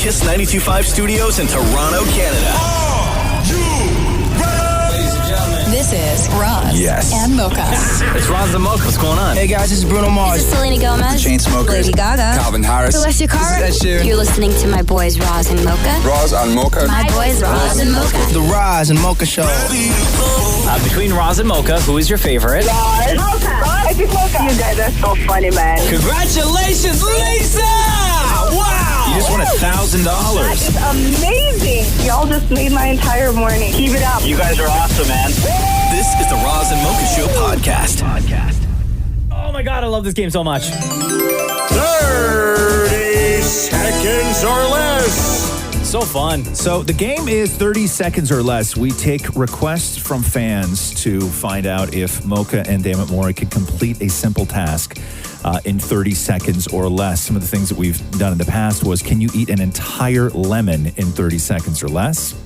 Kiss 92.5 studios in Toronto, Canada. Are you ready? Ladies and gentlemen. This is Roz and Mocha. It's Roz and Mocha. What's going on? Hey guys, this is Bruno Mars. This is Selena Gomez. Chainsmokers. Lady Gaga. Calvin Harris. Celestia Cara. This is Ed Sheeran. You're listening to my boys Roz and Mocha. Roz and Mocha. My boys Roz and Mocha. The Roz and Mocha Show. Between Roz and Mocha, who is your favorite? Roz. Mocha. I think Mocha. You guys are so funny, man. Congratulations, Lisa! Wow! You just won $1,000. That is amazing. Y'all just made my entire morning. Keep it up. You guys are awesome, man. This is the Roz and Mocha Show podcast. Oh my God, I love this game so much. 30 seconds or less. So fun. So the game is 30 seconds or less. We take requests from fans to find out if Mocha and Dammit Maurie can complete a simple task in 30 seconds or less. Some of the things that we've done in the past was, can you eat an entire lemon in 30 seconds or less?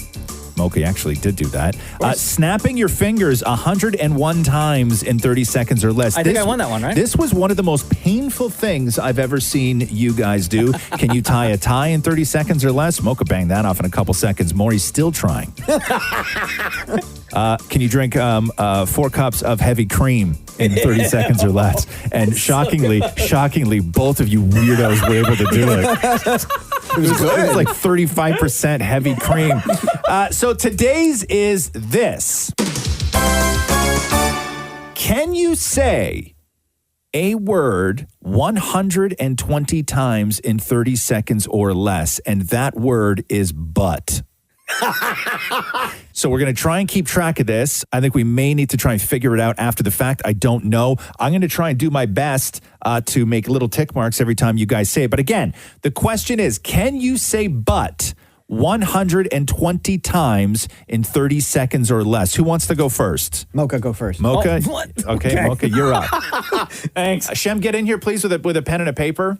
Mocha actually did do that. Snapping your fingers 101 times in 30 seconds or less. I think I won that one, right? This was one of the most painful things I've ever seen you guys do. Can you tie a tie in 30 seconds or less? Mocha banged that off in a couple seconds. Maurie's still trying. Can you drink 4 cups of heavy cream in 30 seconds or less? And shockingly, both of you weirdos were able to do it. It was like 35% heavy cream. So today's is this. Can you say a word 120 times in 30 seconds or less? And that word is butt. So we're going to try and keep track of this. I think we may need to try and figure it out after the fact. I don't know. I'm going to try and do my best to make little tick marks every time you guys say it. But again, the question is, can you say butt 120 times in 30 seconds or less? Who wants to go first? Mocha, go first. Mocha? Oh, what? Okay, Mocha, you're up. Thanks. Shem, get in here, please, with a pen and a paper,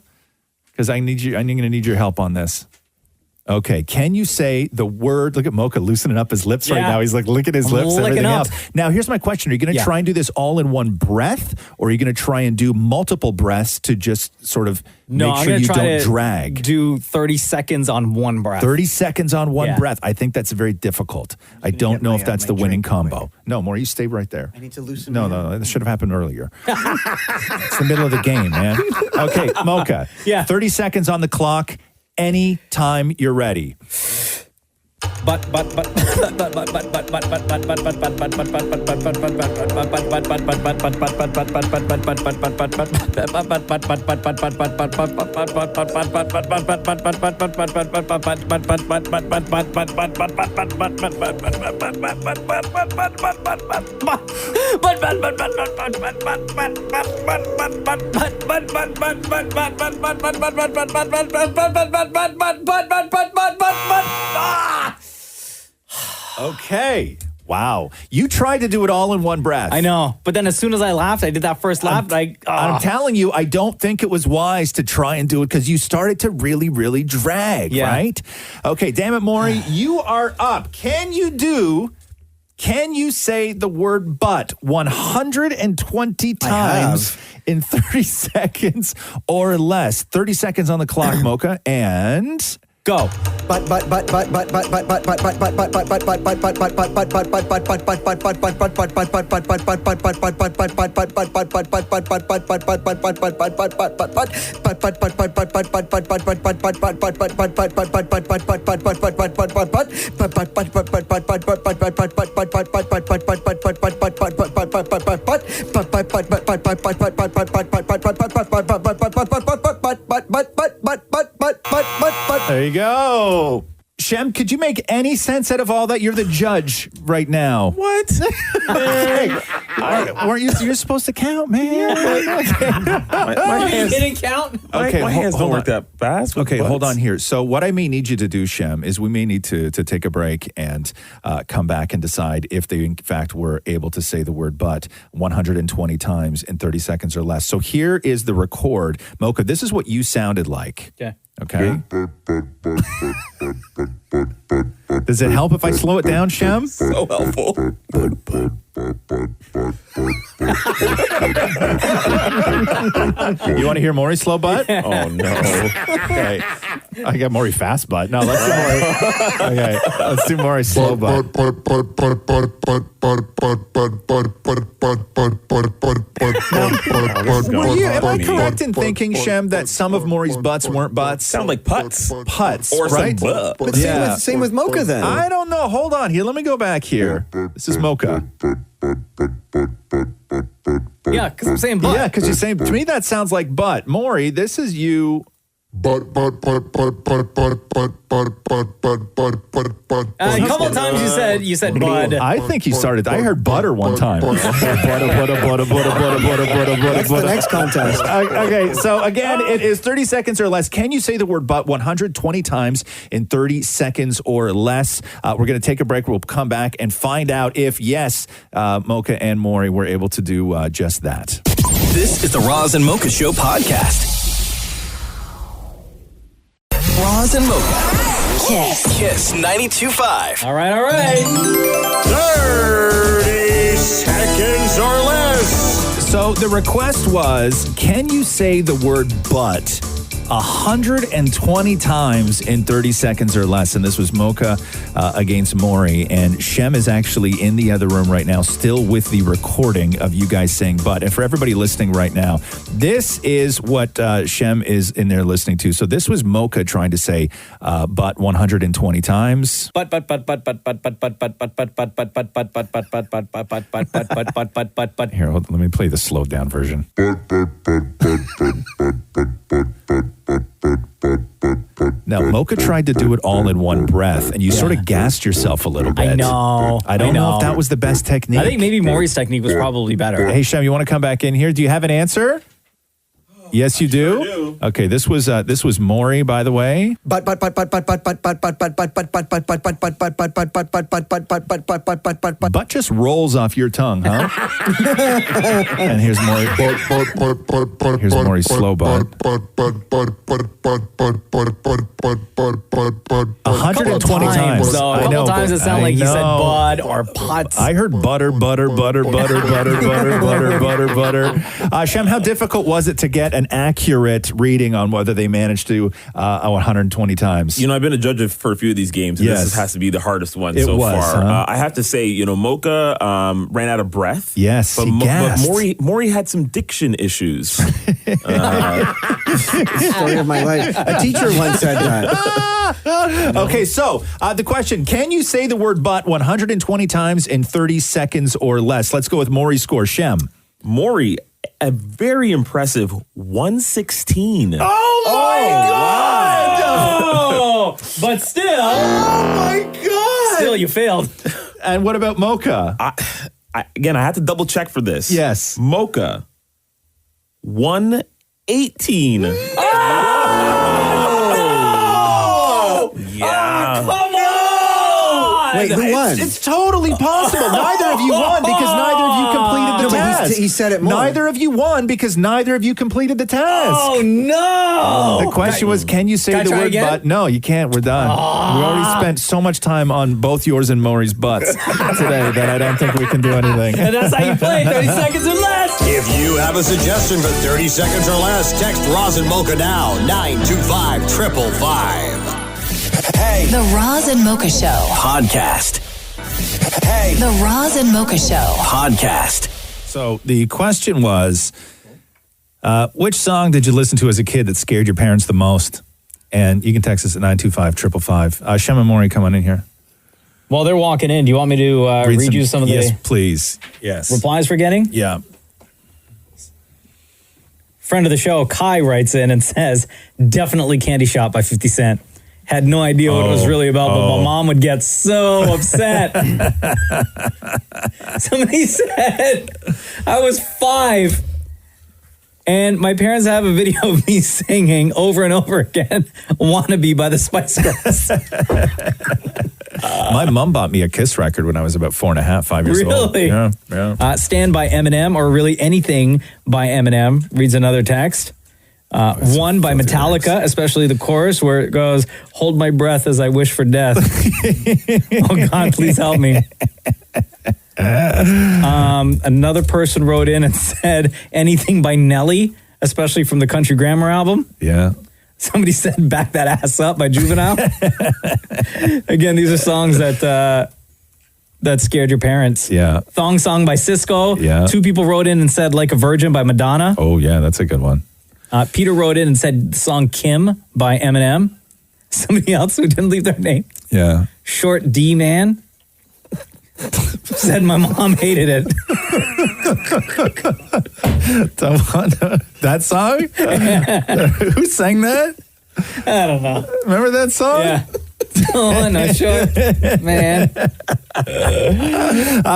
because I'm going to need your help on this. Okay, can you say the word? Look at Mocha loosening up his lips right now. He's like licking his lips and everything else. Now, here's my question. Are you going to try and do this all in one breath, or are you going to try and do multiple breaths to just sort of make sure you don't drag? Do 30 seconds on one breath. 30 seconds on one breath. I think that's very difficult. I don't know if that's the winning combo. No, Maury, you stay right there. I need to loosen No, that should have happened earlier. It's the middle of the game, man. Okay, Mocha. 30 seconds on the clock. Anytime you're ready. Okay. Wow. You tried to do it all in one breath. I know. But then as soon as I laughed, I did that first laugh. I'm telling you, I don't think it was wise to try and do it because you started to really, really drag, right? Okay, Dammit Maurie, you are up. Can you say the word butt 120 times in 30 seconds or less? 30 seconds on the clock, Mocha, and go. There you go. Shem, could you make any sense out of all that? You're the judge right now. What? Weren't you? You're supposed to count, man. My hands didn't count. Okay, my hands don't work that fast. Okay, hold on here. So what I may need you to do, Shem, is we may need to take a break and come back and decide if they in fact were able to say the word "but" 120 times in 30 seconds or less. So here is the record, Mocha. This is what you sounded like. Okay. Does it help if I slow it down, Shem? So helpful. You want to hear Maury's slow butt? Oh, no. Okay. I got Maury fast butt. No, let's do Maury. Okay, let's do Maury slow butt. Am I correct in thinking, Shem, that some of Maury's butts weren't butts? Sound like putts. Putts, Or right? some butt. But same with Mocha then. I don't know. Hold on here. Let me go back here. This is Mocha. Yeah, because I'm saying butt. Yeah, because you're saying, to me, that sounds like butt. Maury, this is you. A couple of times you said bud. I think you started. I heard butter one time. Butter. That's the next contest. Okay, so again, it is 30 seconds or less. Can you say the word butt 120 times in 30 seconds or less? We're going to take a break. We'll come back and find out if, yes, Mocha and Maury were able to do just that. This is the Roz and Mocha Show podcast. Roz and Mocha. Kiss 92.5. All right. 30 seconds or less. So the request was, can you say the word butt 120 times in 30 seconds or less? And this was Mocha against Maury. And Shem is actually in the other room right now, still with the recording of you guys saying butt. And for everybody listening right now, this is what Shem is in there listening to. So this was Mocha trying to say butt 120 times. Butt. Here, hold on, let me play the slowed down version. Now, Mocha tried to do it all in one breath, and you sort of gassed yourself a little bit. I know. I don't know if that was the best technique. I think maybe Maury's technique was probably better. Hey, Shem, you want to come back in here? Do you have an answer? Yes, you do? Okay, this was Maury, by the way. But just rolls off your tongue, huh? And here's Maury. Here's Maury's slow butt. 120 times. So a couple times it sounded like he said bud or putts. I heard butter. Shem, how difficult was it to get an accurate reading on whether they managed to 120 times? You know, I've been a judge for a few of these games, and this has to be the hardest one so far. Huh? I have to say, you know, Mocha ran out of breath. Yes, but Maury had some diction issues. Story of my life. A teacher once said that. Okay, so the question, can you say the word butt 120 times in 30 seconds or less? Let's go with Maury's score. Shem. Maury, a very impressive 116. Oh my God! Oh, but still. Oh my God! Still, you failed. And what about Mocha? Again, I had to double check for this. Yes. Mocha, 118. Oh! Yeah. Come on! Wait, who won? It's totally possible. Neither of you won because neither of you completed the task. He said it more. Neither of you won because neither of you completed the task. Oh, no! The question was, can you say the word butt? No, you can't. We're done. We already spent so much time on both yours and Maury's butts today that I don't think we can do anything. And that's how you play 30 seconds or less. If you have a suggestion for 30 seconds or less, text Roz and Mocha now, 925-555. Hey. The Roz and Mocha Show. Podcast. Hey. The Roz and Mocha Show. Podcast. So the question was, which song did you listen to as a kid that scared your parents the most? And you can text us at 925-555. Shem and Maury, come on in here. While they're walking in, do you want me to read you some of the Yes, please. Yes. replies we're getting? Yeah. Friend of the show, Kai, writes in and says, definitely Candy Shop by 50 Cent. Had no idea what it was really about, but my mom would get so upset. Somebody said I was 5, and my parents have a video of me singing over and over again, Wannabe by the Spice Girls. My mom bought me a Kiss record when I was about 4.5, 5 years old. Really? Yeah. Stand by Eminem, or really anything by Eminem, reads another text. One by Metallica, especially the chorus where it goes, hold my breath as I wish for death. Oh God, please help me. Another person wrote in and said anything by Nelly, especially from the Country Grammar album. Yeah. Somebody said "Back That Ass Up" by Juvenile. Again, these are songs that scared your parents. Yeah. Thong Song by Cisco. Yeah. 2 people wrote in and said "Like a Virgin" by Madonna. Oh, yeah, that's a good one. Peter wrote in and said the song "Kim" by Eminem. Somebody else who didn't leave their name. Yeah. Short D Man said my mom hated it. That song? Who sang that? I don't know. Remember that song? Yeah. Oh, no, short man.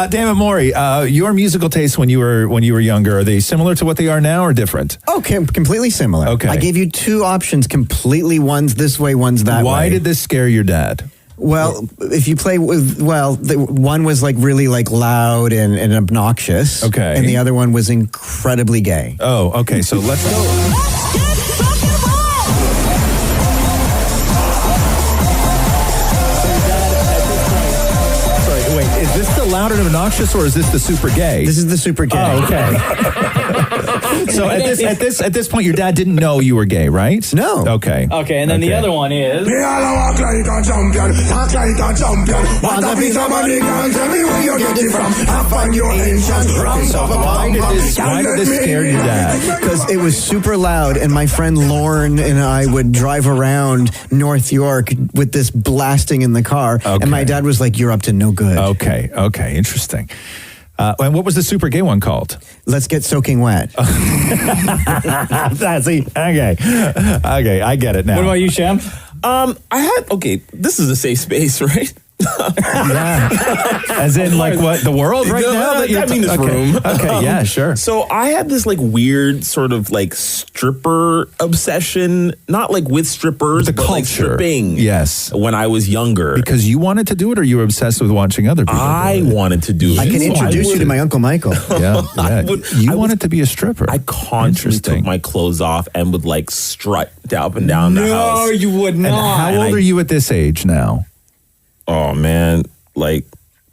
Damn it, Maurie. Your musical tastes when you were younger, are they similar to what they are now or different? Okay, completely similar. Okay. I gave you 2 options, completely one's this way, one's that way. Why did this scare your dad? Well, if you play with, one was like really like loud and obnoxious. Okay. And the other one was incredibly gay. Oh, okay. So let's go. Is this the loud and obnoxious, or is this the super gay? This is the super gay. Oh, okay. So at this point, your dad didn't know you were gay, right? No. Okay. Okay, and then the other one is. Why did this scare your dad? Because it was super loud, and my friend Lauren and I would drive around North York with this blasting in the car, and my dad was like, "You're up to no good." Okay, interesting. And what was the super gay one called? Let's Get Soaking Wet. That's it. Okay, I get it now. What about you, Shem? This is a safe space, right? Yeah. As in, like, what, the world right now? This room. Okay, yeah, sure. So I had this, like, weird sort of, like, stripper obsession. Not, like, with strippers, The but, culture. like, stripping. Yes. When I was younger. Because you wanted to do it, or you were obsessed with watching other people I do it? wanted to do it. I can introduce you to my Uncle Michael. Yeah. You wanted to be a stripper. I constantly took my clothes off and would, like, strut up and down the house. No, you would not. And how old are you at this age now? Oh, man, like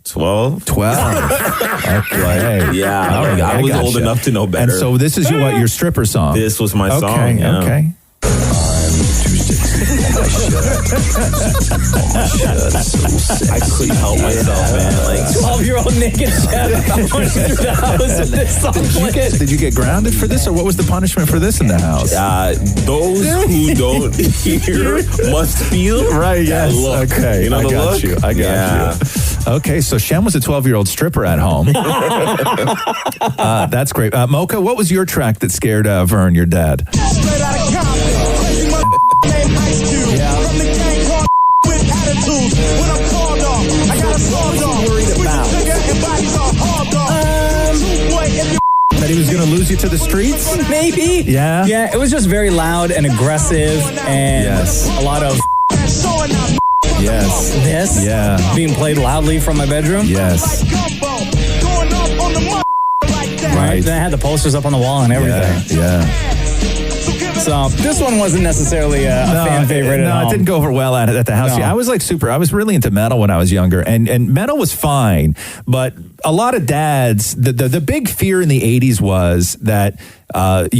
12. 12. Okay. Yeah, All right, I was gotcha. old enough to know better. And so this is your stripper song. This was my song. Yeah. Okay. I couldn't help myself, man. Like 12-year-old naked chef running through the house with this song playing. Did you get grounded for this, or what was the punishment for this in the house? Those who don't hear must feel. Right, yes. Look. Okay, You know I the got look? you. I got you. Okay, so Shem was a 12-year-old stripper at home. That's great. Mocha, what was your track that scared Vern, your dad? Straight out of Compton, crazy named Ice Cube. From the gang called with attitudes. When I'm called off, I got a sawed off. Switch and bodies are hauled off. That he was going to lose you to the streets? Maybe. Yeah? Yeah, it was just very loud and aggressive and a lot of this being played loudly from my bedroom. Yes. Right. Then I had the posters up on the wall and everything. Yeah. So this one wasn't necessarily a fan favorite at No, home. it didn't go over well at the house. No. Yeah, I was really into metal when I was younger, and metal was fine, but a lot of dads, the big fear in the 80s was that parents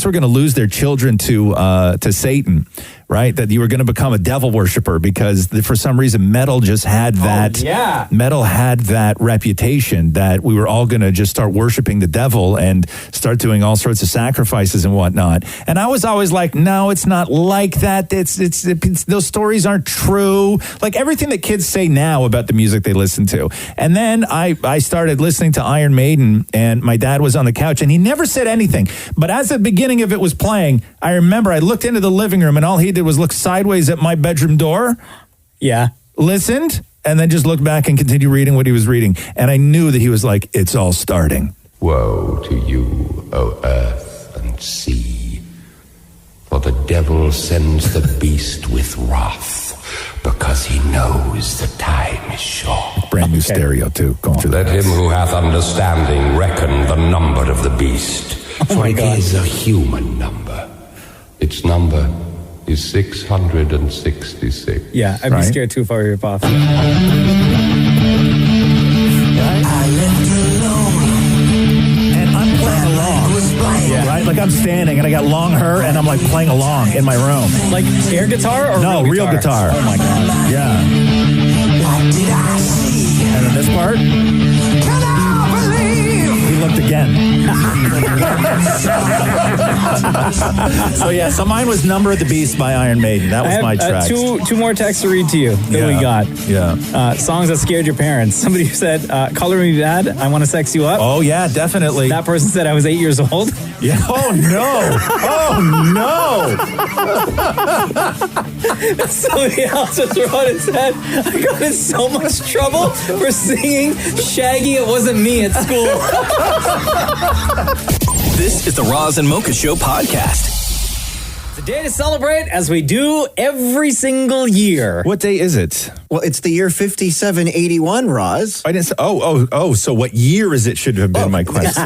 were gonna lose their children to Satan, right? That you were gonna become a devil worshiper because for some reason metal just had that metal had that reputation that we were all gonna just start worshiping the devil and start doing all sorts of sacrifices and whatnot. And I was always like, no, it's not like that. It's those stories aren't true. Like everything that kids say now about the music they listen to. And then I started listening to Iron Maiden, and my dad was on the couch, and he never said anything. But as the beginning of it was playing, I remember I looked into the living room, and all he did was look sideways at my bedroom door. Yeah. Listened, and then just looked back and continued reading what he was reading. And I knew that he was like, it's all starting. Woe to you, O earth and sea, for the devil sends the beast with wrath, because he knows the time is short. Brand new stereo, too. Let him who hath understanding reckon the number of the beast, for it is a human number. Its number is 666. Yeah, I'd be scared too if I were your boss. Like I'm standing and I got long hair and I'm like playing along in my room. Like air guitar or no, real guitar? Oh my God. Yeah. And then this part. He looked again. So mine was Number of the Beast by Iron Maiden. That was my track. Two more texts to read to you that we got. Yeah. Songs that scared your parents. Somebody said, Color Me Bad, I Want to Sex You Up. Oh, yeah, definitely. That person said I was 8 years old. Yeah. Oh, no. Oh, no. Somebody else just wrote and said, I got in so much trouble for singing Shaggy, It Wasn't Me at school. This is the Roz and Mocha Show podcast. It's a day to celebrate as we do every single year. What day is it? Well, it's the year 5781, Roz. I didn't say, so what year is it should have been my question.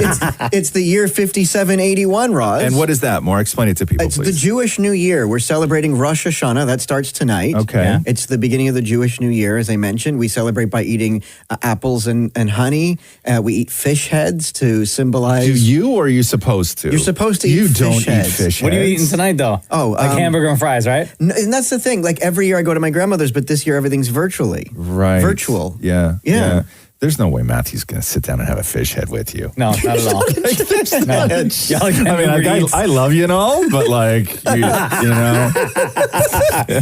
It's the year 5781, Roz. And what is that? More explain it to people, It's please. the Jewish New Year. We're celebrating Rosh Hashanah. That starts tonight. Okay. Yeah. It's the beginning of the Jewish New Year, as I mentioned. We celebrate by eating apples and honey. We eat fish heads to symbolize... Do you or are you supposed to? You're supposed to eat You fish don't heads. eat fish heads. What are you eating tonight, though? Oh, like hamburger and fries, right? And that's the thing. Like every year I go to my grandmother's, but this year everything's virtually. Right. Virtual. Yeah. Yeah. There's no way Matthew's going to sit down and have a fish head with you. No, not at all. I love you and all, but like, you know.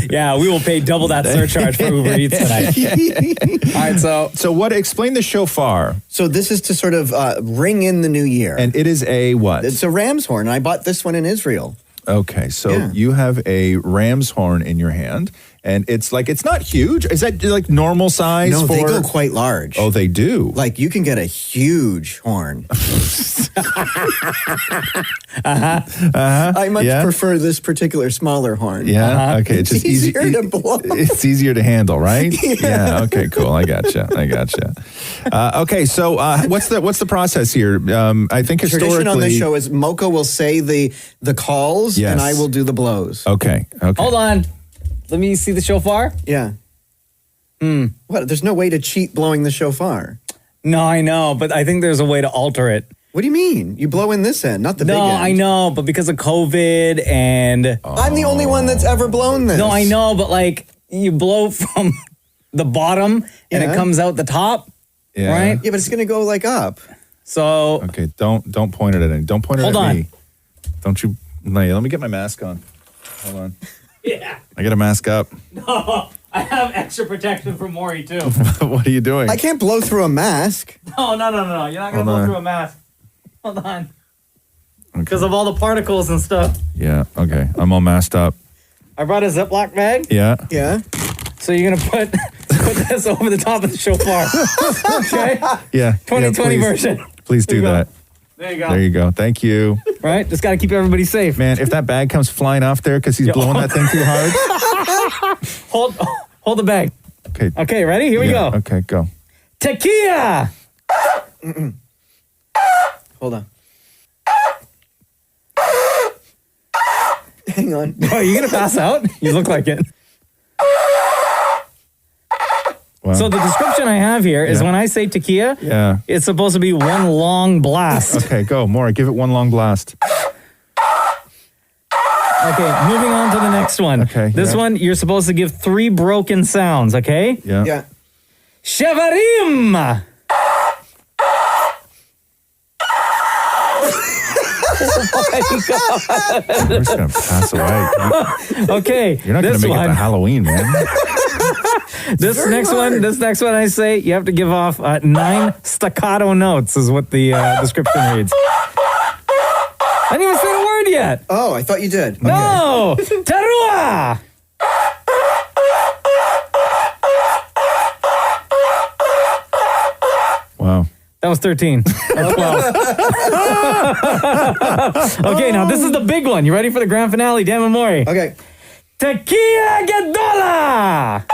Yeah, we will pay double that surcharge for Uber Eats tonight. All right, So what, explain the shofar. So this is to sort of ring in the new year. And it is a what? It's a ram's horn. I bought this one in Israel. Okay, so you have a ram's horn in your hand, and it's not huge. Is that like normal size? No, they go quite large. Oh, they do? Like you can get a huge horn. I much prefer this particular smaller horn. Yeah, okay. It's just easier to blow. It's easier to handle, right? Yeah, okay, cool. I gotcha. Okay, so what's the process here? I think historically... Tradition on this show is Mocha will say the calls, and I will do the blows. Okay. Hold on. Let me see the shofar. Yeah. What? There's no way to cheat blowing the shofar. No, I know, but I think there's a way to alter it. What do you mean? You blow in this end, not the big end. No, I know, but because of COVID and... I'm the only one that's ever blown this. No, I know, but like you blow from the bottom and it comes out the top, right? Yeah, but it's going to go like up. So... Okay, don't point it at me. Don't point it Hold at on. me. Don't you... No, let me get my mask on. Hold on. Yeah. I got a mask up. No, I have extra protection for Maurie too. What are you doing? I can't blow through a mask. No. You're not going to Hold blow on. through a mask. Hold on. Because of all the particles and stuff. Yeah, okay. I'm all masked up. I brought a Ziploc bag. Yeah. Yeah. So you're going to put this over the top of the shofar. Okay? Yeah. 2020 please. version. Please do that. There you go. There you go. Thank you. Right? Just got to keep everybody safe. Man, if that bag comes flying off there because he's blowing that thing too hard. Hold the bag. Okay. Okay, ready? Here we go. Okay, go. Tequila. Hold on. Hang on. Oh, are you going to pass out? You look like it. Wow. So the description I have here is when I say tequila, it's supposed to be one long blast. Okay, go. Maury, give it one long blast. Okay, moving on to the next one. Okay. This one, you're supposed to give 3 broken sounds, okay? Yeah. Yeah. Shevarim! Oh my God. We're just going to pass away. Okay, You're not going to make it to Halloween, man. This next one I say, you have to give off 9 staccato notes is what the description reads. I didn't even say a word yet. Oh, I thought you did. No! Terua! Wow. That was 13 or 12. Okay, now this is the big one. You ready for the grand finale? Damn it, Maury. Okay. Tequila Gadola!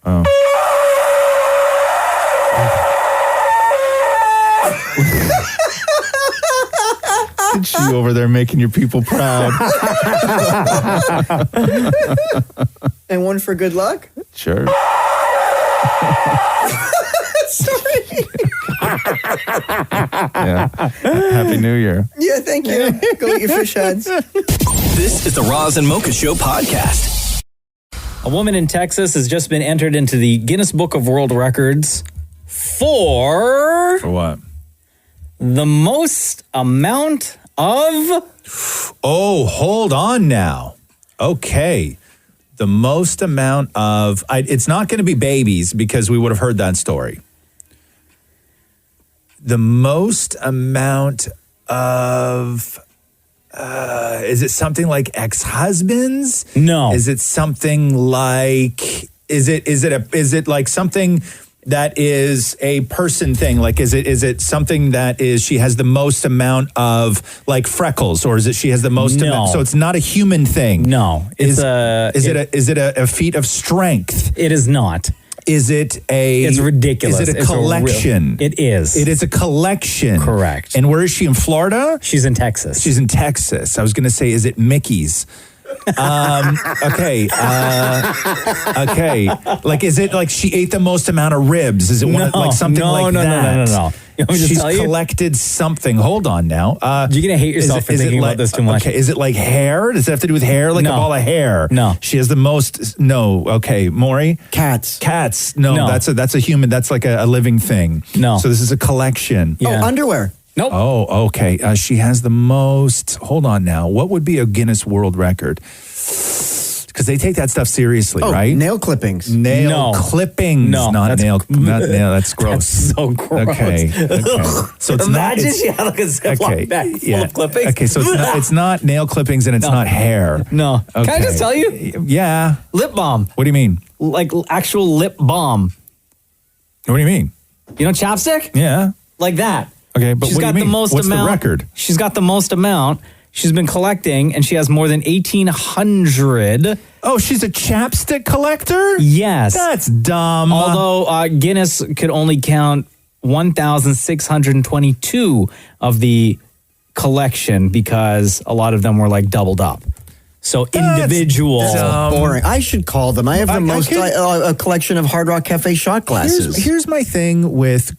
Oh. It's you over there making your people proud. And one for good luck? Sure. Sorry. Yeah. Happy New Year. Yeah, thank you. Go eat your fish heads. This is the Roz and Mocha Show podcast. A woman in Texas has just been entered into the Guinness Book of World Records for what? The most amount of... Oh, hold on now. Okay. The most amount of... it's not going to be babies because we would have heard that story. The most amount of... is it something like ex-husbands? No. Is it something like... Is it like something... that is a person thing? Like, is it something that is she has the most amount of like freckles, or is it she has the most amount? So it's not a human thing. No, is it a feat of strength? It is not. Is it a? It's ridiculous. Is it a collection? It is. It is a collection. Correct. And where is she? In Florida? She's in Texas. She's in Texas. I was going to say, is it Mickey's? Okay. Okay. Like, is it like she ate the most amount of ribs? Is it like something like that? No. You want me to She's tell you? collected something. Hold on now. You're gonna hate yourself for thinking about this too much. Okay. Is it like hair? Does it have to do with hair? Like a ball of hair? No. She has the most. No. Okay. Maurie? Cats. Cats. No. That's a human. That's like a living thing. No. So this is a collection. Yeah. Oh, underwear. Nope. Oh, okay. She has the most. Hold on now. What would be a Guinness World Record? Because they take that stuff seriously, right? Nail clippings. Nail clippings. No, not nail. That's gross. That's so gross. Okay. So it's Imagine not. she had like a Ziploc bag full of clippings. Okay, so it's not nail clippings and it's not hair. No. Okay. Can I just tell you? Yeah. Lip balm. What do you mean? Like actual lip balm. What do you mean? You know chapstick? Yeah. Like that. Okay, but She's what do got you mean? the most What's amount. the record? She's got the most amount. She's been collecting, and she has more than 1,800. Oh, she's a chapstick collector? Yes. That's dumb. Although Guinness could only count 1,622 of the collection because a lot of them were like doubled up. So individual. That's boring. I should call them. I have a collection of Hard Rock Cafe shot glasses. Here's my thing with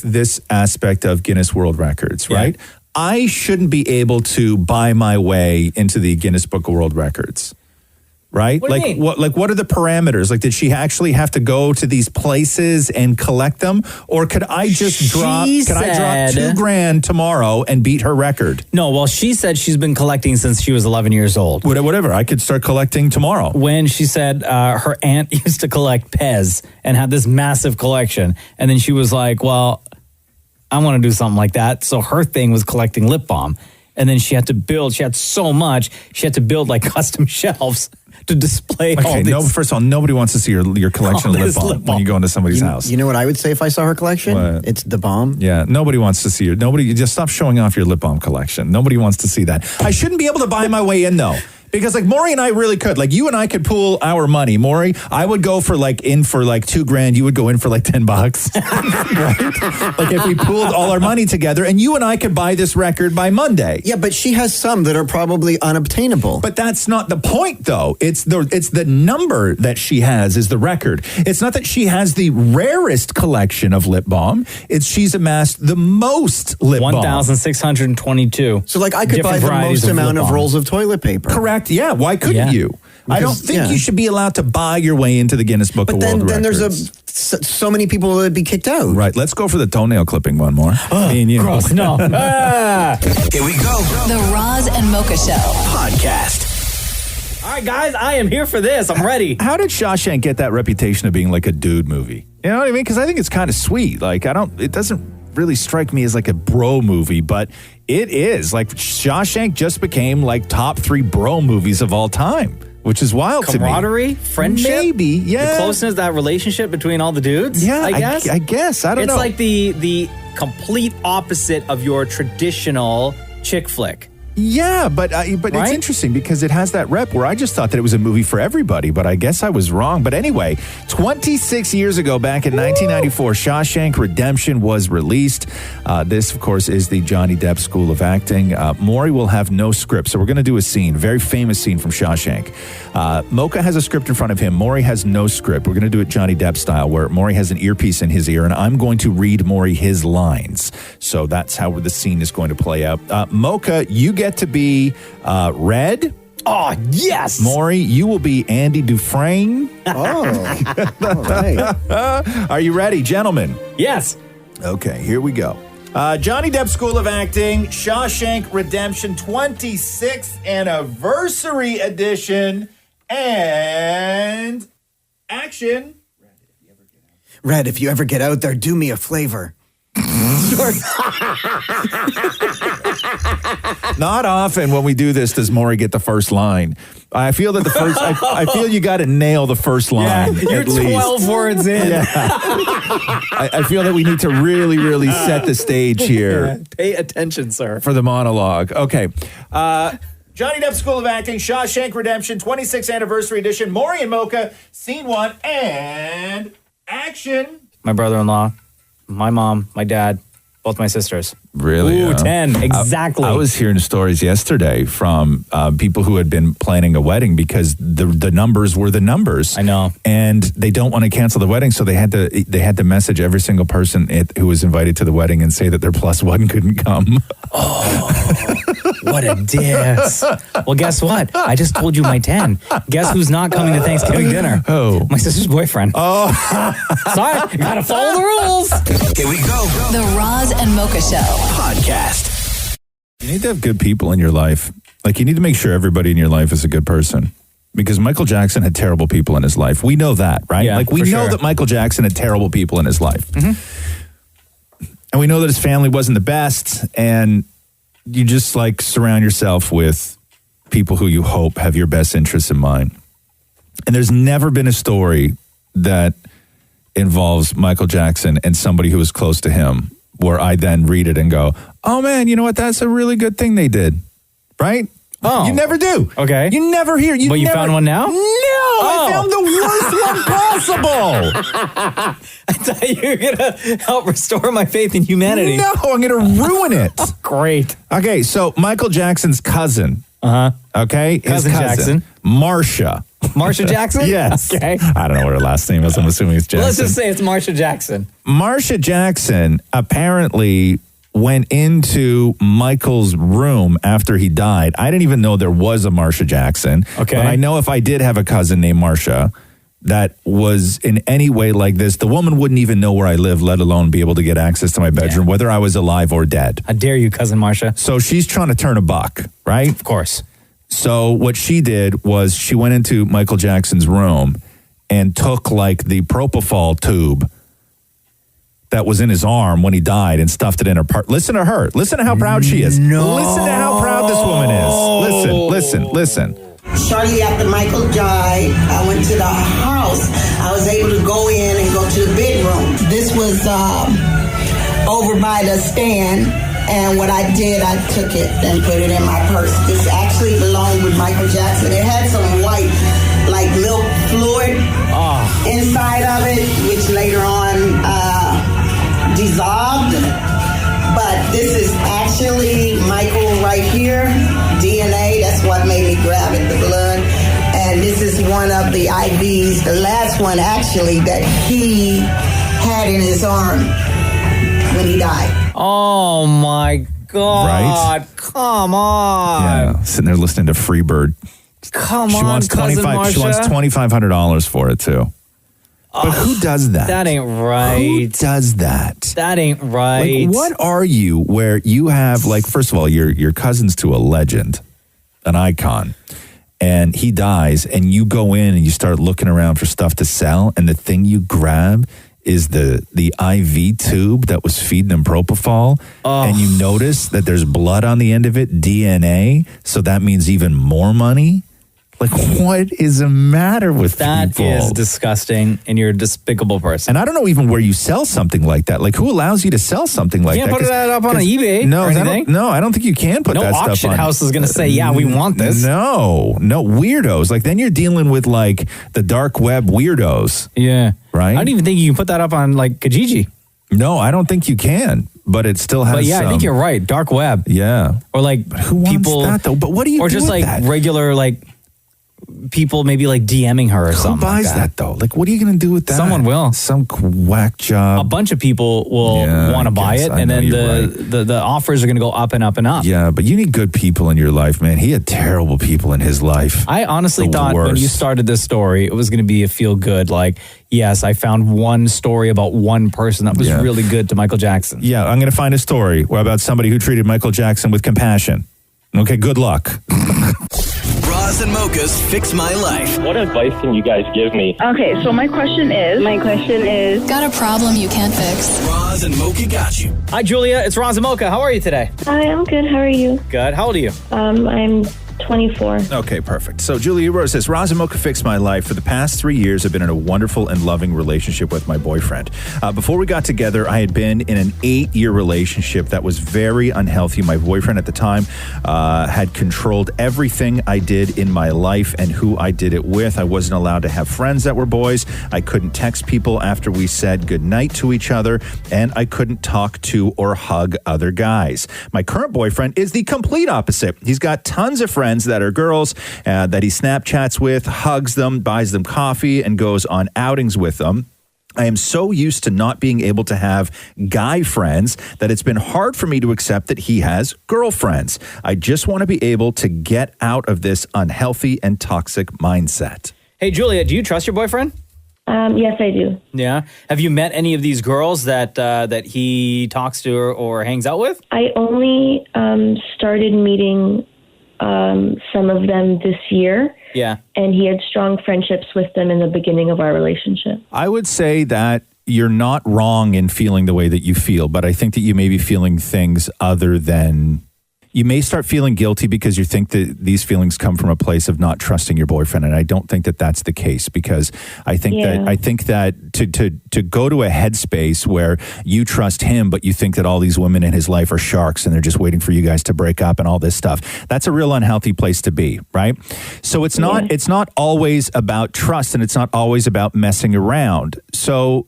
this aspect of Guinness World Records, right? Yeah. I shouldn't be able to buy my way into the Guinness Book of World Records. Right? What do you mean? What are the parameters? Like, did she actually have to go to these places and collect them? Or could I just drop $2,000 tomorrow and beat her record? No, well, she said she's been collecting since she was 11 years old. Whatever. I could start collecting tomorrow. When she said her aunt used to collect Pez and had this massive collection. And then she was like, well, I want to do something like that. So her thing was collecting lip balm. And then she had so much, she had to build like custom shelves to display all this. First of all, nobody wants to see your collection of lip balm when you go into somebody's house. You know what I would say if I saw her collection? What? It's the bomb. Yeah, nobody wants to see you just stop showing off your lip balm collection. Nobody wants to see that. I shouldn't be able to buy my way in though. Because like Maurie and I really could. Like you and I could pool our money. Maurie, I would go for like $2,000. You would go in for like $10. Right? Like if we pooled all our money together and you and I could buy this record by Monday. Yeah, but she has some that are probably unobtainable. But that's not the point though. It's the number that she has is the record. It's not that she has the rarest collection of lip balm. It's she's amassed the most lip balm. 1,622. So like I could buy the most amount of rolls of toilet paper. Correct. Yeah. Why couldn't you? I don't think you should be allowed to buy your way into the Guinness Book of World Records. Then there's so many people that would be kicked out. Right. Let's go for the toenail clipping one more. Me and you. Gross. No. Here we go. The Roz and Mocha Show Podcast. All right, guys, I am here for this. I'm ready. How did Shawshank get that reputation of being like a dude movie? You know what I mean? Because I think it's kind of sweet. Like it doesn't really strike me as like a bro movie, but it is. Like Shawshank just became like top 3 bro movies of all time, which is wild to me. Camaraderie, friendship, maybe, yeah. The closeness, that relationship between all the dudes. Yeah, I guess. I guess. I don't know. It's like the complete opposite of your traditional chick flick. Yeah, but it's interesting because it has that rep where I just thought that it was a movie for everybody, but I guess I was wrong. But anyway, 26 years ago, back in 1994, Shawshank Redemption was released. This, of course, is the Johnny Depp School of Acting. Maurie will have no script, so we're going to do a scene, very famous scene from Shawshank. Mocha has a script in front of him. Maurie has no script. We're going to do it Johnny Depp style, where Maurie has an earpiece in his ear, and I'm going to read Maurie his lines. So that's how the scene is going to play out. Mocha, you get to be Red. Oh, yes. Maurie, you will be Andy Dufresne. Oh, all right. Are you ready, gentlemen? Yes. Okay, here we go. Johnny Depp School of Acting, Shawshank Redemption, 26th Anniversary Edition, and action. Red, if you ever get out there, do me a flavor. Not often when we do this does Maurie get the first line. I feel that the first. I feel you got to nail the first line. Yeah, you're at least. 12 words in. Yeah. I feel that we need to really set the stage here. Yeah, pay attention, sir. For the monologue. Okay. Johnny Depp School of Acting, Shawshank Redemption, 26th Anniversary Edition. Maurie and Mocha, scene 1, and action. My brother-in-law, my mom, my dad, both my sisters. Really? Ooh, 10, exactly. I was hearing stories yesterday from people who had been planning a wedding because the numbers were the numbers. I know. And they don't want to cancel the wedding, so they had to message every single person who was invited to the wedding and say that their plus one couldn't come. Oh, what a diss. Well, guess what? I just told you my 10. Guess who's not coming to Thanksgiving dinner? Oh. My sister's boyfriend. Oh. Sorry, gotta follow the rules. Here we go. The Roz and Mocha Show. Podcast. You need to have good people in your life. Like, you need to make sure everybody in your life is a good person. Because Michael Jackson had terrible people in his life. We know that, right? Yeah, like, we know sure. that Michael Jackson had terrible people in his life. Mm-hmm. And we know that his family wasn't the best. And you just, like, surround yourself with people who you hope have your best interests in mind. And there's never been a story that involves Michael Jackson and somebody who was close to him where I then read it and go, oh man, you know what? That's a really good thing they did. Right? Oh. You never do. Okay. You never hear. But you found one now? No, I found the worst one possible. I thought you were going to help restore my faith in humanity. No, I'm going to ruin it. Great. Okay, so Michael Jackson's cousin. Okay? Cousin Jackson. Marsha Jackson? Yes. Okay. I don't know what her last name is. I'm assuming it's Jackson. Well, let's just say it's Marsha Jackson. Marsha Jackson apparently went into Michael's room after he died. I didn't even know there was a Marsha Jackson. Okay. But I know if I did have a cousin named Marsha that was in any way like this, the woman wouldn't even know where I live, let alone be able to get access to my bedroom, whether I was alive or dead. How dare you, cousin Marsha? So she's trying to turn a buck, right? Of course. So what she did was she went into Michael Jackson's room and took like the propofol tube that was in his arm when he died and stuffed it in her part. Listen to her. Listen to how proud she is. No. Listen to how proud this woman is. Listen. Shortly after Michael died, I went to the house. I was able to go in and go to the bedroom. This was over by the stand. And what I did, I took it and put it in my purse. This actually belonged with Michael Jackson. It had some white, like milk fluid inside of it, which later on dissolved. But this is actually Michael right here, DNA. That's what made me grab it, the blood. And this is one of the IVs, the last one actually that he had in his arm when he died. Oh my God! Right? Come on! Yeah, sitting there listening to Freebird. Come She on, wants cousin Marsha. She wants $2,500 for it too. But who does that? That ain't right. Who does that? That ain't right. Like, what are you where you have, like, first of all, your cousin's to a legend, an icon, and he dies, and you go in and you start looking around for stuff to sell, and the thing you grab is the IV tube that was feeding him propofol, and you notice that there's blood on the end of it, DNA, so that means even more money? Like, what is the matter with That people? is disgusting, and you're a despicable person. And I don't know even where you sell something like that. Like, who allows you to sell something like You that? can't put that up on eBay No, or anything. I don't think you can put No that stuff on. auction house is going to say, yeah, we want this. No, weirdos. Like, then you're dealing with, like, the dark web weirdos. Yeah. Right? I don't even think you can put that up on, like, Kijiji. No, I don't think you can. But it still has. But yeah, I think you're right. Dark web. Yeah. Or like who wants people that though? But what do you or do just with like that? regular like people maybe like DMing her or something. Who buys like that though? Like, what are you going to do with that? Someone will. Some whack job. A bunch of people will want to buy it, and then the offers are going to go up and up and up. Yeah, but you need good people in your life, man. He had terrible people in his life. I honestly The thought when worst. you started this story, it was going to be a feel good. Like, yes, I found one story about one person that was really good to Michael Jackson. Yeah, I'm going to find a story about somebody who treated Michael Jackson with compassion. Okay, good luck. Roz and Mocha's Fix My Life. What advice can you guys give me? Okay, so my question is... Got a problem you can't fix? Roz and Mocha got you. Hi, Julia. It's Roz and Mocha. How are you today? Hi, I'm good. How are you? Good. How old are you? I'm 24. Okay, perfect. So Julia Rose says, Roz and Mocha fixed my life. For the past 3 years, I've been in a wonderful and loving relationship with my boyfriend. Before we got together, I had been in an 8-year relationship that was very unhealthy. My boyfriend at the time had controlled everything I did in my life and who I did it with. I wasn't allowed to have friends that were boys. I couldn't text people after we said goodnight to each other, and I couldn't talk to or hug other guys. My current boyfriend is the complete opposite. He's got tons of friends that are girls that he Snapchats with, hugs them, buys them coffee, and goes on outings with them. I am so used to not being able to have guy friends that it's been hard for me to accept that he has girlfriends. I just want to be able to get out of this unhealthy and toxic mindset. Hey, Julia, do you trust your boyfriend? Yes, I do. Yeah. Have you met any of these girls that that he talks to or hangs out with? I only started meeting some of them this year. Yeah. And he had strong friendships with them in the beginning of our relationship. I would say that you're not wrong in feeling the way that you feel, but I think that you may be feeling things other than... You may start feeling guilty because you think that these feelings come from a place of not trusting your boyfriend, and I don't think that that's the case, because I think that to go to a headspace where you trust him, but you think that all these women in his life are sharks and they're just waiting for you guys to break up and all this stuff, that's a real unhealthy place to be, right? So it's not always about trust, and it's not always about messing around. So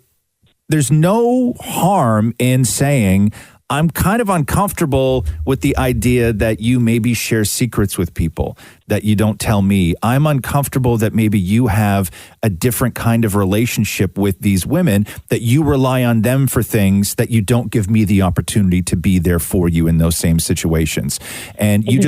there's no harm in saying, I'm kind of uncomfortable with the idea that you maybe share secrets with people that you don't tell me. I'm uncomfortable that maybe you have a different kind of relationship with these women, that you rely on them for things that you don't give me the opportunity to be there for you in those same situations. And you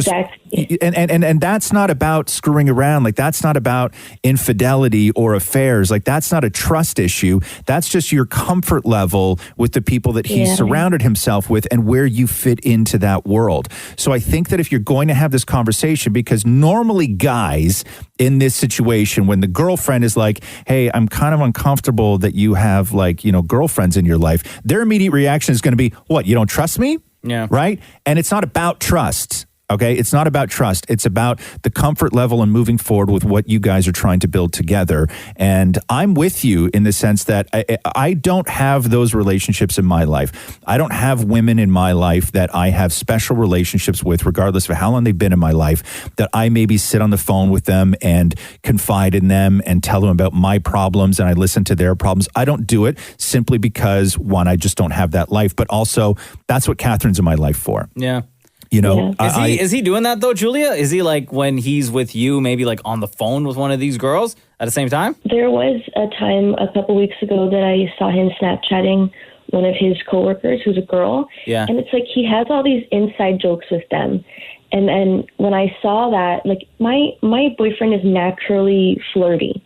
and that's not about screwing around. Like, that's not about infidelity or affairs. Like, that's not a trust issue. That's just your comfort level with the people that he's surrounded himself with and where you fit into that world. So I think that if you're going to have this conversation, because normally guys in this situation, when the girlfriend is like, hey, I'm kind of uncomfortable that you have, like, you know, girlfriends in your life, their immediate reaction is going to be, what, you don't trust me? Yeah. Right? And it's not about trust. Okay, it's not about trust. It's about the comfort level and moving forward with what you guys are trying to build together. And I'm with you in the sense that I don't have those relationships in my life. I don't have women in my life that I have special relationships with, regardless of how long they've been in my life, that I maybe sit on the phone with them and confide in them and tell them about my problems and I listen to their problems. I don't do it simply because, one, I just don't have that life, but also that's what Catherine's in my life for. Yeah. You know, is he doing that though, Julia? Is he like, when he's with you, maybe like on the phone with one of these girls at the same time? There was a time a couple weeks ago that I saw him Snapchatting one of his coworkers who's a girl. Yeah. And it's like he has all these inside jokes with them. And then when I saw that, like, my boyfriend is naturally flirty.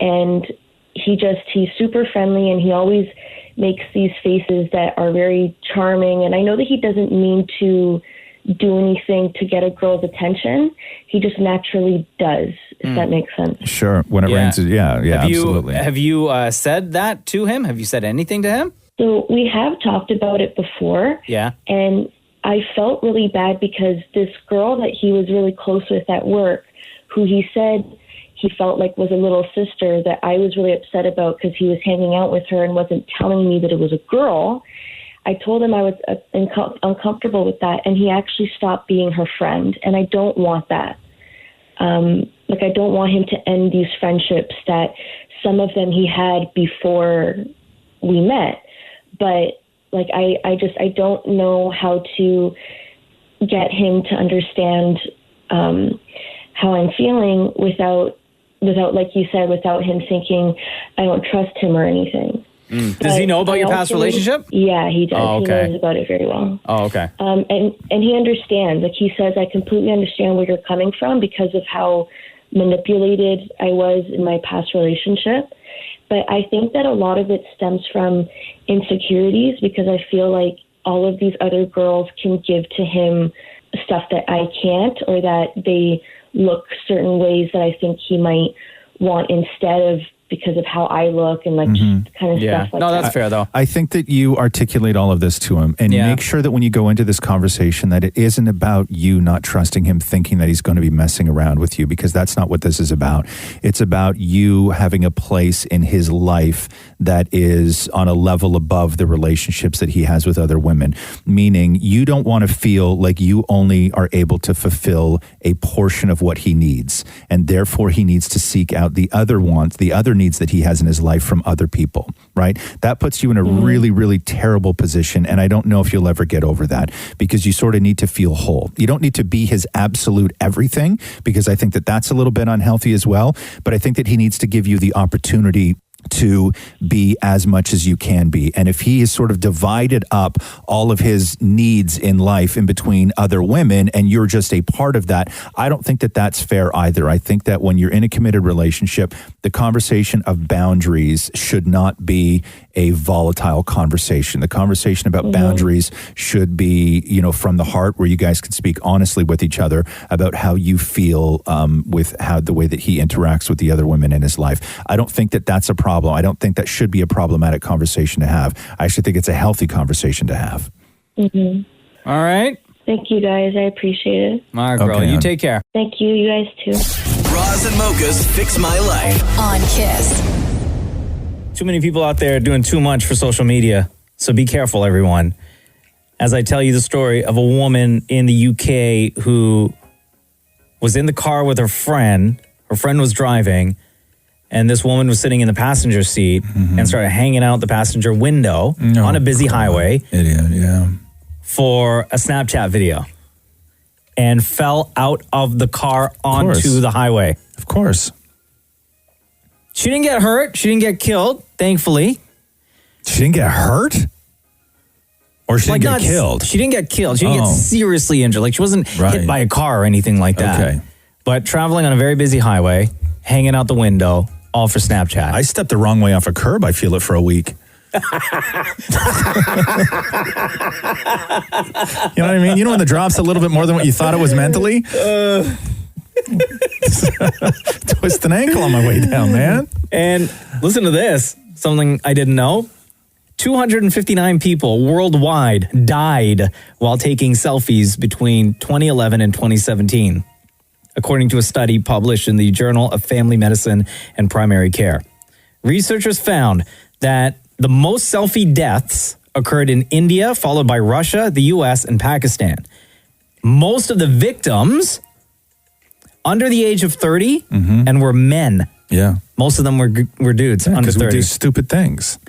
And he's super friendly, and he always makes these faces that are very charming. And I know that he doesn't mean to do anything to get a girl's attention. He just naturally does, if that makes sense. Sure. When it rains, absolutely. Have you said that to him? Have you said anything to him? So we have talked about it before. Yeah. And I felt really bad because this girl that he was really close with at work, who he said he felt like was a little sister that I was really upset about because he was hanging out with her and wasn't telling me that it was a girl. I told him I was uncomfortable with that, and he actually stopped being her friend, and I don't want that. I don't want him to end these friendships that some of them he had before we met. But I don't know how to get him to understand how I'm feeling without, like you said, without him thinking I don't trust him or anything. Does he know about your past relationship? Yeah, he does. Oh, okay. He knows about it very well. Oh, okay. And he understands. Like he says, I completely understand where you're coming from because of how manipulated I was in my past relationship. But I think that a lot of it stems from insecurities because I feel like all of these other girls can give to him stuff that I can't, or that they look certain ways that I think he might want instead of because of how I look and just kind of stuff like that. No, that's fair though. I think that you articulate all of this to him and make sure that when you go into this conversation that it isn't about you not trusting him, thinking that he's going to be messing around with you, because that's not what this is about. It's about you having a place in his life that is on a level above the relationships that he has with other women, meaning you don't want to feel like you only are able to fulfill a portion of what he needs, and therefore he needs to seek out the other wants, the other needs that he has in his life from other people, right? That puts you in a really, really terrible position, and I don't know if you'll ever get over that, because you sort of need to feel whole. You don't need to be his absolute everything, because I think that that's a little bit unhealthy as well, but I think that he needs to give you the opportunity to be as much as you can be. And if he has sort of divided up all of his needs in life in between other women and you're just a part of that, I don't think that that's fair either. I think that when you're in a committed relationship, the conversation of boundaries should not be a volatile conversation. The conversation about boundaries should be, from the heart, where you guys can speak honestly with each other about how you feel with how the way that he interacts with the other women in his life. I don't think that that's a problem. I don't think that should be a problematic conversation to have. I actually think it's a healthy conversation to have. Mm-hmm. All right. Thank you, guys. I appreciate it. All right, girl. Okay, you take care. Thank you. You guys too. Roz and Mocha's Fix My Life on Kiss. Too many people out there doing too much for social media. So be careful, everyone. As I tell you the story of a woman in the UK who was in the car with her friend was driving, and this woman was sitting in the passenger seat and started hanging out the passenger window on a busy highway. Idiot, yeah. For a Snapchat video and fell out of the car onto the highway. Of course. She didn't get hurt. She didn't get killed, thankfully. She didn't get hurt? Or she didn't get killed? She didn't get killed. She didn't get seriously injured. Like, she wasn't hit by a car or anything like that. Okay. But traveling on a very busy highway, hanging out the window, all for Snapchat. I stepped the wrong way off a curb. I feel it for a week. You know what I mean? You know when the drop's a little bit more than what you thought it was mentally? Twist an ankle on my way down, man. And listen to this, something I didn't know. 259 people worldwide died while taking selfies between 2011 and 2017, according to a study published in the Journal of Family Medicine and Primary Care. Researchers found that the most selfie deaths occurred in India, followed by Russia, the US, and Pakistan. Most of the victims under the age of 30 and were men. Yeah. Most of them were dudes under 30. We do stupid things.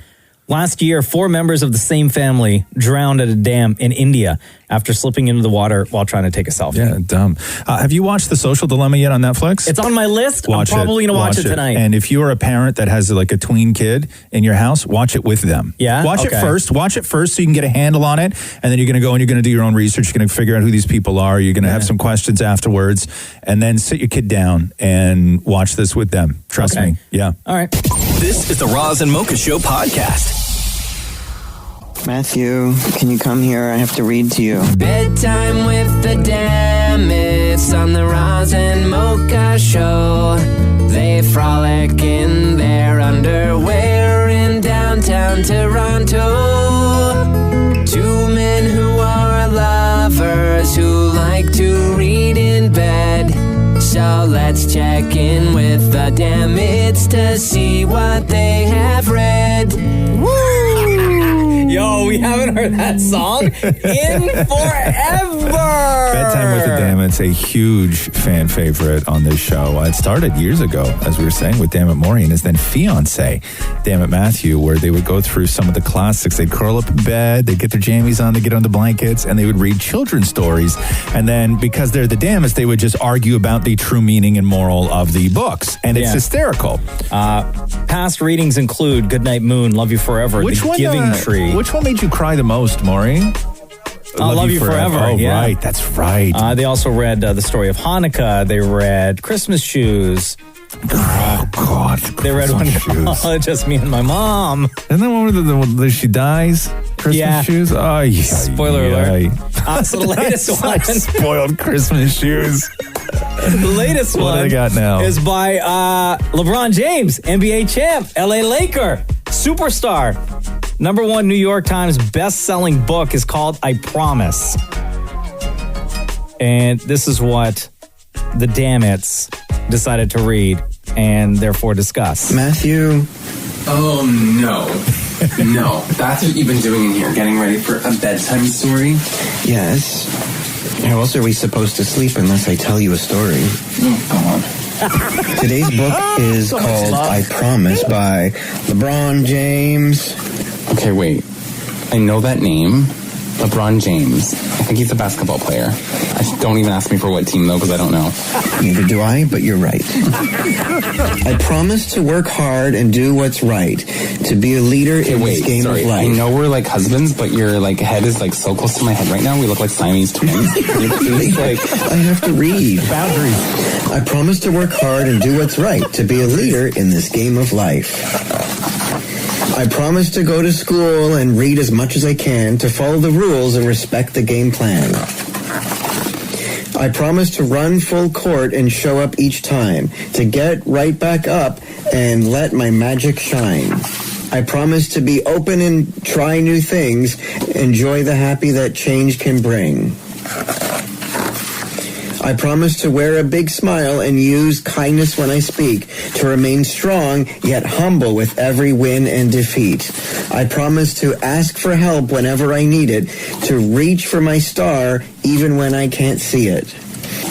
Last year, 4 members of the same family drowned at a dam in India after slipping into the water while trying to take a selfie. Yeah, dumb. Have you watched The Social Dilemma yet on Netflix? It's on my list. I'm probably going to watch it tonight. And if you're a parent that has like a tween kid in your house, watch it with them. Yeah? Watch it first. Watch it first so you can get a handle on it. And then you're going to go and you're going to do your own research. You're going to figure out who these people are. You're going to have some questions afterwards. And then sit your kid down and watch this with them. Trust me. Yeah. All right. This is the Roz and Mocha Show podcast. Matthew, can you come here? I have to read to you. Bedtime with the Damnit on the Roz and Mocha Show. They frolic in their underwear in downtown Toronto. 2 men who are So let's check in with the Damnits to see what they have read. Yo, we haven't heard that song in forever. Bedtime with the Damnit's a huge fan favorite on this show. It started years ago, as we were saying, with Dammit Maurie and his then fiance, Dammit Matthew, where they would go through some of the classics. They'd curl up in bed, they'd get their jammies on, they'd get on the blankets, and they would read children's stories. And then, because they're the Damnits, they would just argue about the true meaning and moral of the books. And it's hysterical. Past readings include Goodnight Moon, Love You Forever, The Giving Tree. Which one made you cry the most, Maurie? Love You Forever. Oh, yeah. right. That's right. They also read The Story of Hanukkah. They read Christmas Shoes. Oh, God. They read one called Just Me and My Mom. Isn't that one where she dies? Christmas Shoes? Oh, yeah. Spoiler alert. So the latest one. Spoiled Christmas Shoes. The latest What one do they got now? is by LeBron James, NBA champ, LA Laker, superstar. #1 New York Times best-selling book is called I Promise. And this is what the Damnits decided to read and therefore discuss. Matthew. Oh, no. No. That's what you've been doing in here, getting ready for a bedtime story? Yes. How else are we supposed to sleep unless I tell you a story? Oh, God. Today's book is called I Promise by LeBron James. Okay, wait. I know that name. LeBron James. I think he's a basketball player. Don't even ask me for what team, though, because I don't know. Neither do I, but you're right. I promise to work hard and do what's right, to be a leader in this game of life. I know we're like husbands, but your like head is like so close to my head right now. We look like Siamese twins. Can you please, I have to read. Boundaries. I promise to work hard and do what's right, to be a leader in this game of life. I promise to go to school and read as much as I can, to follow the rules and respect the game plan. I promise to run full court and show up each time, to get right back up and let my magic shine. I promise to be open and try new things, enjoy the happy that change can bring. I promise to wear a big smile and use kindness when I speak, to remain strong yet humble with every win and defeat. I promise to ask for help whenever I need it, to reach for my star even when I can't see it.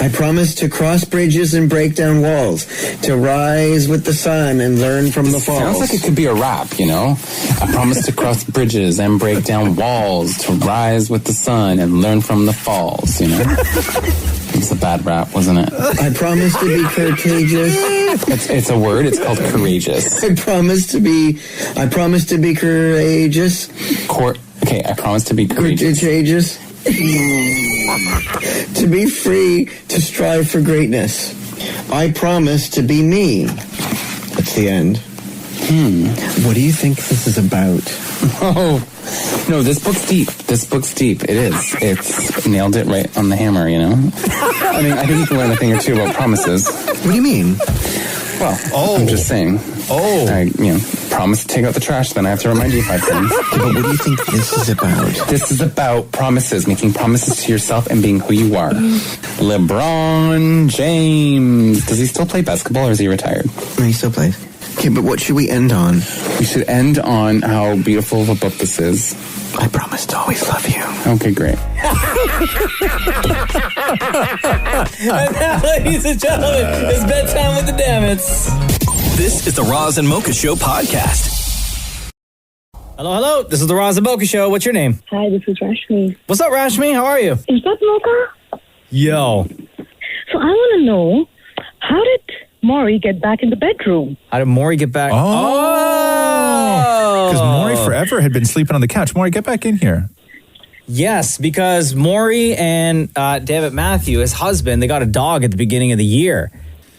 I promise to cross bridges and break down walls, to rise with the sun and learn from the falls. Sounds like it could be a rap, you know? I promise to cross bridges and break down walls, to rise with the sun and learn from the falls, you know? It's a bad rap, wasn't it? I promise to be contagious. It's a word. It's called courageous. I promise to be courageous. Okay, I promise to be courageous. Courageous. To be free, to strive for greatness. I promise to be me. That's the end. What do you think this is about? Oh, no, this book's deep. This book's deep. It is. It's nailed it right on the hammer, you know? I mean, I think you can learn a thing or two about promises. What do you mean? Well, I'm just saying. I, promise to take out the trash, then I have to remind you 5 things. But what do you think this is about? This is about promises, making promises to yourself and being who you are. LeBron James. Does he still play basketball or is he retired? No, he still plays. Okay, but what should we end on? We should end on how beautiful of a book this is. I promise to always love you. Okay, great. And now, ladies and gentlemen, it's Bedtime with the Damnits. This is the Roz and Mocha Show podcast. Hello. This is the Roz and Mocha Show. What's your name? Hi, this is Rashmi. What's up, Rashmi? How are you? Is that Mocha? Yo. So I want to know, how did Maurie get back in the bedroom? How did Maurie get back? Because Maurie forever had been sleeping on the couch. Maurie, get back in here. Yes, because Maurie and Dammit Matthew, his husband, they got a dog at the beginning of the year.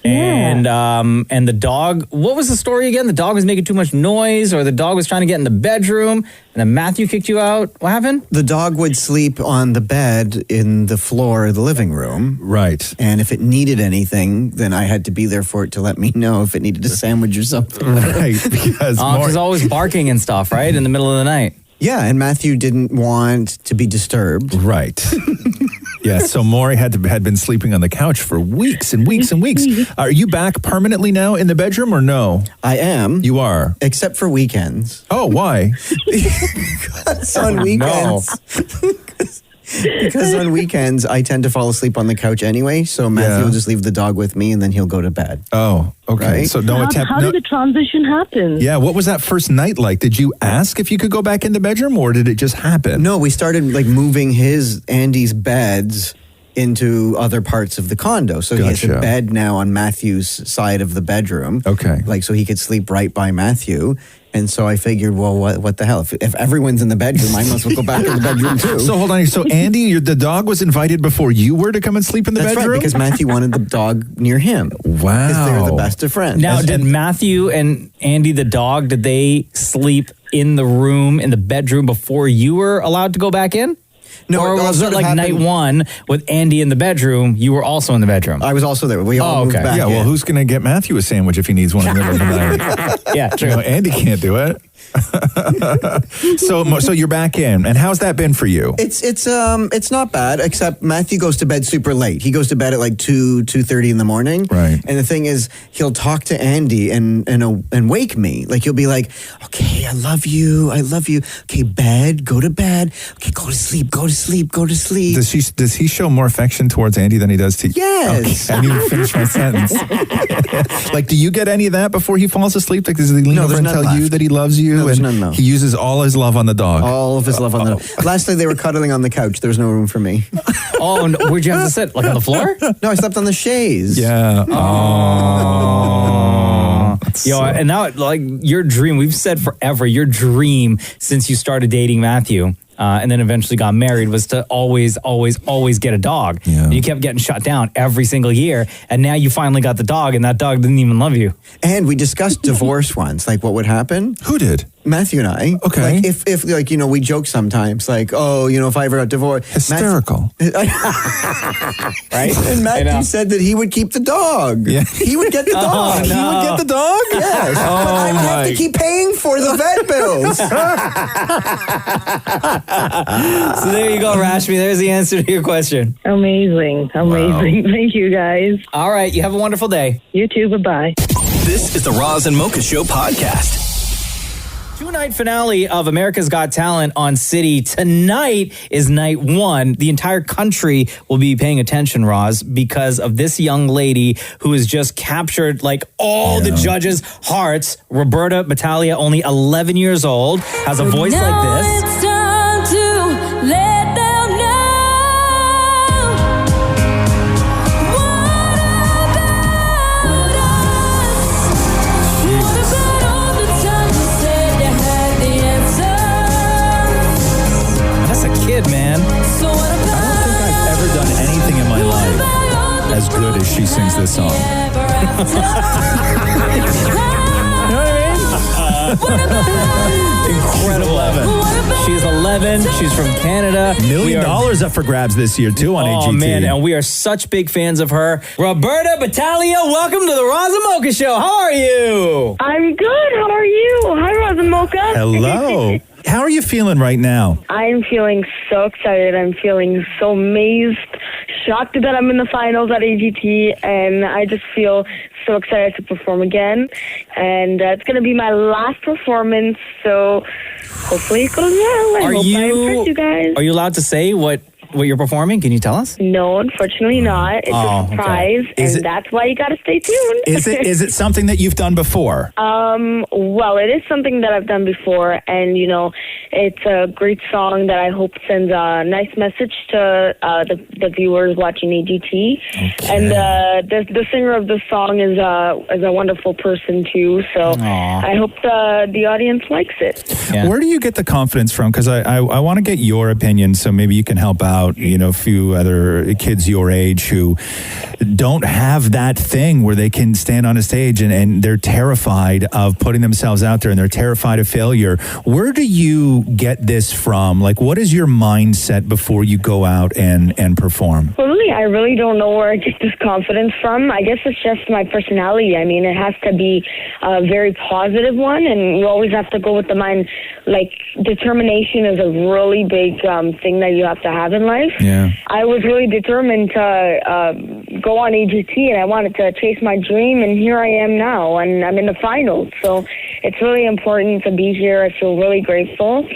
And the dog, what was the story again? The dog was making too much noise, or the dog was trying to get in the bedroom, and then Matthew kicked you out. What happened? The dog would sleep on the bed in the floor of the living room. Right. And if it needed anything, then I had to be there for it to let me know if it needed a sandwich or something. Right, because always barking and stuff, right? In the middle of the night. Yeah, and Matthew didn't want to be disturbed. Right. Yeah, so Maurie had been sleeping on the couch for weeks and weeks and weeks. Are you back permanently now in the bedroom or no? I am. You are? Except for weekends. Oh, why? Because on weekends. Because on weekends, I tend to fall asleep on the couch anyway, so Matthew will just leave the dog with me and then he'll go to bed. Oh, okay. Right? So How did the transition happen? Yeah, what was that first night like? Did you ask if you could go back in the bedroom or did it just happen? No, we started like moving Andy's beds into other parts of the condo. So he has a bed now on Matthew's side of the bedroom. Okay. Like, so he could sleep right by Matthew. And so I figured, well, what the hell? If everyone's in the bedroom, I must well go back in the bedroom too. So hold on. So Andy, the dog was invited before you were to come and sleep in the That's bedroom? right, because Matthew wanted the dog near him. Wow. Because they're the best of friends. Now, did Matthew and Andy the dog, did they sleep in the room, in the bedroom before you were allowed to go back in? No, or was it like night one with Andy in the bedroom, you were also in the bedroom? I was also there. We all moved back Yeah, well, in. who's going to get Matthew a sandwich if he needs one in the middle of the night? Yeah, true. You know, Andy can't do it. So you're back in, and how's that been for you? It's not bad, except Matthew goes to bed super late. He goes to bed at like 2:30 in the morning. Right. And the thing is, he'll talk to Andy and wake me. Like he'll be like, "Okay, I love you. Okay, bed, go to bed. Okay, go to sleep. Does he show more affection towards Andy than he does to you? Yes. Okay, I didn't even finish my sentence. Like, do you get any of that before he falls asleep? Like, does he lean over and tell you that he loves you? No, there's none, no. He uses all his love on the dog. All of his love on the dog. Last night they were cuddling on the couch. There was no room for me. Oh, no, where'd you have to sit? Like on the floor? No, I slept on the chaise. Yeah. Oh. And now, like, your dream, we've said forever, your dream since you started dating Matthew, and then eventually got married, was to always get a dog. Yeah. And you kept getting shut down every single year, and now you finally got the dog, and that dog didn't even love you. And we discussed divorce once, like what would happen. Who did? Matthew and I. Okay. Like if like, you know, we joke sometimes, like, oh, you know, if I ever got divorced. Hysterical. Right? And Matthew said that he would keep the dog. Yeah. He would get the dog. He would get the dog? Yes. But I would have to keep paying for the vet bills. So there you go, Rashmi. There's the answer to your question. Amazing. Thank you, guys. All right. You have a wonderful day. You too. Bye-bye. This is the Roz and Mocha Show podcast. Two-night finale of America's Got Talent on City. Tonight is night one. The entire country will be paying attention, Roz, because of this young lady who has just captured like all the judges' hearts. Roberta Battaglia, only 11 years old, has a voice like this. It's time to let them know. Kid, man. I don't think I've ever done anything in my life as good as she sings this song. Incredible. She's 11. She's from Canada. $1 million up for grabs this year, too, on AGT. Oh, man, and we are such big fans of her. Roberta Battaglia, welcome to the Roz and Mocha Show. How are you? I'm good. How are you? Hi, Roz and Mocha. Hello. How are you feeling right now? I'm feeling so excited. I'm feeling so amazed, shocked that I'm in the finals at AGT, and I just feel so excited to perform again. And it's going to be my last performance, so hopefully it goes well. I hope I impress you guys. Are you allowed to say what you're performing? Can you tell us? No, unfortunately not. It's a surprise, and that's why you got to stay tuned. Is it something that you've done before? Well, it is something that I've done before, and, you know, it's a great song that I hope sends a nice message to the viewers watching AGT. Okay. And the singer of the song is a wonderful person, too, so I hope the audience likes it. Yeah. Where do you get the confidence from? Because I want to get your opinion, so maybe you can help out, you know, a few other kids your age who don't have that thing where they can stand on a stage and they're terrified of putting themselves out there and they're terrified of failure. Where do you get this from? Like, what is your mindset before you go out and perform? Well, really, I really don't know where I get this confidence from. I guess it's just my personality. I mean, it has to be a very positive one, and you always have to go with the mind. Like, determination is a really big thing that you have to have in life. life. Yeah. I was really determined to go on AGT, and I wanted to chase my dream, and here I am now, and I'm in the finals. So it's really important to be here. I feel really grateful.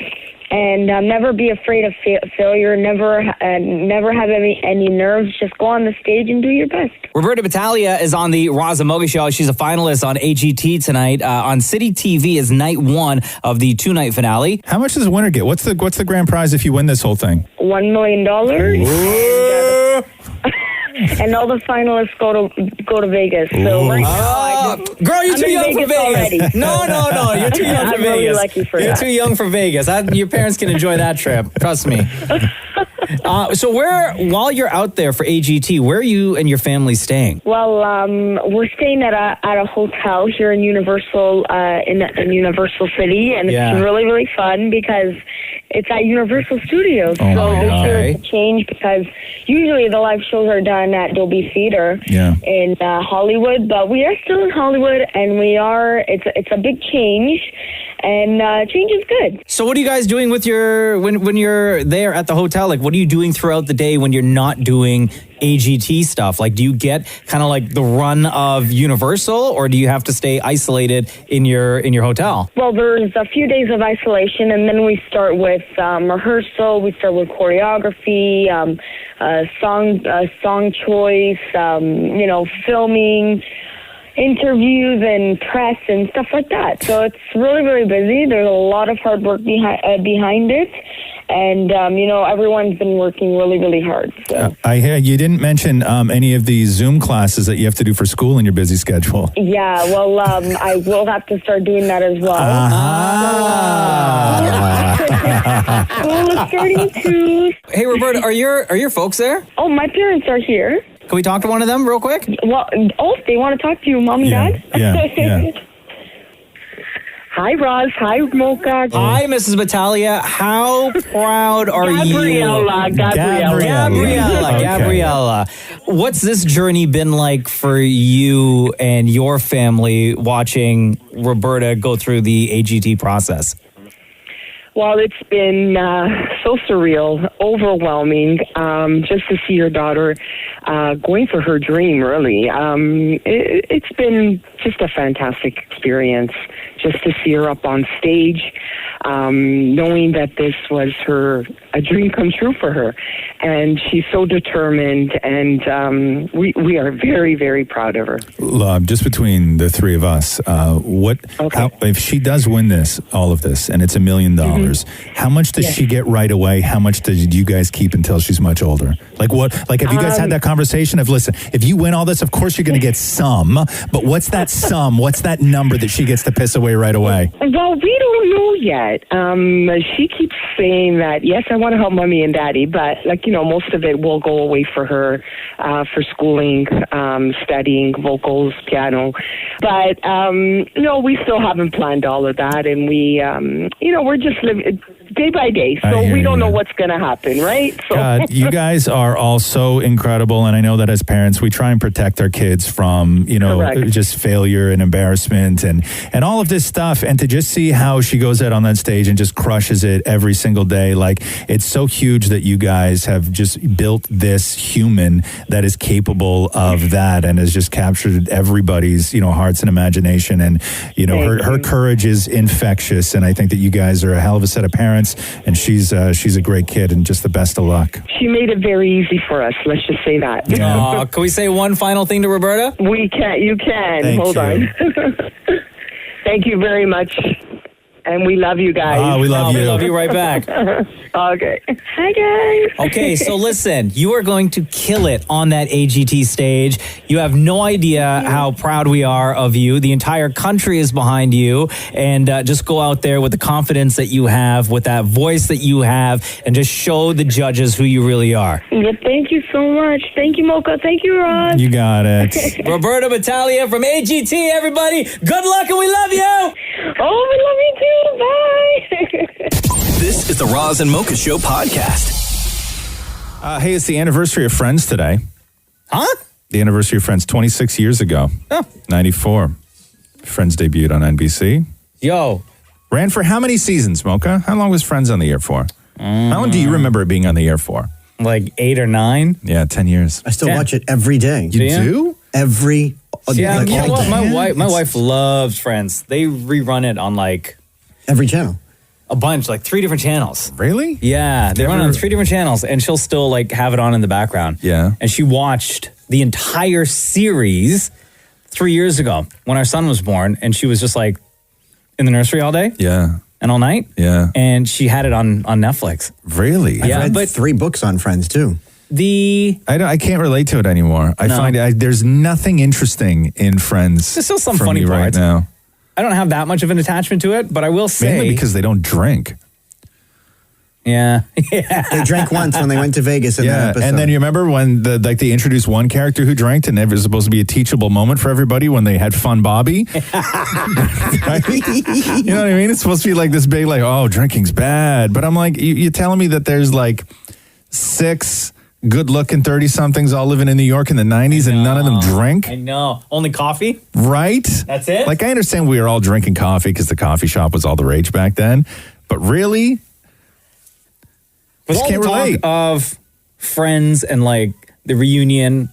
And never be afraid of failure. Never have any nerves. Just go on the stage and do your best. Roberta Battaglia is on the Roz Mocha show. She's a finalist on AGT tonight. On City TV is night 1 of the 2-night finale. How much does the winner get? What's the grand prize if you win this whole thing? $1 million. And all the finalists go to Vegas. So right now, girl, you're too young for Vegas. Already. No, you're too young for I'm Vegas. really lucky for you're that. too young for Vegas. Your parents can enjoy that trip. Trust me. So while you're out there for AGT, where are you and your family staying? Well, we're staying at a hotel here in Universal in Universal City, and it's really, really fun because it's at Universal Studios. So this year it's a change because usually the live shows are done at Dolby Theater in Hollywood, but we are still in Hollywood, and it's a big change, and change is good. So what are you guys doing with when you're there at the hotel? Like, what are you doing throughout the day when you're not doing AGT stuff? Like, do you get kind of like the run of Universal, or do you have to stay isolated in your hotel? Well, there's a few days of isolation, and then we start with rehearsal. We start with choreography, song choice, filming, interviews and press and stuff like that. So it's really, really busy. There's a lot of hard work behind it. And, everyone's been working really, really hard. So. I hear you didn't mention any of the Zoom classes that you have to do for school in your busy schedule. Yeah, well, I will have to start doing that as well. School is starting to... Hey, Roberta, are your folks there? Oh, my parents are here. Can we talk to one of them real quick? Well, they want to talk to you, Mom and Dad? Yeah. Hi, Roz. Hi, Mocha. Hi, Mrs. Battaglia. How proud are Gabriella. you? Gabriella. What's this journey been like for you and your family watching Roberta go through the AGT process? Well, it's been so surreal, overwhelming, just to see your daughter going for her dream, really. It's been just a fantastic experience just to see her up on stage, knowing that this was a dream come true for her. And she's so determined, and we are very, very proud of her. Just between the three of us, if she does win all of this, and it's $1 million, how much does she get right away? How much did you guys keep until she's much older? Have you guys had that conversation of, listen, if you win all this, of course you're going to get some, but what's that sum? What's that number that she gets to piss away right away? Well, we don't know yet. She keeps saying that, yes, I want to help Mommy and Daddy, but most of it will go away for her, for schooling, studying vocals, piano. But, we still haven't planned all of that, and we're just living day by day, so we don't know what's going to happen, right? So. God, you guys are all so incredible, and I know that as parents, we try and protect our kids from, just failure and embarrassment and all of this stuff, and to just see how she goes out on that stage and just crushes it every single day, it's so huge that you guys have just built this human that is capable of that and has just captured everybody's, hearts and imagination, and, her courage is infectious, and I think that you guys are a hell of a set of parents, and she's a great kid, and just the best of luck. She made it very easy for us. Let's just say that. Can we say one final thing to Roberta? We can. You can. Hold on. Thank you very much. And we love you guys. We love you. We love you right back. Okay. Hi, guys. Okay, so listen, you are going to kill it on that AGT stage. You have no idea how proud we are of you. The entire country is behind you. And just go out there with the confidence that you have, with that voice that you have, and just show the judges who you really are. Yeah, thank you so much. Thank you, Mocha. Thank you, Roz. You got it. Roberta Battaglia from AGT, everybody. Good luck, and we love you. Oh, we love you too. Bye. This is the Roz and Mocha Show podcast. Hey, it's the anniversary of Friends today. Huh? The anniversary of Friends, 26 years ago. Oh. 94. Friends debuted on NBC. Yo. Ran for how many seasons, Mocha? How long was Friends on the air for? How long do you remember it being on the air for? like 8 or 9. Yeah, 10 years. I still 10. watch it every day. You do? Every. Yeah, like, you know all what? day. My wife loves Friends. They rerun it on like every channel. A bunch, like 3 different channels. Really? Yeah, they run it on 3 different channels, and she'll still like have it on in the background. Yeah. And she watched the entire series 3 years ago when our son was born, and she was just like in the nursery all day. Yeah. And all night. Yeah. And she had it on Netflix. Really? Yeah, I've read but 3 books on Friends too. I can't relate to it anymore. I No. find there's nothing interesting in Friends. There's still some for funny me right parts. now. I don't have that much of an attachment to it, but I will say Mainly because they don't drink. Yeah. They drank once when they went to Vegas in that episode. And then you remember when they introduced one character who drank, and it was supposed to be a teachable moment for everybody when they had Fun Bobby. Right? You know what I mean? It's supposed to be like this big, like, oh, drinking's bad. But I'm like, you're telling me that there's like 6 good-looking 30-somethings all living in New York in the 90s and none of them drink? I know. Only coffee? Right? That's it? Like, I understand we were all drinking coffee because the coffee shop was all the rage back then. But really? With all can't the talk relate. of Friends and like the reunion,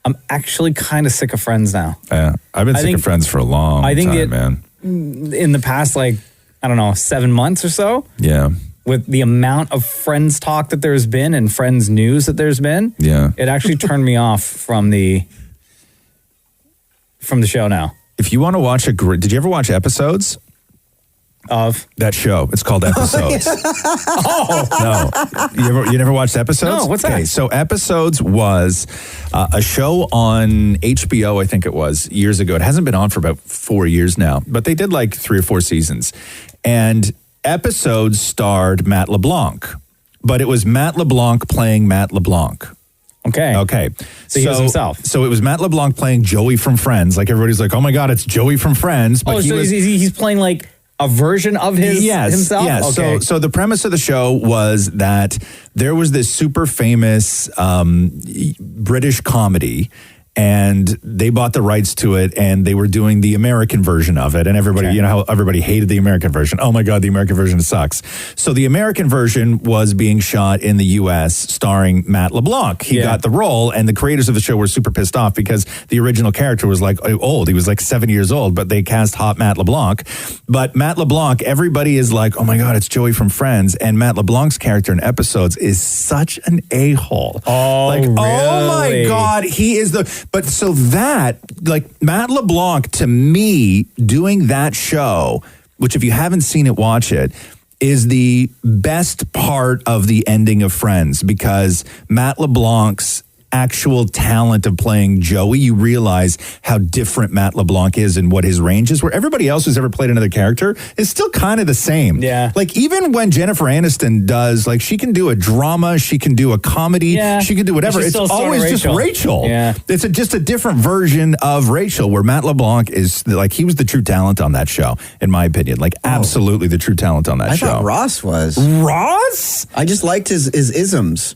I'm actually kind of sick of Friends now. Yeah, I've been sick of Friends for a long time, man. In the past, like, I don't know, 7 months or so, Yeah. with the amount of Friends talk that there's been and Friends news that there's been, Yeah. it actually turned me off from the show now. If you want to watch did you ever watch Episodes? Of? That show. It's called Episodes. No. You never watched Episodes? No, what's that? Okay, so Episodes was a show on HBO, I think it was, years ago. It hasn't been on for about 4 years now, but they did like 3 or 4 seasons. And Episodes starred Matt LeBlanc, but it was Matt LeBlanc playing Matt LeBlanc. Okay. So he was himself. So it was Matt LeBlanc playing Joey from Friends. Like everybody's like, oh my God, it's Joey from Friends. But he's playing like a version of himself? Yes. Okay. So the premise of the show was that there was this super famous British comedy, and they bought the rights to it, and they were doing the American version of it. And everybody, you know how everybody hated the American version. Oh my God, the American version sucks. So the American version was being shot in the U.S. starring Matt LeBlanc. He got the role, and the creators of the show were super pissed off because the original character was like old. He was like 7 years old, but they cast hot Matt LeBlanc. But Matt LeBlanc, everybody is like, oh my God, it's Joey from Friends. And Matt LeBlanc's character in Episodes is such an a-hole. Oh, like, really? oh my God, he is But so that, like, Matt LeBlanc, to me, doing that show, which if you haven't seen it, watch it, is the best part of the ending of Friends, because Matt LeBlanc's actual talent of playing Joey, you realize how different Matt LeBlanc is and what his range is, where everybody else who's ever played another character is still kind of the same. Yeah. Like, even when Jennifer Aniston does, like, she can do a drama, she can do a comedy, she can do whatever. She's It's still sort of always just Rachel. Yeah. It's just a different version of Rachel, where Matt LeBlanc is, like, he was the true talent on that show, in my opinion. Like, absolutely the true talent on that I show. thought Ross was. Ross? I just liked his isms.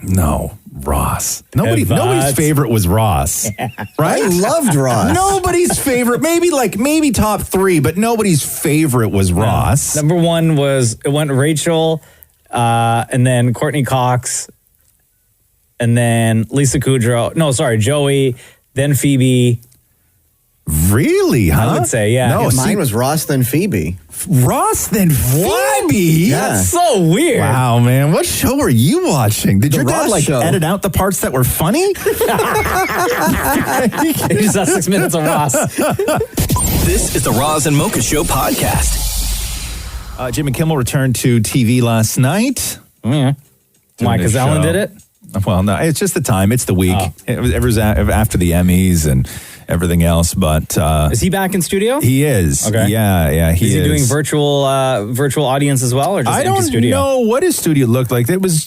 No, Ross. Nobody's favorite was Ross. Right? I loved Ross. Nobody's favorite, maybe top 3, but nobody's favorite was Ross. Number 1 it went Rachel, and then Courtney Cox, and then Lisa Kudrow. No, sorry, Joey, then Phoebe. Really, huh? I would say, yeah. No, mine was Ross, then Phoebe. Ross, then Phoebe? Yeah. That's so weird. Wow, man. What show are you watching? Did your dad, Ross show. edit out the parts that were funny? You just have 6 minutes of Ross. This is the Roz and Mocha Show podcast. Jimmy Kimmel returned to TV last night. Yeah. Why? Because Ellen did it? Well, no, it's just the time. It's the week. It was after the Emmys and everything else. But is he back in studio? He is. Okay. Yeah. Is he doing virtual audience as well, or just I empty studio? don't know what his studio looked like. I think it was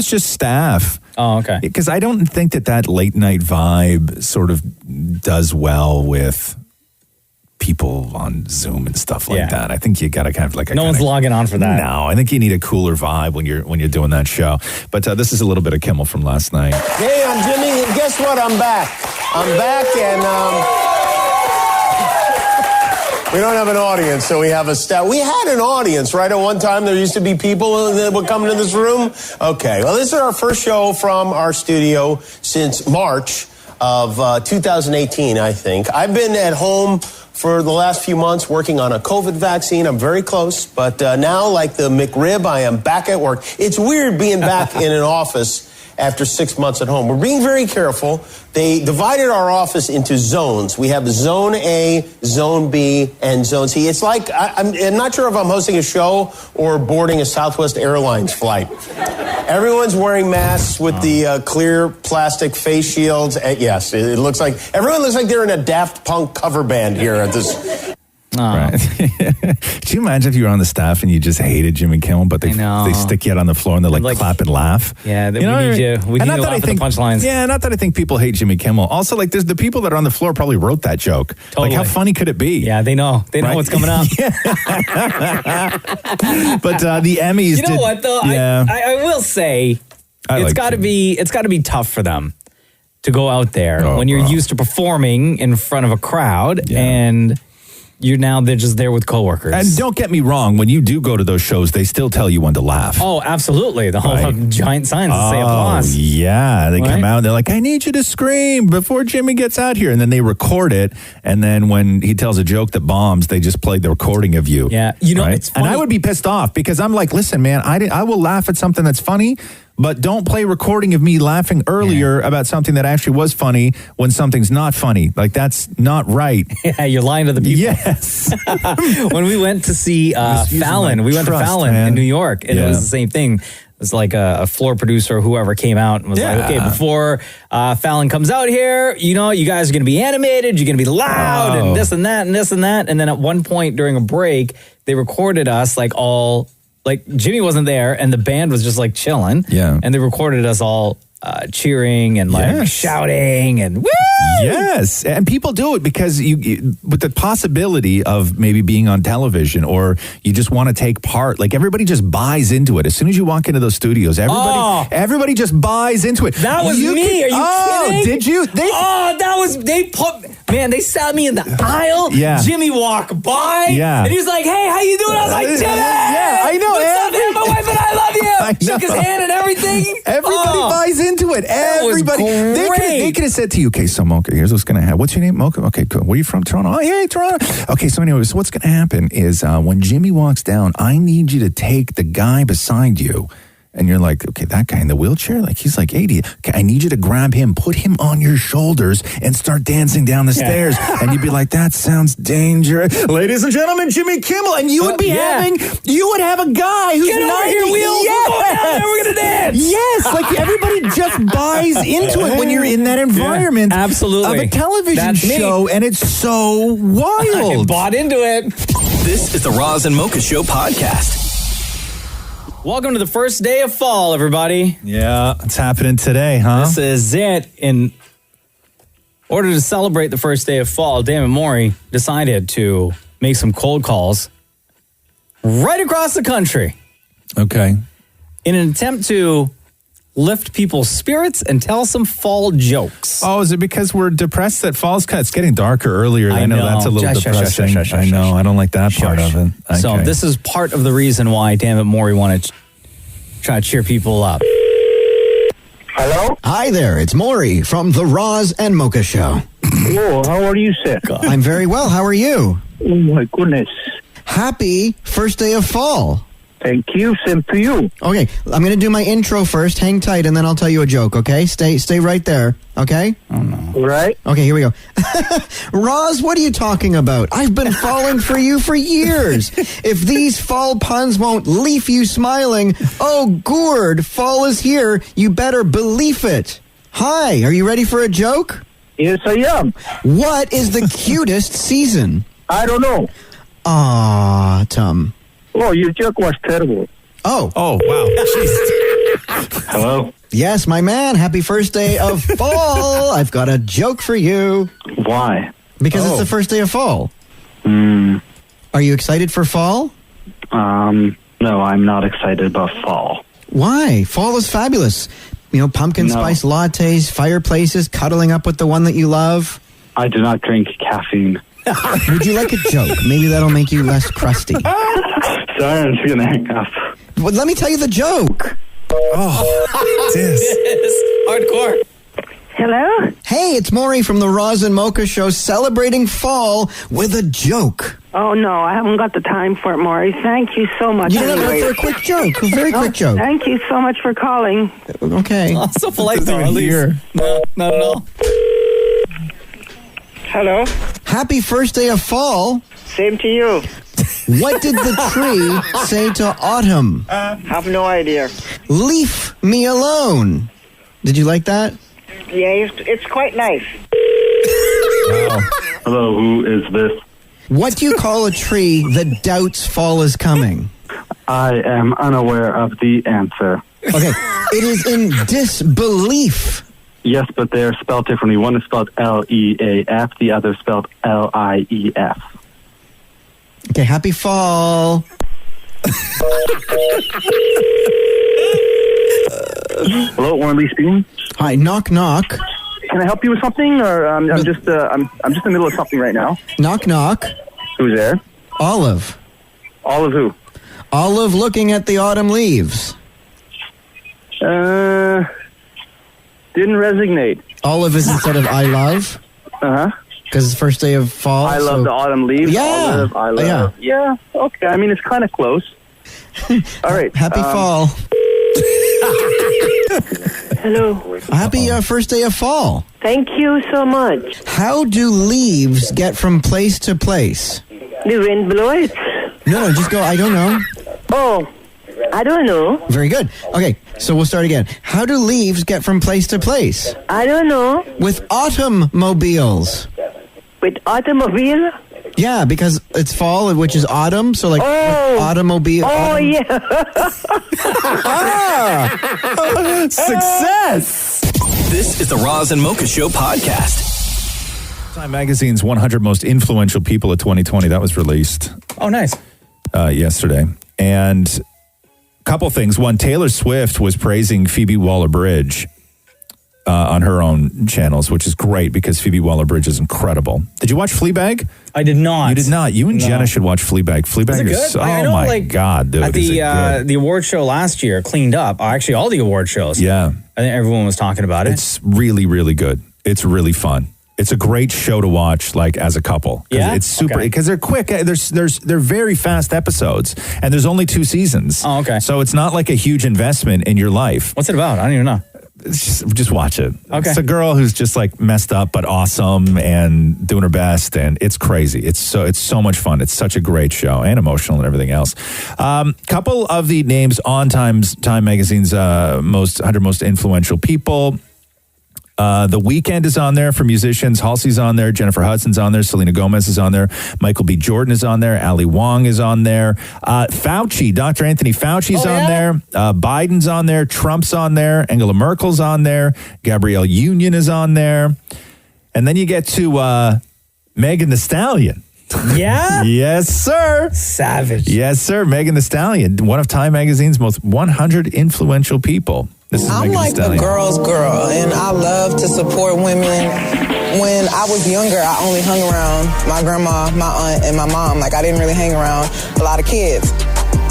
just staff. Oh, okay. Because I don't think that late night vibe sort of does well with people on Zoom and stuff like that. I think you got to kind of like no one's logging on for that. No, I think you need a cooler vibe when you're doing that show. But this is a little bit of Kimmel from last night. Hey, I'm Jimmy, and guess what? I'm back. I'm back, and We don't have an audience, so we have a staff. We had an audience, right? At one time, there used to be people that would come into this room. Okay, well, this is our first show from our studio since March of 2018, I think. I've been at home for the last few months working on a COVID vaccine. I'm very close, but now, like the McRib, I am back at work. It's weird being back in an office after 6 months at home. We're being very careful. They divided our office into zones. We have Zone A, Zone B, and Zone C. It's like, I'm not sure if I'm hosting a show or boarding a Southwest Airlines flight. Everyone's wearing masks with the clear plastic face shields. Yes, it looks like, everyone looks like they're in a Daft Punk cover band here at this. Right. Could you imagine if you were on the staff and you just hated Jimmy Kimmel, but they stick you out on the floor and they're like clap and laugh? Yeah, we need you. We need to laugh at the punchlines. Yeah, not that I think people hate Jimmy Kimmel. Also, like, there's the people that are on the floor probably wrote that joke. Totally. Like, how funny could it be? Yeah, they know. They know what's coming up. But the Emmys. You know what though? Yeah. I will say, it's got to be tough for them to go out there when you're used to performing in front of a crowd and. They're just there with coworkers. And don't get me wrong, when you do go to those shows, they still tell you when to laugh. Oh, absolutely. The whole giant signs that say applause. Yeah. They come out and they're like, I need you to scream before Jimmy gets out here. And then they record it. And then when he tells a joke that bombs, they just play the recording of you. Yeah. You know, it's funny. And I would be pissed off because I'm like, listen, man, I will laugh at something that's funny. But don't play recording of me laughing earlier about something that actually was funny when something's not funny. Like, that's not right. Yeah, you're lying to the people. Yes. When we went to see Fallon, we went to Fallon in New York, and it was the same thing. It was like a floor producer, whoever came out and was like, okay, before Fallon comes out here, you guys are going to be animated, you're going to be loud, and this and that and this and that. And then at one point during a break, they recorded us like Jimmy wasn't there and the band was just like chilling. Yeah. And they recorded us all cheering and like shouting and woo! Yes. And people do it because you with the possibility of maybe being on television or you just want to take part. Like everybody just buys into it. As soon as you walk into those studios, everybody just buys into it. That was me. Are you kidding? Did you? They sat me in the aisle. Yeah. Jimmy walked by. Yeah. And he was like, hey, how you doing? I was like, Jimmy! Yeah, I know. What's up, man? My wife and I love you. Shook his hand and everything. Everybody buys into it. Everybody. They could have said to you, okay, so Mocha, here's what's going to happen. What's your name? Mocha? Okay, cool. Where are you from? Toronto? Oh, yeah, Toronto. Okay, so anyway, what's going to happen is when Jimmy walks down, I need you to take the guy beside you. And you're like, okay, that guy in the wheelchair, like he's like 80. Okay, I need you to grab him, put him on your shoulders, and start dancing down the stairs. And you'd be like, that sounds dangerous. Ladies and gentlemen, Jimmy Kimmel. And you would be you would have a guy who's Get over here, Wheels. Yes. We're going down there. We're going to dance. Yes, like everybody just buys into it when you're in that environment absolutely. Of a television show. And it's so wild. I bought into it. This is the Roz and Mocha Show podcast. Welcome to the first day of fall, everybody. Yeah, it's happening today, huh? This is it. In order to celebrate the first day of fall, Dan and Maurie decided to make some cold calls right across the country. Okay. In an attempt to lift people's spirits and tell some fall jokes. Oh, is it because we're depressed that fall's cut? It's getting darker earlier. I know that's a little depressing. I know. I don't like that part of it. Okay. So this is part of the reason why Dan and Maurie wanted to try to cheer people up. Hello? Hi there. It's Maurie from the Roz and Mocha Show. Hello. How are you, sir? I'm very well. How are you? Oh, my goodness. Happy first day of fall. Thank you. Same to you. Okay, I'm going to do my intro first. Hang tight, and then I'll tell you a joke, okay? Stay right there, okay? Oh, no. Right. Okay, here we go. Roz, what are you talking about? I've been falling for you for years. If these fall puns won't leave you smiling, oh, gourd, fall is here. You better believe it. Hi, are you ready for a joke? Yes, I am. What is the cutest season? I don't know. Autumn. Oh, your joke was terrible. Oh, wow. Hello? Yes, my man. Happy first day of fall. I've got a joke for you. Why? Because it's the first day of fall. Are you excited for fall? No, I'm not excited about fall. Why? Fall is fabulous. You know, pumpkin spice lattes, fireplaces, cuddling up with the one that you love. I do not drink caffeine. Would you like a joke? Maybe that'll make you less crusty. Sorry, I'm just gonna hang up. Well, let me tell you the joke. Oh, hardcore. Hello? Hey, it's Maurie from the Roz and Mocha Show celebrating fall with a joke. Oh, no, I haven't got the time for it, Maury. Thank you so much. You don't have for a quick joke, a very quick joke. Thank you so much for calling. Okay. Oh, so polite though, at least. No, not at all. Hello? Happy first day of fall. Same to you. What did the tree say to autumn? Have no idea. Leave me alone. Did you like that? Yeah, it's quite nice. Hello, who is this? What do you call a tree that doubts fall is coming? I am unaware of the answer. Okay, it is in disbelief. Yes, but they're spelled differently. One is spelled L-E-A-F, the other is spelled L-I-E-F. Okay, happy fall. Hello, Warren Lee speaking. Hi, knock knock. Can I help you with something, or I'm just in the middle of something right now? Knock knock. Who's there? Olive. Olive who? Olive looking at the autumn leaves. Didn't resonate. Olive is instead of I love. Because it's first day of fall. I love the autumn leaves. Yeah. Olive, I love. Yeah. Okay. I mean, it's kind of close. All right. Happy fall. Hello. Happy first day of fall. Thank you so much. How do leaves get from place to place? The wind blows. No, just go, I don't know. Oh, I don't know. Very good. Okay, so we'll start again. How do leaves get from place to place? I don't know. With automobiles. With automobile? Yeah, because it's fall, which is autumn, so like automobile. Oh, autumn. yeah. Success! This is the Roz and Mocha Show podcast. Time Magazine's 100 Most Influential People of 2020. That was released. Oh, nice. Yesterday. And a couple things. One, Taylor Swift was praising Phoebe Waller-Bridge on her own channels, which is great because Phoebe Waller-Bridge is incredible. Did you watch Fleabag? I did not. You did not. You and Jenna should watch Fleabag. Fleabag Is it is good? oh I know, my like, God, dude. At the award show last year, cleaned up. Actually, all the award shows. Yeah. I think everyone was talking about it. It's really, really good. It's really fun. It's a great show to watch, like as a couple. Yeah? It's super because they're quick. They're very fast episodes, and there's only 2 seasons. Oh, okay. So it's not like a huge investment in your life. What's it about? I don't even know. Just watch it. Okay. It's a girl who's just like messed up but awesome and doing her best, and it's crazy. It's so much fun. It's such a great show and emotional and everything else. Couple of the names on Time Magazine's 100 most influential people. The Weeknd is on there for musicians. Halsey's on there. Jennifer Hudson's on there. Selena Gomez is on there. Michael B. Jordan is on there. Ali Wong is on there. Fauci, Dr. Anthony Fauci's on there. Biden's on there. Trump's on there. Angela Merkel's on there. Gabrielle Union is on there. And then you get to Megan Thee Stallion. Yeah? Yes, sir. Savage. Yes, sir. Megan Thee Stallion, one of Time Magazine's most 100 influential people. This is I'm Megan Thee like a Stallion. girl's girl, and I love to support women. When I was younger, I only hung around my grandma, my aunt, and my mom. Like, I didn't really hang around a lot of kids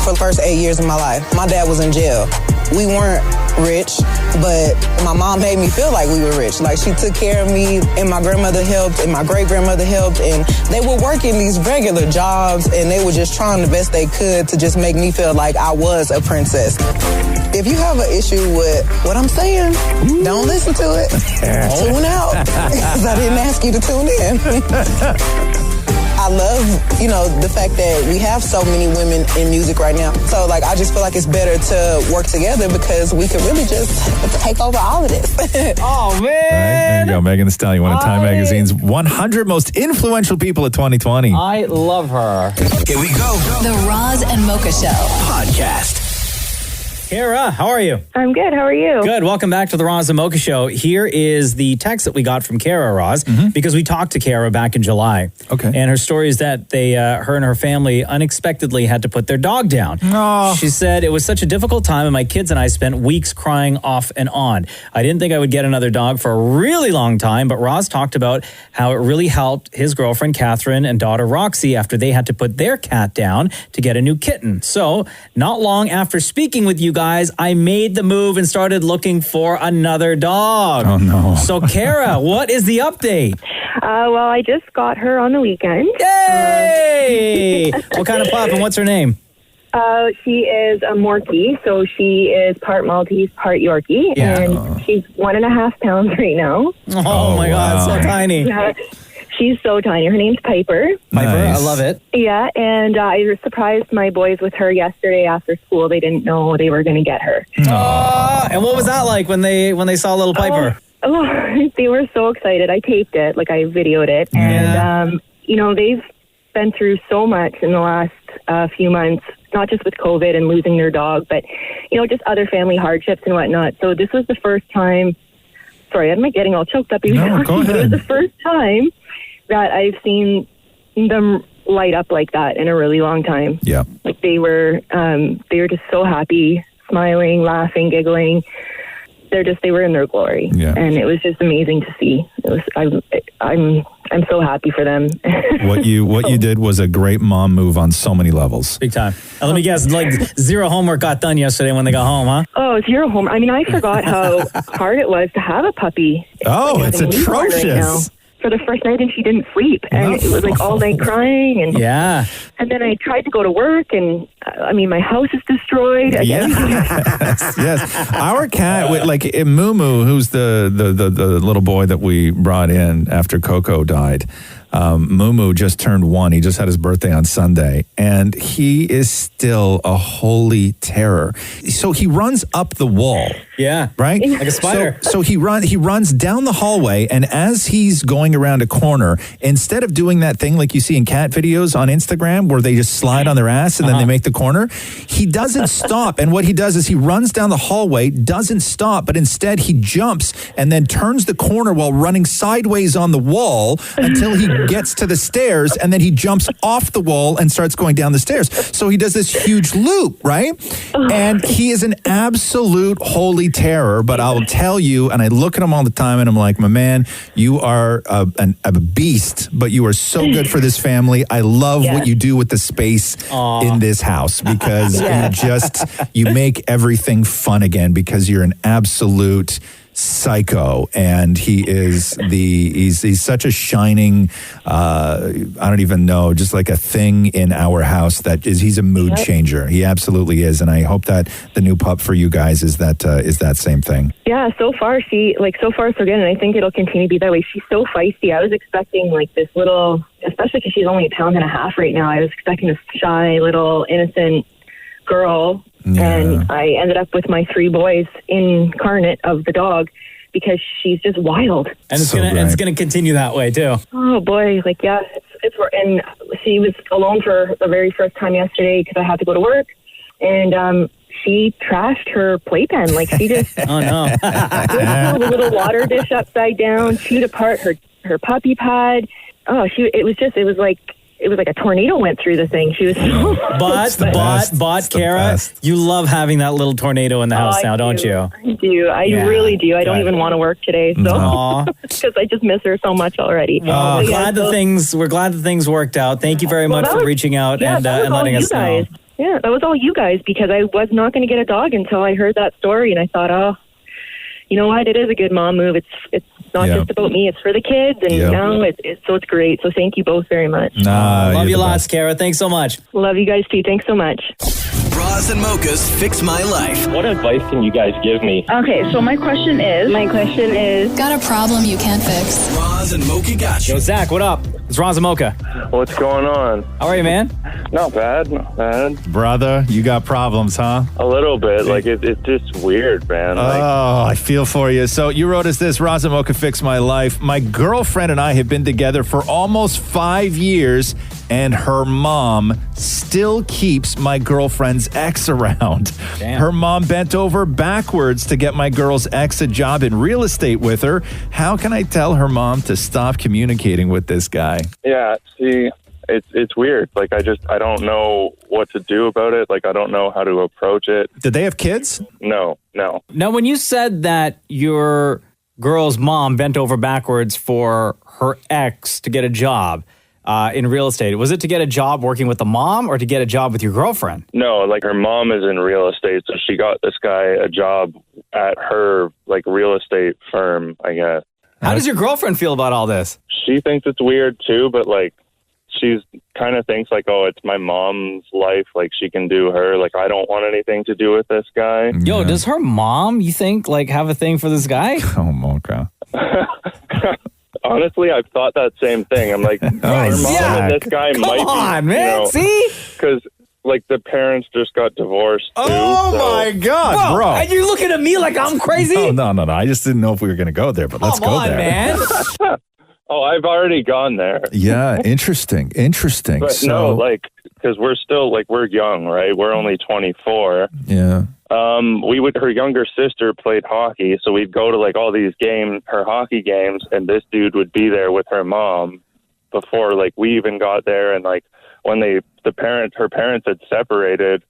for the first 8 years of my life. My dad was in jail. We weren't rich, but my mom made me feel like we were rich. Like, she took care of me, and my grandmother helped, and my great-grandmother helped, and they were working these regular jobs, and they were just trying the best they could to just make me feel like I was a princess. If you have an issue with what I'm saying, don't listen to it. Tune out, because I didn't ask you to tune in. I love, the fact that we have so many women in music right now. So, I just feel like it's better to work together because we could really just take over all of this. Oh, man. All right, there you go. Megan Thee Stallion, one of Time Magazine's 100 most influential people of 2020. I love her. Here we go. The Roz and Mocha Show Podcast. Kara, how are you? I'm good. How are you? Good. Welcome back to the Roz and Mocha Show. Here is the text that we got from Kara, Roz, because we talked to Kara back in July. Okay. And her story is that her and her family unexpectedly had to put their dog down. Oh. She said, it was such a difficult time and my kids and I spent weeks crying off and on. I didn't think I would get another dog for a really long time, but Roz talked about how it really helped his girlfriend, Catherine, and daughter, Roxy, after they had to put their cat down to get a new kitten. So, not long after speaking with you guys, I made the move and started looking for another dog. Oh, no. So, Kara, what is the update? Well, I just got her on the weekend. Yay! What kind of pup and what's her name? She is a Morkie, so she is part Maltese, part Yorkie, and she's 1.5 pounds right now. Oh my God, so tiny. Yeah, she's so tiny. Her name's Piper. Piper, I love it. Yeah, and I surprised my boys with her yesterday after school. They didn't know they were going to get her. And what was that like when they saw little Piper? Oh, they were so excited. I taped it, like I videoed it, and they've been through so much in the last few months. Not just with COVID and losing their dog, but, just other family hardships and whatnot. So this was the first time, sorry, I'm getting all choked up. No, go ahead. It was the first time that I've seen them light up like that in a really long time. Yeah. Like they were just so happy, smiling, laughing, giggling. They were in their glory. Yeah. And it was just amazing to see. I'm so happy for them. What you did was a great mom move on so many levels. Big time. And let me guess, like zero homework got done yesterday when they got home, huh? Oh, zero homework. I mean, I forgot how hard it was to have a puppy. Oh, it's atrocious. Right now. For the first night, and she didn't sleep, and it was like all night crying, and and then I tried to go to work, and my house is destroyed. Yes. Our cat, like Mumu, who's the little boy that we brought in after Coco died. Mumu just turned 1. He just had his birthday on Sunday, and he is still a holy terror. So he runs up the wall. Yeah. Right? Like a spider. So he runs down the hallway, and as he's going around a corner, instead of doing that thing like you see in cat videos on Instagram where they just slide on their ass and then they make the corner, he doesn't stop. And what he does is he runs down the hallway, doesn't stop, but instead he jumps and then turns the corner while running sideways on the wall until he gets to the stairs, and then he jumps off the wall and starts going down the stairs. So he does this huge loop, right? And he is an absolute holy terror, but I'll tell you, and I look at him all the time and I'm like, my man, you are a beast, but you are so good for this family. I love what you do with the space in this house, because you make everything fun again, because you're an absolute psycho, and he's such a shining I don't even know, just like a thing in our house he's a mood changer. He absolutely is, and I hope that the new pup for you guys is that same thing. Yeah, so far so good, and I think it'll continue to be that way. She's so feisty. I was expecting like this little, especially because she's only 1.5 pounds right now, I was expecting this shy little innocent girl. Yeah. And I ended up with my 3 boys incarnate of the dog, because she's just wild. And it's gonna continue that way too. Oh boy, and she was alone for the very first time yesterday because I had to go to work, and she trashed her playpen. Like she just oh no, threw the little water dish upside down, chewed apart her puppy pad. Oh, it was like a tornado went through the thing. She was but Kara, you love having that little tornado in the house now, don't you? I do. I really do. I don't even want to work today, so because I just miss her so much already. Well, we're glad that things worked out. Thank you very much for reaching out and letting us know. Yeah, that was all you guys, because I was not going to get a dog until I heard that story, and I thought, oh, you know what? It is a good mom move. It's not just about me. It's for the kids, and now it's great. So thank you both very much. Love you lots, Kara. Thanks so much. Love you guys too. Thanks so much. Roz and Mocha's Fix My Life. What advice can you guys give me? Okay, so my question is, got a problem you can't fix? Roz and Mocha got you. Yo, Zach, what up? It's Roz and Mocha. What's going on? How are you, man? Not bad. Brother, you got problems, huh? A little bit. Like, it's just weird, man. I feel for you. So you wrote us this: Roz and Mocha Fix My Life. My girlfriend and I have been together for almost 5 years, and her mom still keeps my girlfriend's ex around. Damn. Her mom bent over backwards to get my girl's ex a job in real estate with her. How can I tell her mom to stop communicating with this guy? Yeah, see, it's weird. Like, I don't know what to do about it. Like, I don't know how to approach it. Did they have kids? No. Now, when you said that your girl's mom bent over backwards for her ex to get a job in real estate, was it to get a job working with the mom or to get a job with your girlfriend? No, like, her mom is in real estate, so she got this guy a job at her, like, real estate firm, I guess. How does your girlfriend feel about all this? She thinks it's weird, too, but, like, she's kind of thinks, like, oh, it's my mom's life. Like, she can do her. Like, I don't want anything to do with this guy. Yo, does her mom, you think, like, have a thing for this guy? Oh, Mocha. Honestly, I've thought that same thing. I'm like, her mom and this guy might be. Come on, man. See? Because, like, the parents just got divorced, too. Oh, my God, bro. And you're looking at me like I'm crazy? No. I just didn't know if we were going to go there, but let's go there. Man. Oh, I've already gone there. Yeah, interesting. But so, no, like, because we're still, like, we're young, right? We're only 24. Yeah. Her younger sister played hockey, so we'd go to, like, all these games, her hockey games, and this dude would be there with her mom before, like, we even got there. And, like, when her parents had separated,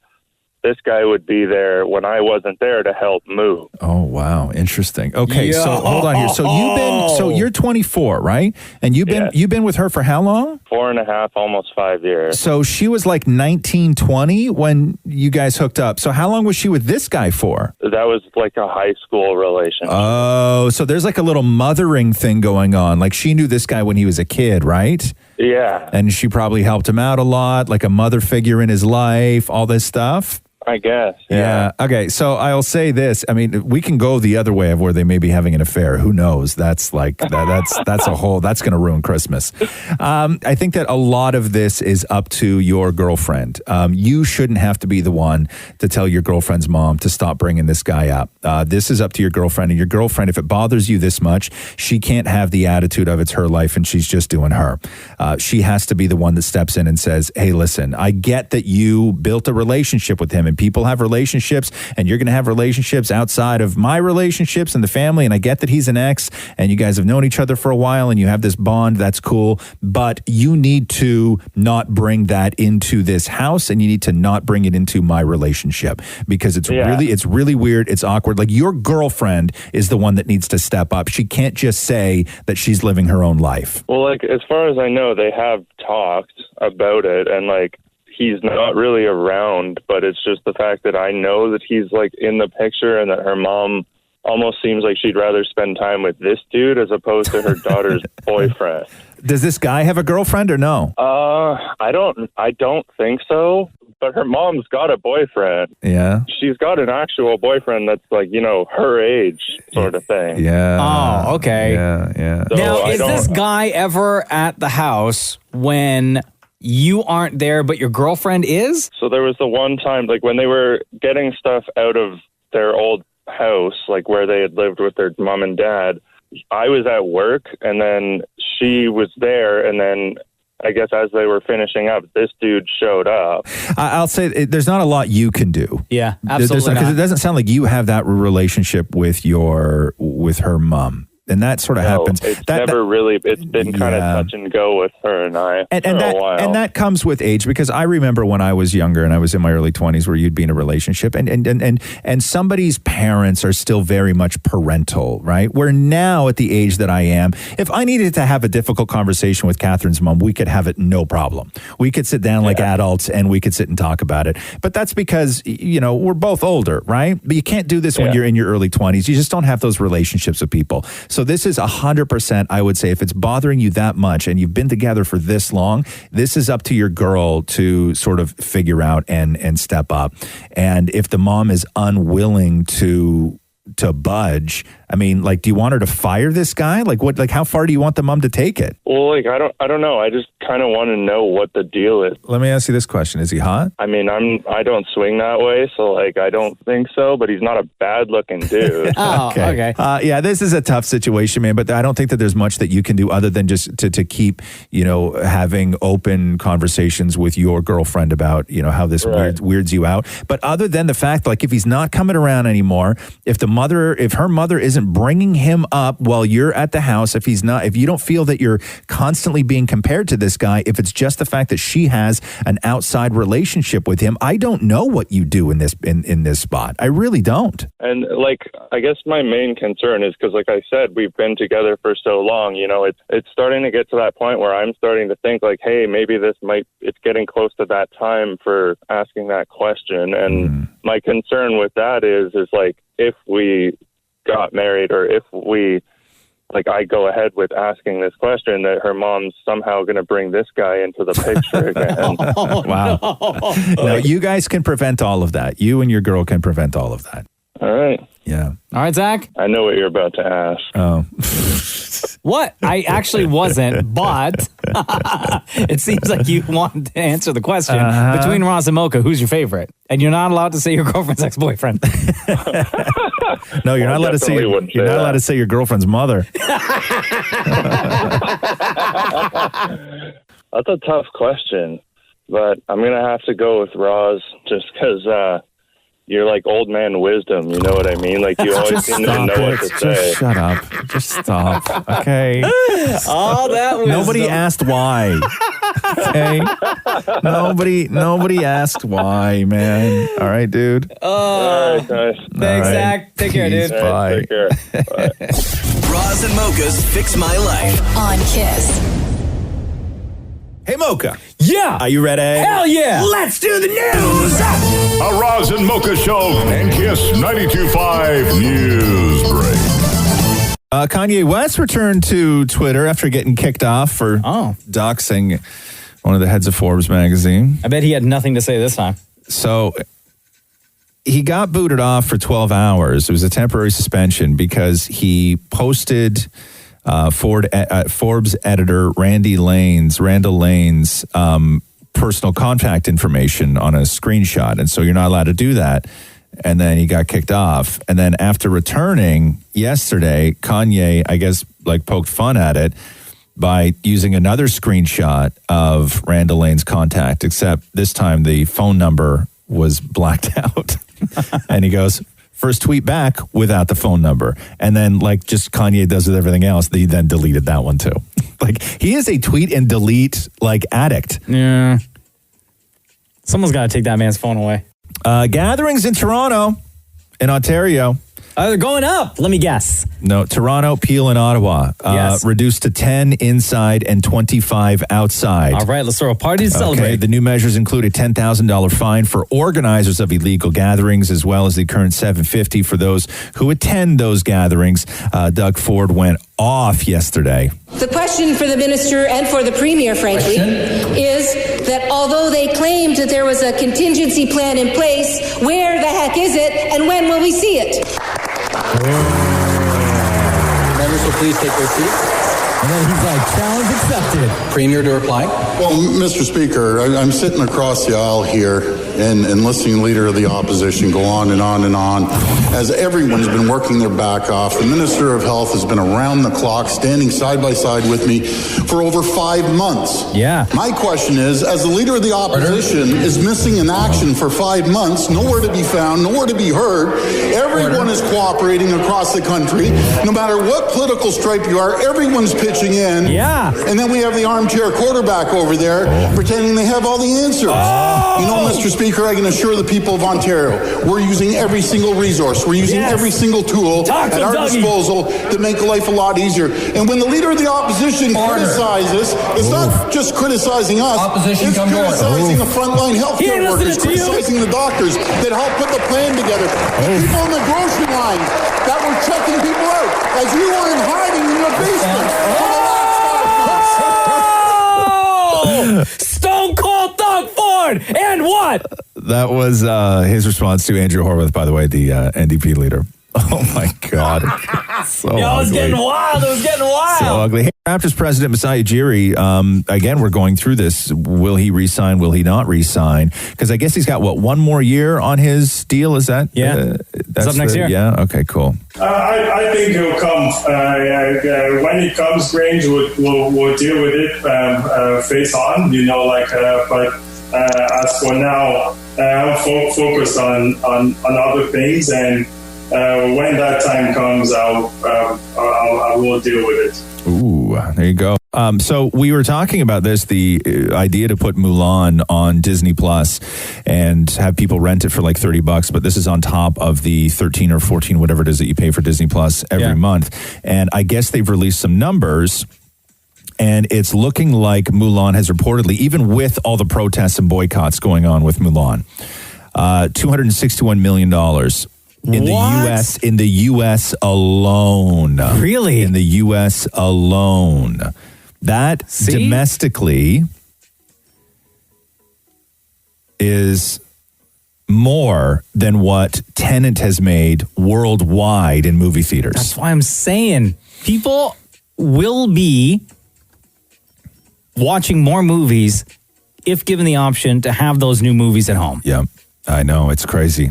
this guy would be there when I wasn't there to help move. Oh, wow. Interesting. Okay, so hold on here. So you're 24, right? And you've been with her for how long? 4.5, almost 5 years. So she was like 19, 20 when you guys hooked up. So how long was she with this guy for? That was like a high school relationship. Oh, so there's like a little mothering thing going on. Like she knew this guy when he was a kid, right? Yeah. And she probably helped him out a lot, like a mother figure in his life, all this stuff. I guess. Yeah. Okay. So I'll say this. I mean, we can go the other way of where they may be having an affair. Who knows? That's like that's a whole. That's going to ruin Christmas. I think that a lot of this is up to your girlfriend. You shouldn't have to be the one to tell your girlfriend's mom to stop bringing this guy up. This is up to your girlfriend. And your girlfriend, if it bothers you this much, she can't have the attitude of it's her life and she's just doing her. She has to be the one that steps in and says, "Hey, listen, I get that you built a relationship with him." And people have relationships, and you're going to have relationships outside of my relationships and the family. And I get that he's an ex, and you guys have known each other for a while, and you have this bond. That's cool. But you need to not bring that into this house, and you need to not bring it into my relationship because it's really weird. It's awkward. Like your girlfriend is the one that needs to step up. She can't just say that she's living her own life. Well, like as far as I know, they have talked about it, and like. He's not really around, but it's just the fact that I know that he's like in the picture and that her mom almost seems like she'd rather spend time with this dude as opposed to her daughter's boyfriend. Does this guy have a girlfriend or no? I don't think so, but her mom's got a boyfriend. Yeah. She's got an actual boyfriend that's like, you know, her age sort of thing. Yeah. Oh, okay. Yeah. So now, is this guy ever at the house when you aren't there, but your girlfriend is? So there was the one time, like when they were getting stuff out of their old house, like where they had lived with their mom and dad, I was at work and then she was there. And then I guess as they were finishing up, this dude showed up. I'll say there's not a lot you can do. Yeah, absolutely. Because it doesn't sound like you have that relationship with her mom. And that sort of happens. It's been kind of touch and go with her and I for a while. And that comes with age, because I remember when I was younger and I was in my early 20s where you'd be in a relationship and somebody's parents are still very much parental, right? Where now at the age that I am, if I needed to have a difficult conversation with Catherine's mom, we could have it no problem. We could sit down like adults and we could sit and talk about it. But that's because, you know, we're both older, right? But you can't do this when you're in your early 20s. You just don't have those relationships with people. So this is 100%, I would say, if it's bothering you that much and you've been together for this long, this is up to your girl to sort of figure out and step up. And if the mom is unwilling to budge, I mean, like, do you want her to fire this guy? Like, what? Like, how far do you want the mom to take it? Well, like, I don't know. I just kind of want to know what the deal is. Let me ask you this question: is he hot? I mean, I don't swing that way, so like, I don't think so. But he's not a bad-looking dude. Okay. Yeah, this is a tough situation, man. But I don't think that there's much that you can do other than just to keep, having open conversations with your girlfriend about, how this weirds you out. But other than the fact, like, if he's not coming around anymore, if her mother isn't bringing him up while you're at the house, if you don't feel that you're constantly being compared to this guy, if it's just the fact that she has an outside relationship with him, I don't know what you do in this spot. I really don't. And like, I guess my main concern is because, like I said, we've been together for so long. It's starting to get to that point where I'm starting to think like, hey, maybe it's getting close to that time for asking that question. And my concern with that is like, if we got married, or if I go ahead with asking this question, that her mom's somehow going to bring this guy into the picture again. Wow. No, you guys can prevent all of that. You and your girl can prevent all of that. All right. Yeah. All right, Zach? I know what you're about to ask. Oh. What? I actually wasn't, but it seems like you wanted to answer the question. Between Roz and Mocha, who's your favorite? And you're not allowed to say your girlfriend's ex-boyfriend. No, you're not allowed to say you're not allowed to say your girlfriend's mother. That's a tough question, but I'm going to have to go with Roz just because you're like old man wisdom. You know what I mean? Like, you always seem to know what to say. Just shut up. Just stop. Okay. All that wisdom. Nobody asked why. Okay. Nobody asked why, man. All right, dude. All right, guys. Thanks, Zach. Take care, dude. Bye. Take care. Bye. Roz and Mocha's Fix My Life on Kiss. Hey, Mocha. Yeah. Are you ready? Hell yeah. Let's do the news. A Roz and Mocha Show and Kiss 92.5 News Break. Kanye West returned to Twitter after getting kicked off for doxing one of the heads of Forbes magazine. I bet he had nothing to say this time. So he got booted off for 12 hours. It was a temporary suspension because he posted Forbes editor Randall Lane's personal contact information on a screenshot. And so you're not allowed to do that. And then he got kicked off. And then after returning yesterday, Kanye, I guess, poked fun at it by using another screenshot of Randall Lane's contact, except this time the phone number was blacked out. And he goes, first tweet back without the phone number. And then just Kanye does with everything else, he then deleted that one too. He is a tweet and delete addict. Yeah. Someone's got to take that man's phone away. Gatherings in Toronto, in Ontario. They're going up. Let me guess. No, Toronto, Peel, and Ottawa. Yes. Reduced to 10 inside and 25 outside. All right, let's throw a party to celebrate. The new measures include a $10,000 fine for organizers of illegal gatherings, as well as the current $750 for those who attend those gatherings. Doug Ford went off yesterday. The question for the minister and for the premier, frankly, is that although they claimed that there was a contingency plan in place, where the heck is it and when will we see it? Members will please take their seats. And then he's like, challenge accepted. Premier to reply. Well, Mr. Speaker, I'm sitting across the aisle here and listening to the Leader of the Opposition go on and on and on as everyone's been working their back off. The Minister of Health has been around the clock, standing side by side with me for over 5 months. Yeah. My question is, as the Leader of the Opposition is missing in action for 5 months, nowhere to be found, nowhere to be heard, everyone is cooperating across the country. No matter what political stripe you are, everyone's pitching in. Yeah. And then we have the armchair quarterback over there pretending they have all the answers. You know, Mr. Speaker, I can assure the people of Ontario, we're using every single resource. We're using every single tool at our disposal to make life a lot easier. And when the Leader of the Opposition criticizes, it's not just criticizing us. It's criticizing the frontline healthcare workers, criticizing the doctors that help put the plan together. The people in the grocery lines that were checking people out as you were in hiding in your basement. Stone Cold Doug Ford, and what? That was his response to Andrew Horwath, by the way, the NDP leader. Oh my God. So Yo, it's getting wild. It was getting wild. So ugly. Hey, Raptors president Masai Ujiri, again, we're going through this. Will he re-sign? Will he not re-sign? Because I guess he's got, one more year on his deal? Is that? Yeah. That's up next year. Yeah. Okay, cool. I think he'll come. When he comes, Grange will deal with it face on, but as for now, I'm focused on other things, and when that time comes, I will deal with it. Ooh, there you go. So we were talking about this, the idea to put Mulan on Disney Plus and have people rent it for like $30, but this is on top of the 13 or 14, whatever it is that you pay for Disney Plus every month. And I guess they've released some numbers, and it's looking like Mulan has reportedly, even with all the protests and boycotts going on with Mulan, $261 million. In the U.S. alone. Really? In the U.S. alone. That domestically is more than what Tenet has made worldwide in movie theaters. That's why I'm saying people will be watching more movies if given the option to have those new movies at home. Yeah. I know, it's crazy.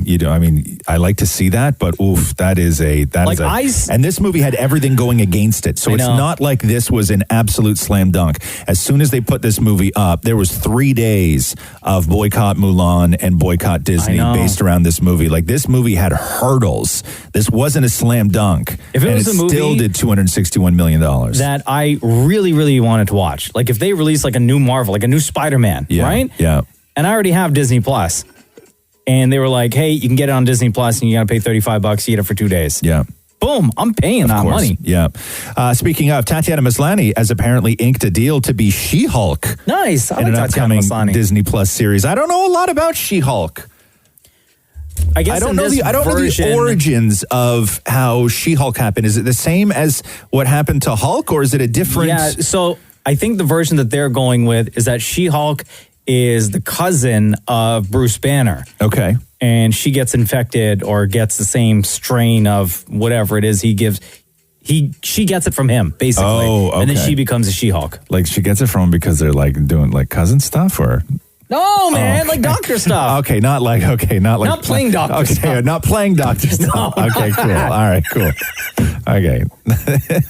I like to see that, but oof, and this movie had everything going against it. So it's not like this was an absolute slam dunk. As soon as they put this movie up, there was 3 days of boycott Mulan and boycott Disney based around this movie. Like, this movie had hurdles. This wasn't a slam dunk. If it was a movie still did $261 million. That I really, really wanted to watch. Like, if they release like a new Marvel, like a new Spider-Man, right? Yeah. And I already have Disney Plus. And they were like, hey, you can get it on Disney Plus and you got to pay $35. You get it for 2 days. Yeah. Boom. I'm paying that money. Yeah. Speaking of, Tatiana Maslany has apparently inked a deal to be She-Hulk. Nice. In an upcoming Disney Plus series. I don't know a lot about She-Hulk. I guess I don't know the origins of how She-Hulk happened. Is it the same as what happened to Hulk, or is it a different? Yeah, so I think the version that they're going with is that She-Hulk is the cousin of Bruce Banner. Okay. And she gets infected or gets the same strain of whatever it is he gives. She gets it from him, basically. Oh, okay. And then she becomes a She-Hulk. Like, she gets it from him because they're like doing like cousin stuff, or? No, man, like doctor stuff. Okay, not Not playing doctor stuff. Okay, not playing doctor stuff. No. Okay, cool. All right, cool. Okay.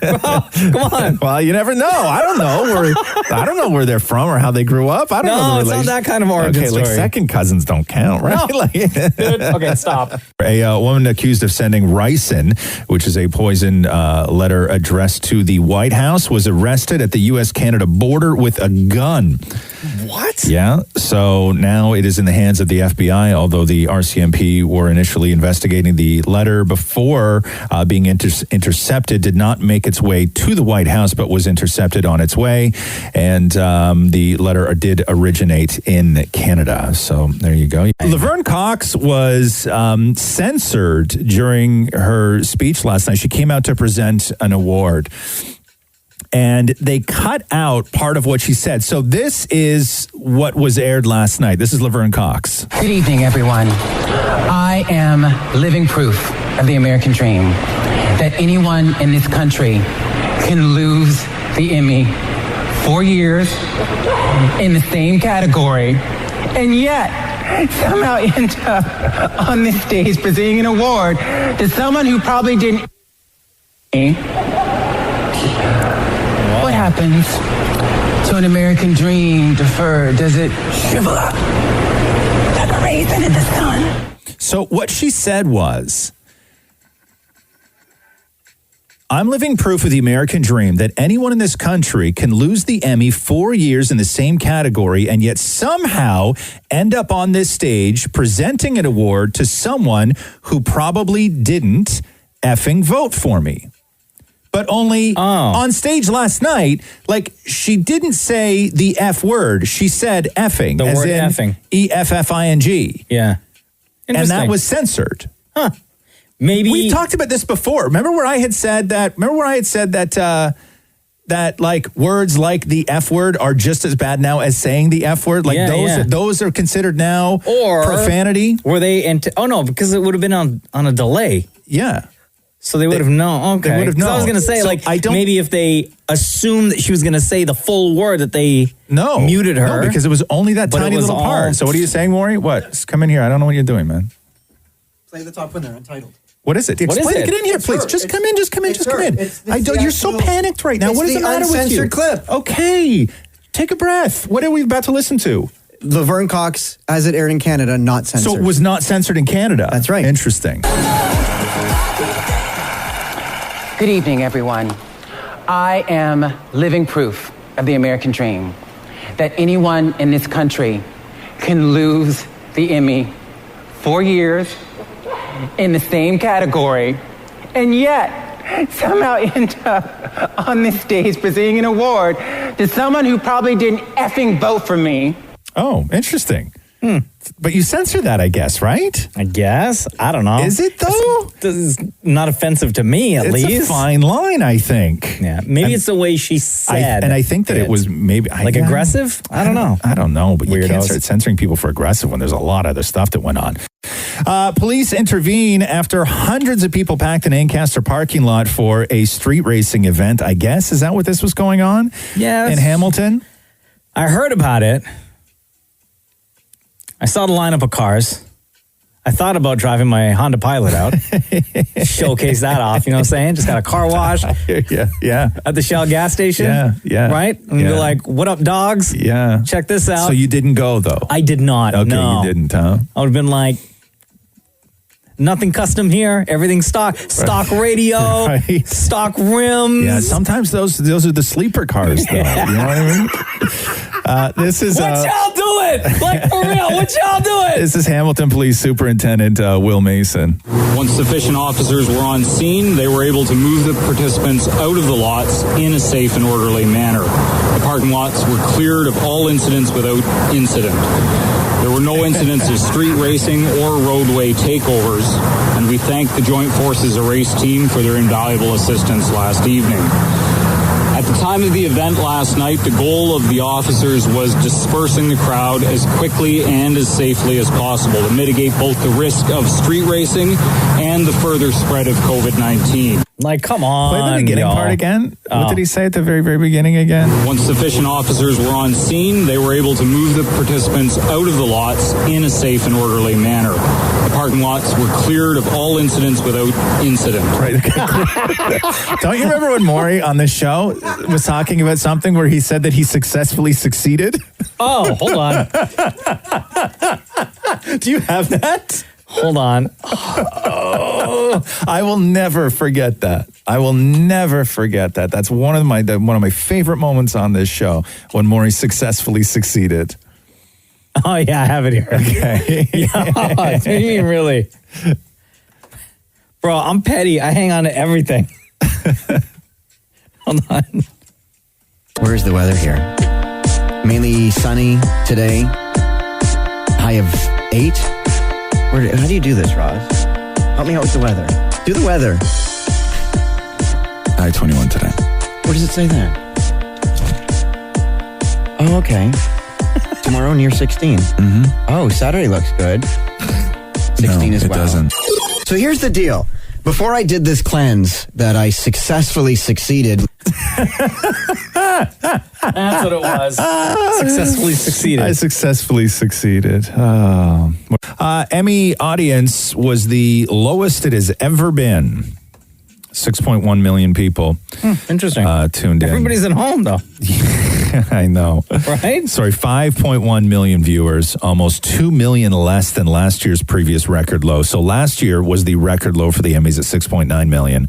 Come on. Well, you never know. I don't know where they're from or how they grew up. I don't know. No, it's not that kind of origin story. Like second cousins don't count, right? No. Dude, okay, stop. A woman accused of sending ricin, which is a poison letter addressed to the White House, was arrested at the U.S.-Canada border with a gun. What? Yeah. So now it is in the hands of the FBI, although the RCMP were initially investigating the letter before being intercepted, did not make its way to the White House, but was intercepted on its way. And the letter did originate in Canada. So there you go. Laverne Cox was censored during her speech last night. She came out to present an award, and they cut out part of what she said. So this is what was aired last night. This is Laverne Cox. Good evening, everyone. I am living proof of the American dream, that anyone in this country can lose the Emmy 4 years in the same category, and yet somehow end up on this stage presenting an award to someone who probably didn't. What happens to an American dream deferred? Does it shrivel up like a raisin in the sun? So what she said was, I'm living proof of the American dream that anyone in this country can lose the Emmy 4 years in the same category and yet somehow end up on this stage presenting an award to someone who probably didn't effing vote for me. But only on stage last night, like, she didn't say the F word. She said effing. The as word in effing. EFFING. Yeah. And that was censored. Huh. Maybe. We talked about this before. Remember where I had said that that like words like the F word are just as bad now as saying the F word? Like those are considered now or profanity? Were they, oh no, because it would have been on a delay. Yeah. So they would have known. Okay. They would have 'Cause known. I was going to say, So maybe if they assumed that she was going to say the full word that they muted her. No, because it was only that But it tiny was little all- part. So what are you saying, Maury? What? Just come in here. I don't know what you're doing, man. Play the top winner, Untitled. What is it? What is Explain it? Get in here, It's please. her. Just come in. Just come in. It's Just come her. in. It's You're so actual- panicked right now. it's What is the the matter with you? uncensored clip. Okay. Take a breath. What are we about to listen to? Laverne Cox, as it aired in Canada, not censored. So it was not censored in Canada. That's right. Interesting. Good evening, everyone. I am living proof of the American dream that anyone in this country can lose the Emmy 4 years in the same category and yet somehow end up on this stage presenting an award to someone who probably didn't effing vote for me. Oh, interesting. But you censor that, I guess, right? I guess. I don't know. Is it, though? This is not offensive to me, at least. It's a fine line, I think. Yeah. Maybe it's the way she said. And I think that it was maybe... aggressive? I don't know. I don't know, but you can't Weirdos. start censoring people for aggressive when there's a lot of other stuff that went on. Police intervene after hundreds of people packed an Ancaster parking lot for a street racing event, I guess. Is that what this was going on? Yes. In Hamilton? I heard about it. I saw the lineup of cars. I thought about driving my Honda Pilot out, showcase that off, you know what I'm saying? Just got a car wash. Yeah. At the Shell gas station. Yeah. Right? And be like, what up, dogs? Yeah. Check this out. So you didn't go, though? I did not. Okay, no. you didn't, huh? I would have been like, nothing custom here. Everything stock. Stock radio. Right. Stock rims. Yeah, sometimes those are the sleeper cars, though. You know what I mean? This is... What y'all doing? Like, for real, what y'all doing? This is Hamilton Police Superintendent Will Mason. Once sufficient officers were on scene, they were able to move the participants out of the lots in a safe and orderly manner. The parking lots were cleared of all incidents without incident. There were no incidents of street racing or roadway takeovers, and we thank the Joint Forces Race Team for their invaluable assistance last evening. At the time of the event last night, the goal of the officers was dispersing the crowd as quickly and as safely as possible to mitigate both the risk of street racing and the further spread of COVID-19. Like, come on, Play the beginning y'all. part again. What did he say at the very, very beginning again? Once sufficient officers were on scene, they were able to move the participants out of the lots in a safe and orderly manner. The parking lots were cleared of all incidents without incident. Right. Don't you remember when Maury on the show was talking about something where he said that he successfully succeeded? Oh, hold on. Do you have that? Hold on. Oh, I will never forget that. I will never forget that. That's one of my favorite moments on this show, when Maury successfully succeeded. Oh, yeah, I have it here. Okay. Yeah, what do you mean, really? Bro, I'm petty. I hang on to everything. Hold on. Where's the weather here? Mainly sunny today. High of 8. How do you do this, Roz? Help me out with the weather. Do the weather. High 21 today. Where does it say that? Oh, okay. Tomorrow near 16. Mm-hmm. Oh, Saturday looks good. 16 as well. It doesn't. So here's the deal. Before I did this cleanse that I successfully succeeded. That's what it was. Successfully succeeded. I successfully succeeded. Oh. Emmy audience was the lowest it has ever been. 6.1 million people interesting. Tuned in. Everybody's at home, though. I know. Right? Sorry, 5.1 million viewers, almost 2 million less than last year's previous record low. So last year was the record low for the Emmys at 6.9 million.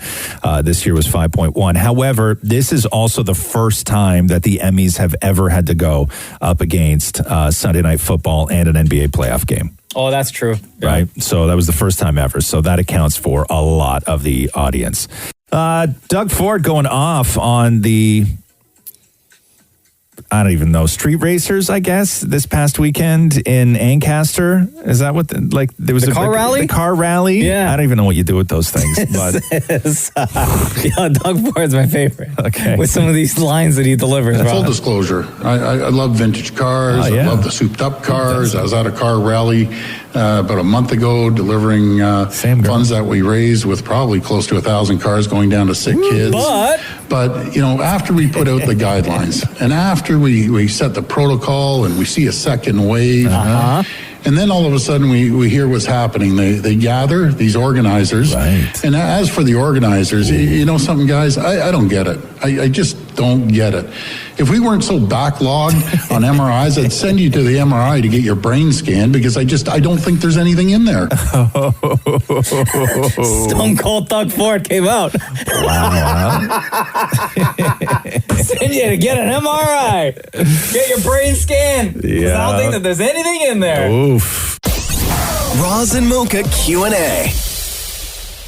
This year was 5.1. However, this is also the first time that the Emmys have ever had to go up against Sunday Night Football and an NBA playoff game. Oh, that's true. Right? So that was the first time ever. So that accounts for a lot of the audience. Doug Ford going off on the I don't even know, street racers, I guess, this past weekend in Ancaster. Is that what, there was The car rally? The car rally? Yeah. I don't even know what you do with those things, but. Doug Ford's my favorite. Okay. With some of these lines that he delivers. Full Rob. disclosure, I love vintage cars. Oh, yeah. I love the souped-up cars. I was at a car rally about a month ago delivering funds that we raised with probably close to 1,000 cars going down to sick kids. But, after we put out the guidelines and after we set the protocol and we see a second wave, and then all of a sudden we hear what's happening. They gather, these organizers. Right. And as for the organizers, you know something, guys? I don't get it. I just don't get it. If we weren't so backlogged on MRIs, I'd send you to the MRI to get your brain scanned because I don't think there's anything in there. Stone Cold Doug Ford came out. Wow. Send you to get an MRI. Get your brain scanned. 'Cause I don't think that there's anything in there. Oof. Roz and Mocha Q&A.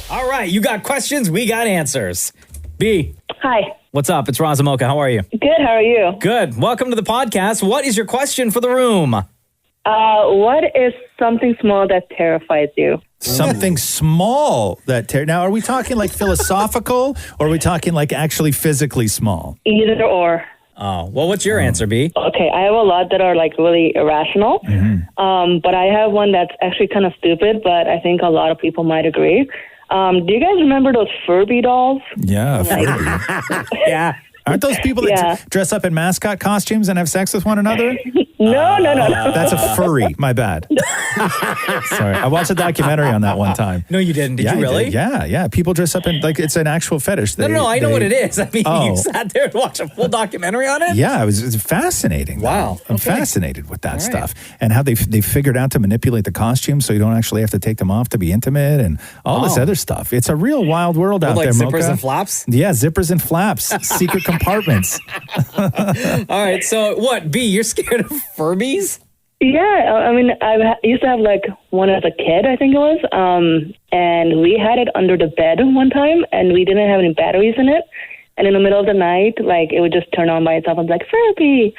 All right, you got questions, we got answers. B. Hi. What's up? It's Roz and Mocha. How are you? Good. How are you? Good. Welcome to the podcast. What is your question for the room? What is something small that terrifies you? Something small that now are we talking like philosophical or are we talking like actually physically small? Either or. Oh, well, what's your answer, B? Okay, I have a lot that are like really irrational, but I have one that's actually kind of stupid, but I think a lot of people might agree. Do you guys remember those Furby dolls? Yeah, Furby. Yeah. Aren't those people that dress up in mascot costumes and have sex with one another? No. That's a furry. My bad. Sorry. I watched a documentary on that one time. No, you didn't. Did you really? Yeah. People dress up in, it's an actual fetish. No, I know what it is. I mean, you sat there and watched a full documentary on it? Yeah, it was fascinating. Wow. I'm fascinated with that stuff. And how they figured out to manipulate the costume so you don't actually have to take them off to be intimate and all this other stuff. It's a real wild world out there, zippers Mocha. and flaps? Yeah, zippers and flaps. Secret compartments. All right, so what, B, you're scared of Furbies? Yeah, I mean, I used to have like one as a kid, I think it was, and we had it under the bed one time, and we didn't have any batteries in it, and in the middle of the night, like, it would just turn on by itself and be like, Furby!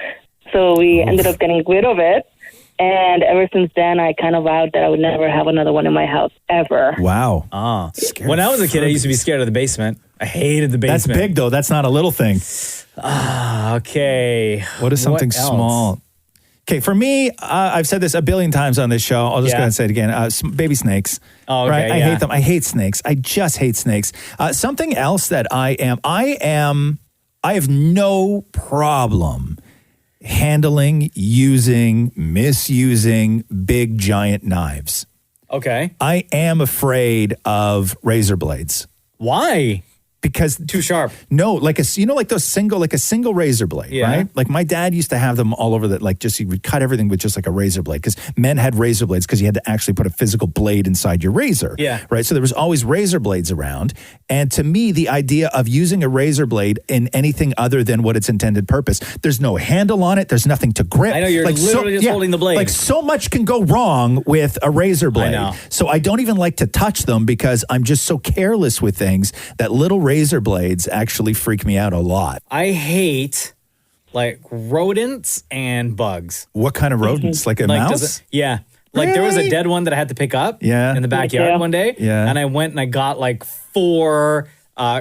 So we ended up getting rid of it, and ever since then, I kind of vowed that I would never have another one in my house, ever. Wow. When I was a kid, I used to be scared of the basement. I hated the basement. That's big, though. That's not a little thing. Okay. What is something small? Okay, for me, I've said this a billion times on this show. I'll just go ahead and say it again. Baby snakes. Oh, okay, right? I hate them. I hate snakes. I just hate snakes. Something else that I have no problem handling, using, misusing big, giant knives. Okay. I am afraid of razor blades. Why? Because too sharp. No, like a single razor blade, right? Like my dad used to have them all over he would cut everything with just like a razor blade because men had razor blades because you had to actually put a physical blade inside your razor. Yeah. Right. So there was always razor blades around. And to me, the idea of using a razor blade in anything other than what its intended purpose, there's no handle on it. There's nothing to grip. I know you're literally just holding the blade. Like so much can go wrong with a razor blade. I know. So I don't even like to touch them because I'm just so careless with things that little razor blades actually freak me out a lot. I hate like rodents and bugs. What kind of rodents? Like a mouse? Yeah. Like there was a dead one that I had to pick up in the backyard one day. Yeah. And I went and I got like 4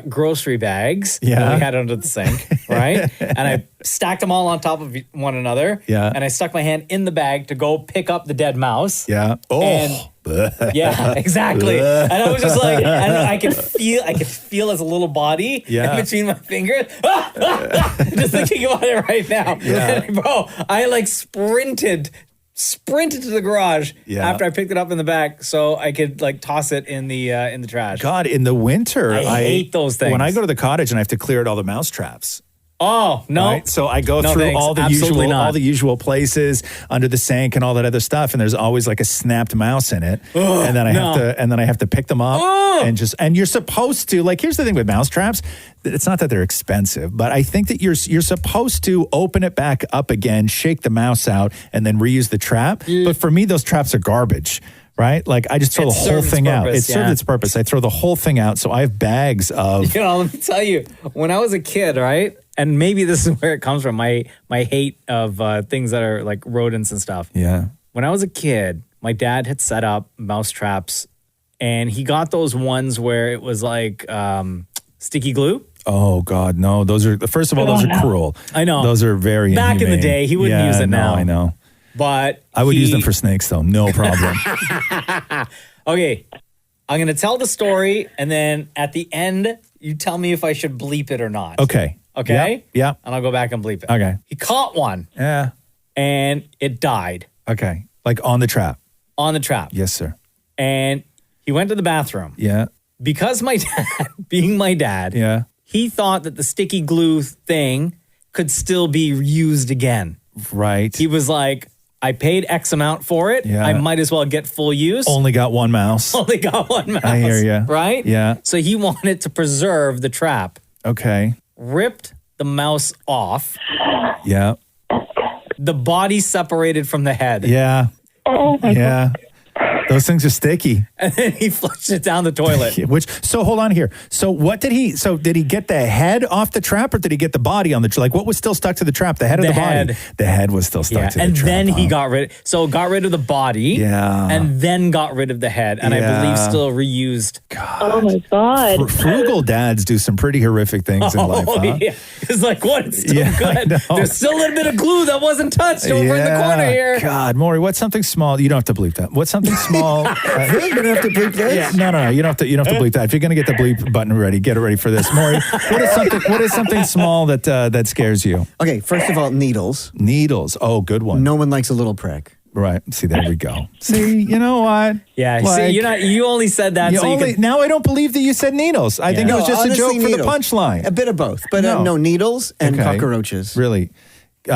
grocery bags that we had under the sink, right? And I stacked them all on top of one another. Yeah. And I stuck my hand in the bag to go pick up the dead mouse. Yeah. Oh. Yeah, exactly. And I was just like, I could feel his little body in between my fingers. Just thinking about it right now. Yeah. And bro, I like sprinted to the garage after I picked it up in the back so I could like toss it in the trash. God, in the winter, I hate those things. When I go to the cottage and I have to clear out all the mouse traps. Oh, no. Right? So I go through thanks. all the usual places under the sink and all that other stuff, and there's always like a snapped mouse in it. And then I have to pick them up and you're supposed to, like, here's the thing with mouse traps. It's not that they're expensive, but I think that you're supposed to open it back up again, shake the mouse out, and then reuse the trap. But for me, those traps are garbage. Right? Like I just throw the whole thing out. It served its purpose. I throw the whole thing out. So I have bags of. Let me tell you, when I was a kid, right? and maybe this is where it comes from, my hate of things that are like rodents and stuff. Yeah. When I was a kid, my dad had set up mouse traps, and he got those ones where it was like sticky glue. Oh God, no! Those are first of all, those are cruel. I know. Those are very Back in the inhumane. day, he wouldn't use it now. I know. But I would use them for snakes, though. No problem. Okay, I'm going to tell the story, and then at the end, you tell me if I should bleep it or not. Okay. Okay? Yeah. And I'll go back and bleep it. Okay. He caught one. Yeah. And it died. Okay. Like on the trap. On the trap. Yes, sir. And he went to the bathroom. Yeah. Because my dad, being my dad, Yeah. he thought that the sticky glue thing could still be used again. Right. He was like, I paid X amount for it. Yeah. I might as well get full use. Only got one mouse. Only got one mouse. I hear you. Right? Yeah. So he wanted to preserve the trap. Okay. Ripped the mouse off. Yeah. The body separated from the head. Yeah. Oh my Yeah. Those things are sticky. And then he flushed it down the toilet. So hold on here. So did he get the head off the trap, or did he get the body on the trap? Like, what was still stuck to the trap? The head or the body? The head was still stuck to the and trap. then he got rid of the body. Yeah. And then got rid of the head. And I believe still reused. Oh my God. Frugal dads do some pretty horrific things in life, huh? Yeah. It's like, what? It's still Yeah, I good. know. There's still a little bit of glue that wasn't touched over in the corner here. God, Maurie, what's something small? You don't have to bleep that. What's something small? You're gonna have to bleep this. Yeah, no. You don't have to bleep that. If you're gonna get the bleep button ready, get it ready for this. Maurie, what is something small that scares you? Okay, first of all, needles. Needles. Oh, good one. No one likes a little prick. Right. See, there we go. See, you know what? Yeah. Like, see, you only said that. Now I don't believe that you said needles. I think it was just a joke for the punchline. A bit of both, but no needles and cockroaches. Really.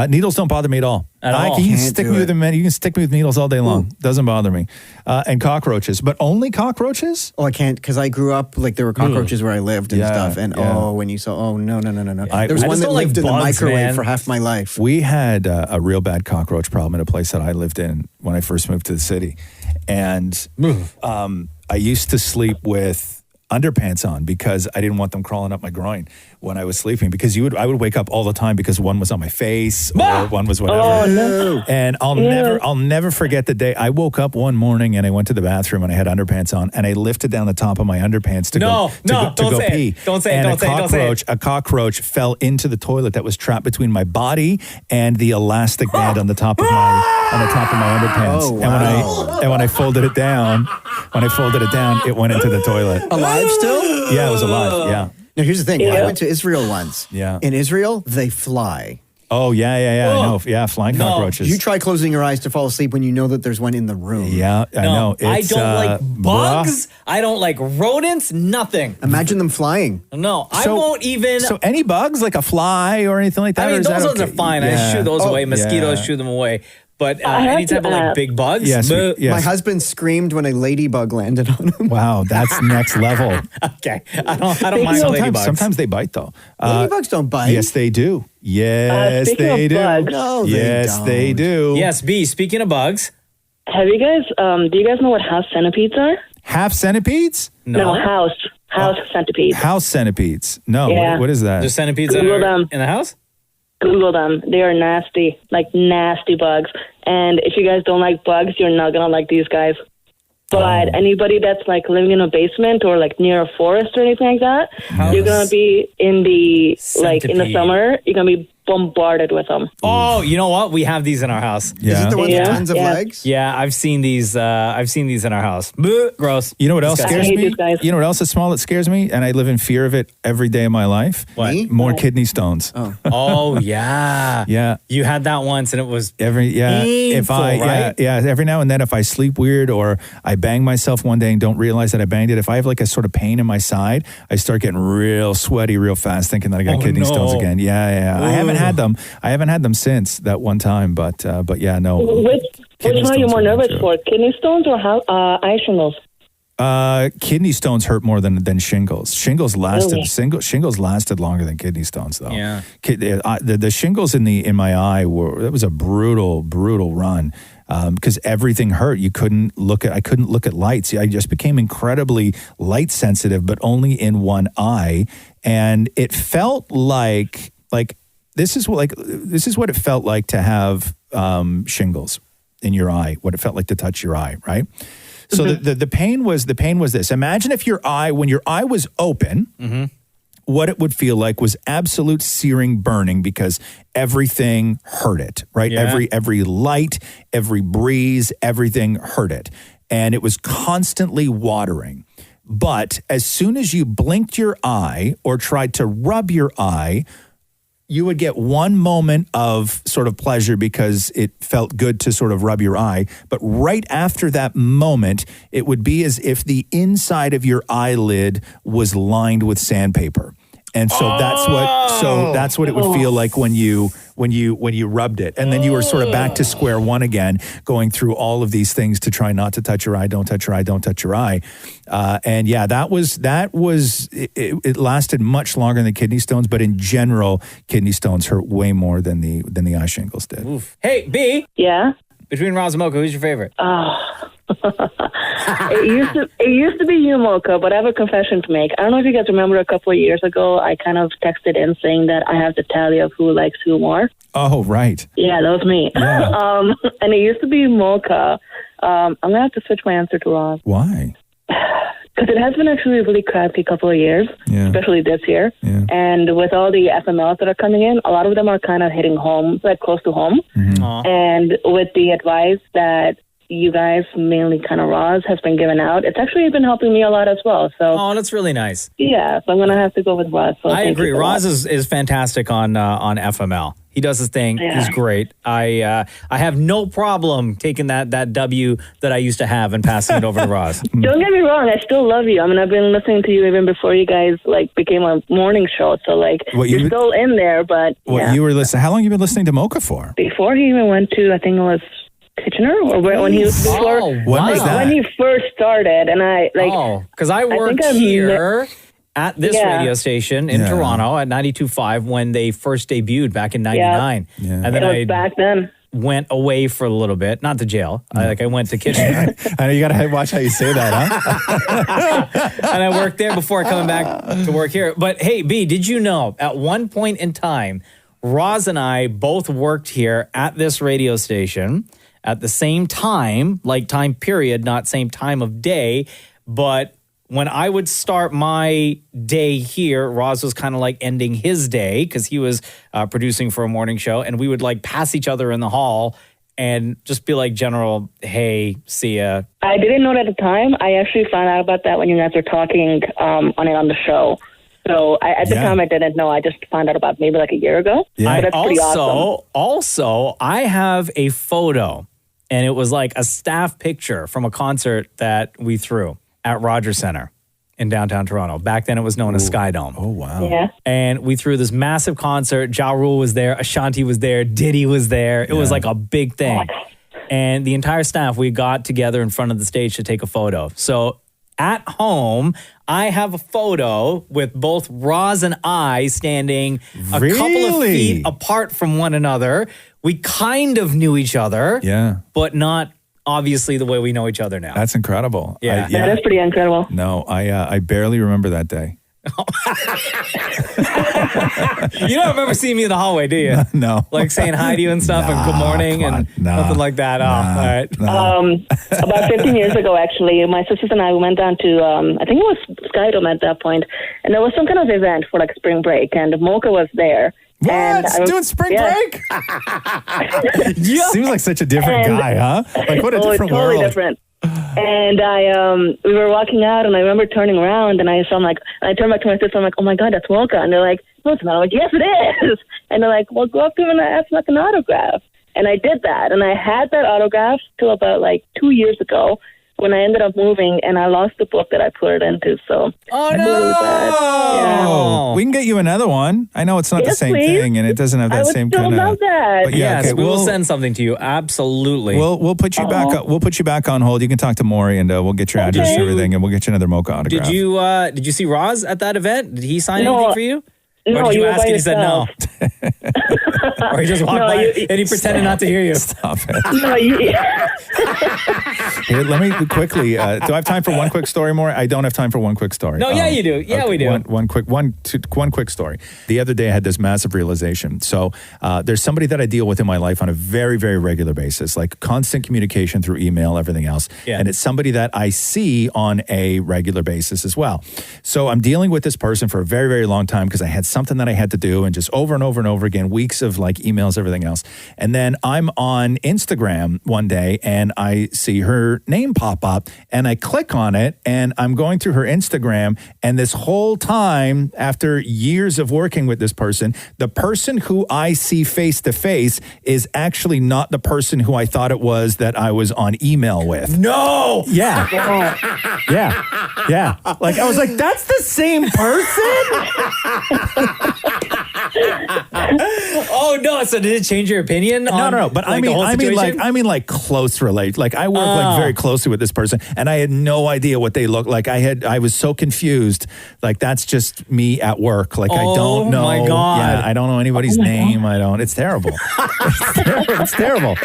Needles don't bother me at all. At all. You can Can't stick do me it. with them. You can stick me with needles all day long. Doesn't bother me. And cockroaches, but only cockroaches. Oh, I can't because I grew up like there were cockroaches where I lived and Yeah, stuff. And yeah. when you saw, no. There was I one just that don't like lived in the bugs, microwave man. for half my life. We had a real bad cockroach problem in a place that I lived in when I first moved to the city, and I used to sleep with underpants on because I didn't want them crawling up my groin when I was sleeping, because I would wake up all the time because one was on my face or one was whatever. Oh, no. And I'll never forget the day I woke up one morning and I went to the bathroom and I had underpants on and I lifted down the top of my underpants to go pee. Don't say it. And Don't say it. a cockroach fell into the toilet that was trapped between my body and the elastic band on the top of my underpants. Oh, wow. And when I folded it down, it went into the toilet. Alive still? Yeah, it was alive. Yeah. Now here's the thing. Yeah. I went to Israel once. Yeah. In Israel, they fly. Oh, yeah. I know. Yeah, flying cockroaches. You try closing your eyes to fall asleep when you know that there's one in the room. Yeah, I know. I don't like bugs. I don't like rodents. Nothing. Imagine them flying. No, I won't even. So any bugs, like a fly or anything like that? I or mean, is those that ones okay? are fine. I Yeah. shoo those away. Mosquitoes, yeah. shoo them away. But I have any type to of like ask. big bugs. Yes, boo. My husband screamed when a ladybug landed on him. Wow, that's next level. Okay, I don't mind ladybugs. Sometimes they bite though. Ladybugs don't bite. Yes, they do. Yes, speaking they of do. bugs- No, they Yes, don't. they do. Yes, B. Speaking of bugs, Have you guys, do you guys know what house centipedes are? Half centipedes? No, house centipedes. House centipedes. No, Yeah. what is that? there's centipedes that Google are them. in the house. Google them. They are nasty, like nasty bugs. And if you guys don't like bugs, you're not going to like these guys. But anybody that's like living in a basement or like near a forest or anything like that, you're going to be in the, like in the Centipede. summer, you're going to be bombarded with them. Oh, you know what? We have these in our house. Yeah. Is it the one Yeah. with tons of Yeah. legs? Yeah, I've seen these. I've seen these in our house. Bleh, gross. You know what else Disgusting. scares I hate me? these guys. You know what else is small that scares me? And I live in fear of it every day of my life. What? Me? More kidney stones. Oh. Oh yeah, Yeah. You had that once, and it was If I painful, right? every now and then if I sleep weird or I bang myself one day and don't realize that I banged it, if I have like a sort of pain in my side, I start getting real sweaty real fast, thinking that I got Oh, kidney no. stones again. Yeah. I haven't had them. I haven't had them since that one time, but yeah, no. Which Kidney one are you stones more are nervous true. for? Kidney stones or eye shingles? Kidney stones hurt more than shingles. Shingles lasted. Really? Shingles lasted longer than kidney stones, though. Yeah. The shingles in my eye it was a brutal run. Because everything hurt. I couldn't look at lights. I just became incredibly light sensitive, but only in one eye. And it felt like like this is what it felt like to have shingles in your eye, what it felt like to touch your eye, right? So the pain was this. Imagine if when your eye was open, what it would feel like was absolute searing burning because everything hurt it, right? Yeah. Every light, every breeze, everything hurt it. And it was constantly watering. But as soon as you blinked your eye or tried to rub your eye, you would get one moment of sort of pleasure because it felt good to sort of rub your eye. But right after that moment, it would be as if the inside of your eyelid was lined with sandpaper. And so that's what it would feel like when you rubbed it. And then you were sort of back to square one again, going through all of these things to try not to touch your eye, don't touch your eye, don't touch your eye. And yeah, it lasted much longer than kidney stones, but in general, kidney stones hurt way more than the eye shingles did. Oof. Hey, B. Yeah? Between Roz and Mocha, who's your favorite? It used to be you, Mocha, but I have a confession to make. I don't know if you guys remember a couple of years ago, I kind of texted in saying that I have the tally of who likes who more. Oh, right. Yeah, that was me. Yeah. And it used to be Mocha. I'm going to have to switch my answer to Roz. Why? Because it has been actually a really crappy couple of years, especially this year. Yeah. And with all the FMLs that are coming in, a lot of them are kind of hitting home, like close to home. And with the advice that you guys, mainly kind of Roz, has been given out, it's actually been helping me a lot as well. So, that's really nice. Yeah, so I'm going to have to go with Roz. So I agree. Roz is fantastic on FML. He does his thing. Yeah. He's great. I have no problem taking that W that I used to have and passing it over to Roz. Don't get me wrong, I still love you. I mean, I've been listening to you even before you guys became a morning show. So you're still in there, but you were listening. How long have you been listening to Mocha for? Before he even went to, I think it was Kitchener, or when he was before. When was that? When he first started, and because I worked here at this radio station in Toronto at 92.5 when they first debuted back in 99. Yeah. And then I back then went away for a little bit, not to jail. I went to Kitchener. I know you got to watch how you say that, huh? And I worked there before coming back to work here. But hey, B, did you know at one point in time, Roz and I both worked here at this radio station at the same time, like time period, not same time of day. But when I would start my day here, Roz was kind of like ending his day because he was producing for a morning show. And we would pass each other in the hall and just be like, general, hey, see ya. I didn't know it at the time. I actually found out about that when you guys were talking on the show. So at the time I didn't know. I just found out about maybe a year ago. Yeah. So that's pretty awesome. Also, I have a photo, and it was a staff picture from a concert that we threw at Rogers Centre in downtown Toronto. Back then it was known as Sky Dome. Oh, wow. Yeah. And we threw this massive concert. Ja Rule was there. Ashanti was there. Diddy was there. It was a big thing. And the entire staff, we got together in front of the stage to take a photo. So at home, I have a photo with both Roz and I standing a couple of feet apart from one another. We kind of knew each other, but not obviously the way we know each other now. That's incredible. Yeah. That is pretty incredible. No, I barely remember that day. You don't remember seeing me in the hallway, do you? No. Saying hi to you and stuff and good morning and nothing like that. All right. About 15 years ago, actually, my sisters and I went down to, I think it was Sky Dome at that point, and there was some kind of event for spring break, and Mocha was there. What? And doing spring break? Seems like such a different guy, huh? What a different totally world. Different. And we were walking out, and I remember turning around, and I saw I turned back to my sister, I'm like, oh my God, that's Mocha. And they're like, no, it's not. I'm like, yes, it is. And they're like, well, go up to him and ask him an autograph. And I did that, and I had that autograph till about 2 years ago when I ended up moving, and I lost the book that I put it into. So oh no! Really bad. Yeah. We can get you another one. I know it's not the same thing, and it doesn't have that same kind of. I would still love that. Yes, we will send something to you. Absolutely. We'll put you back. We'll put you back on hold. You can talk to Maurie, and we'll get your address and everything, and we'll get you another Mocha autograph. Did you see Roz at that event? Did he sign anything for you? No, or did you were ask by and he said no? yourself. Or he just walked by and he pretended not to hear you. Stop it. No, Here, let me quickly. Do I have time for one quick story more? I don't have time for one quick story. No, yeah, you do. Yeah, we do. One quick story. The other day, I had this massive realization. So there's somebody that I deal with in my life on a very, very regular basis, like constant communication through email, everything else. Yeah. And it's somebody that I see on a regular basis as well. So I'm dealing with this person for a very, very long time because I had something that I had to do, and just over and over and over again, weeks of like emails, everything else. And then I'm on Instagram one day and I see her name pop up and I click on it and I'm going through her Instagram, and this whole time, after years of working with this person, the person who I see face to face is actually not the person who I thought it was that I was on email with. No! Yeah. Yeah. Like, I was like, that's the same person? Oh no! So did it change your opinion? No. But I mean, like close relate. Like I work like very closely with this person, and I had no idea what they look like. I was so confused. Like that's just me at work. Like I don't know. Oh my God! Yeah, I don't know anybody's name. I don't. It's terrible. It's terrible.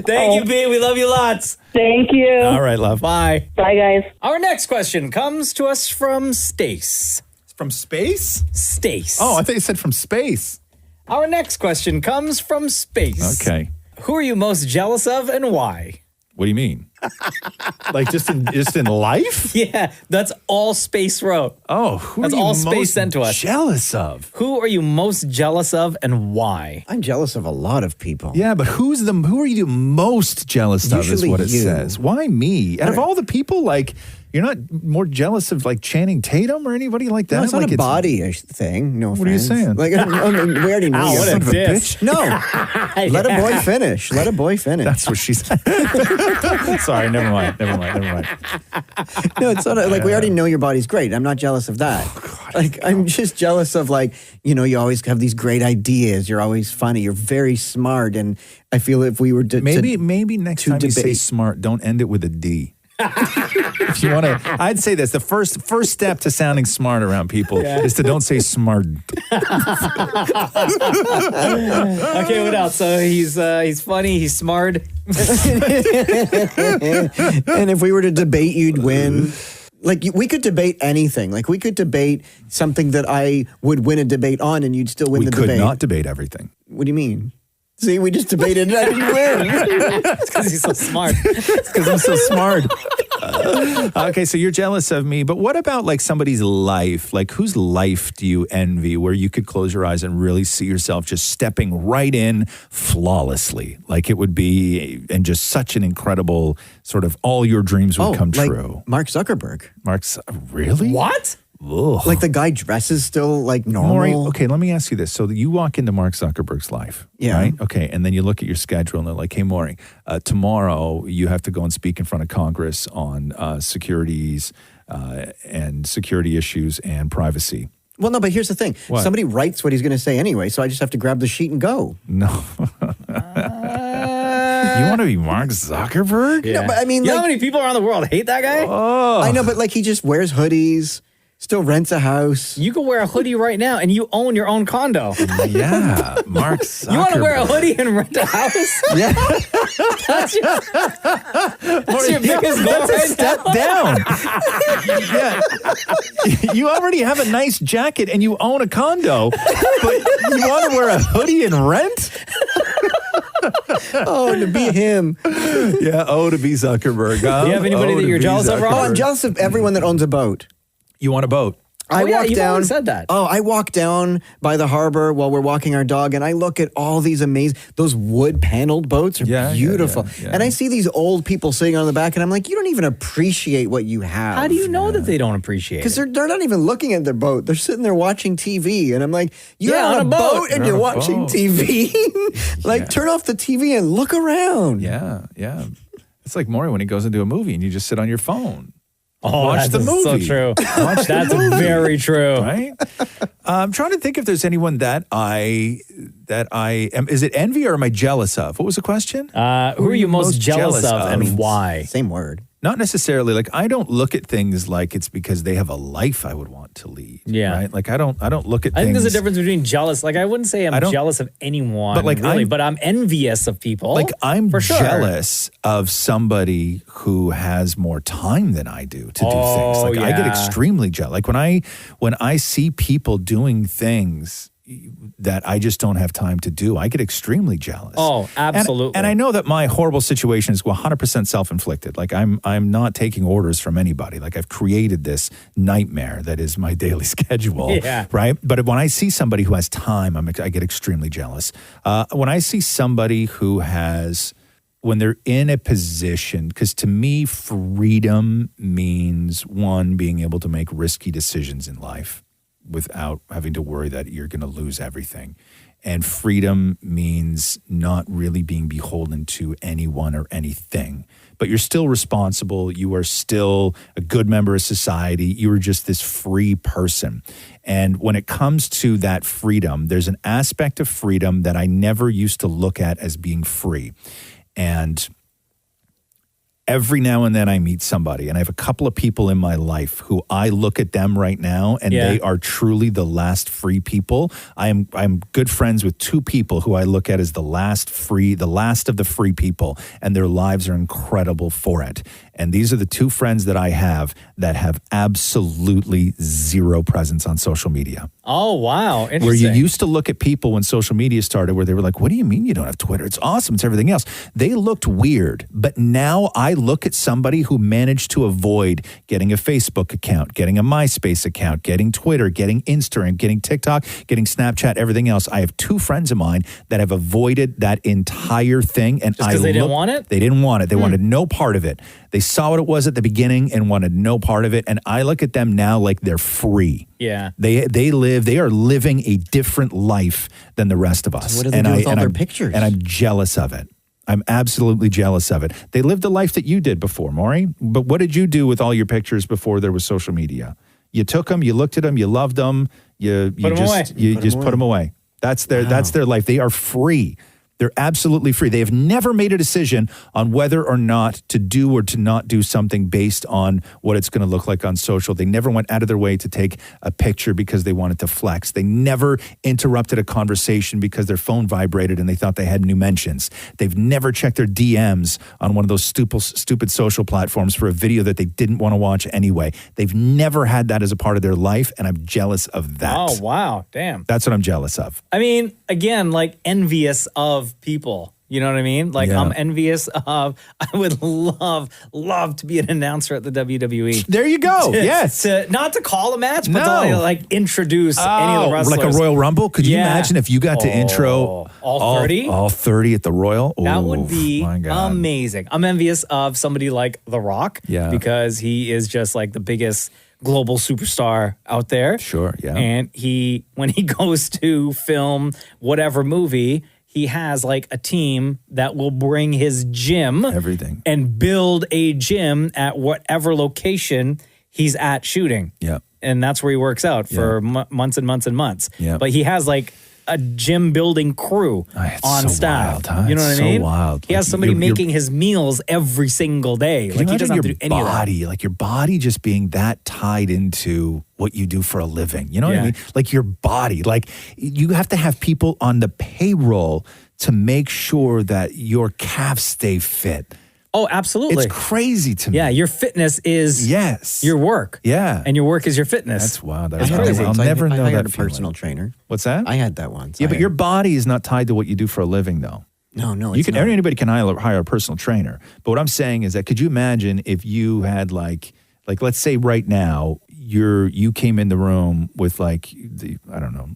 Thank you, B. We love you lots. Thank you. All right, love. Bye. Bye, guys. Our next question comes to us from Stace. From space? Stace. Oh, I thought you said from space. Our next question comes from Space. Okay. Who are you most jealous of and why? What do you mean? Like just in life? Yeah, that's all Space wrote. Oh, who that's are you all Space most sent to us. Jealous of? Who are you most jealous of and why? I'm jealous of a lot of people. Yeah, but who are you most jealous of is Usually what it you. says. Why me? Out of all the people, like, you're not more jealous of like Channing Tatum or anybody like that? No, it's not like a body-ish thing. No offense. What are you saying? Like, I mean, we already know. Ow, you're what a son of bitch. No. Let a boy finish. Let a boy finish. That's what she said. Sorry, never mind. No, it's not like we already know your body's great. I'm not jealous of that. I'm just jealous of like, you always have these great ideas. You're always funny. You're very smart. And I feel if we were to maybe next time you say smart, don't end it with a D. If you want to, I'd say this: the first step to sounding smart around people is to don't say smart. Okay, what else? So he's funny, he's smart. And if we were to debate, you'd win. Like, we could debate anything. Like, we could debate something that I would win a debate on, and you'd still win the debate. We could not debate everything. What do you mean? See, we just debated and I didn't win. It's because he's so smart. It's because I'm so smart. Okay, so you're jealous of me, but what about like somebody's life? Like, whose life do you envy where you could close your eyes and really see yourself just stepping right in flawlessly? Like it would be, and just such an incredible sort of all your dreams would come true. Mark Zuckerberg. Really? What? Ugh. Like the guy dresses still like normal. Maurie, okay, let me ask you this. So you walk into Mark Zuckerberg's life, right? Okay, and then you look at your schedule and they're like, hey, Maurie, tomorrow you have to go and speak in front of Congress on securities and security issues and privacy. Well, no, but here's the thing. What? Somebody writes what he's going to say anyway, so I just have to grab the sheet and go. No. You want to be Mark Zuckerberg? No, but I mean, you know how many people around the world hate that guy? Oh. I know, but like he just wears hoodies, still rents a house. You can wear a hoodie right now and you own your own condo. Yeah, Mark Zuckerberg. You want to wear a hoodie and rent a house? Yeah. That's your biggest goal That's a right step now? down. Yeah. You already have a nice jacket and you own a condo, but you want to wear a hoodie and rent? Oh, to be him. Yeah, to be Zuckerberg. Do you have anybody that you're jealous of, Rob? Oh, I'm jealous of everyone that owns a boat. You want a boat? I walk you've down. always said that. Oh, I walk down by the harbor while we're walking our dog, and I look at all these those wood paneled boats are beautiful. Yeah. And I see these old people sitting on the back, and I'm like, you don't even appreciate what you have. How do you know that they don't appreciate it? Because they're not even looking at their boat. They're sitting there watching TV. And I'm like, you're on a boat and you're watching TV. Turn off the TV and look around. Yeah. It's like Maurie when he goes into a movie and you just sit on your phone. Oh, watch the movie. So true. Watch the That's movie. very true. Right? I'm trying to think if there's anyone that I am. Is it envy or am I jealous of? What was the question? Who are you most jealous of and why? Same word. Not necessarily. Like, I don't look at things like it's because they have a life I would want to lead. Yeah. Right? Like, I don't look at I think things. there's a difference between jealous. Like, I wouldn't say I'm jealous of anyone, but like, really, but I'm envious of people. Like, I'm for sure. jealous of somebody who has more time than I do to do things. Like, I get extremely jealous. Like, when I see people doing things that I just don't have time to do, I get extremely jealous. Oh, absolutely. And I know that my horrible situation is 100% self-inflicted. Like, I'm not taking orders from anybody. Like, I've created this nightmare that is my daily schedule. Yeah. Right? But when I see somebody who has time, I get extremely jealous. When I see somebody who has, when they're in a position, because to me, freedom means, one, being able to make risky decisions in life without having to worry that you're going to lose everything. And freedom means not really being beholden to anyone or anything, but you're still responsible. You are still a good member of society. You are just this free person. And when it comes to that freedom, there's an aspect of freedom that I never used to look at as being free. And every now and then I meet somebody, and I have a couple of people in my life who I look at them right now, and they are truly the last free people. I'm good friends with two people who I look at as the last of the free people, and their lives are incredible for it. And these are the two friends that I have that have absolutely zero presence on social media. Oh, wow. Interesting. Where you used to look at people when social media started where they were like, what do you mean you don't have Twitter? It's awesome. It's everything else. They looked weird. But now I look at somebody who managed to avoid getting a Facebook account, getting a MySpace account, getting Twitter, getting Instagram, getting TikTok, getting Snapchat, everything else. I have two friends of mine that have avoided that entire thing. And Just because they didn't want it? They didn't want it. They wanted no part of it. They saw what it was at the beginning and wanted no part of it. And I look at them now like they're free. Yeah. They are living a different life than the rest of us. What do they do with all their pictures? And I'm jealous of it. I'm absolutely jealous of it. They lived the life that you did before, Maurie. But what did you do with all your pictures before there was social media? You took them, you looked at them, you loved them, you just put them away. That's their life. They are free. They're absolutely free. They have never made a decision on whether or not to do or to not do something based on what it's going to look like on social. They never went out of their way to take a picture because they wanted to flex. They never interrupted a conversation because their phone vibrated and they thought they had new mentions. They've never checked their DMs on one of those stupid social platforms for a video that they didn't want to watch anyway. They've never had that as a part of their life, and I'm jealous of that. Oh, wow. Damn. That's what I'm jealous of. I mean, again, like envious of people. You know what I mean? Like, I'm envious of, I would love to be an announcer at the WWE. There you go. Yes. Not to call a match, but to like introduce any of the wrestlers. Like a Royal Rumble? Could you imagine if you got to intro all 30? All 30 at the Royal? That would be amazing. I'm envious of somebody like The Rock. Yeah. Because he is just like the biggest global superstar out there. Sure, yeah. And when he goes to film whatever movie, he has like a team that will bring his gym, everything, and build a gym at whatever location he's at shooting. Yeah. And that's where he works out for months and months and months. Yeah. But he has like a gym building crew on staff. Wild, huh? You know what I mean? So wild. He has somebody making his meals every single day. Like, he doesn't have to do any of that. Like your body just being that tied into what you do for a living. You know what I mean? Like your body, like you have to have people on the payroll to make sure that your calves stay fit. Oh, absolutely. It's crazy to me. Yeah, your fitness is your work. Yeah. And your work is your fitness. That's wild. That's crazy. I'll never know I that had a personal trainer. What's that? I had that once. Yeah, but your body is not tied to what you do for a living, though. No, you can. Anybody can hire a personal trainer. But what I'm saying is that, could you imagine if you had like let's say right now you came in the room with I don't know.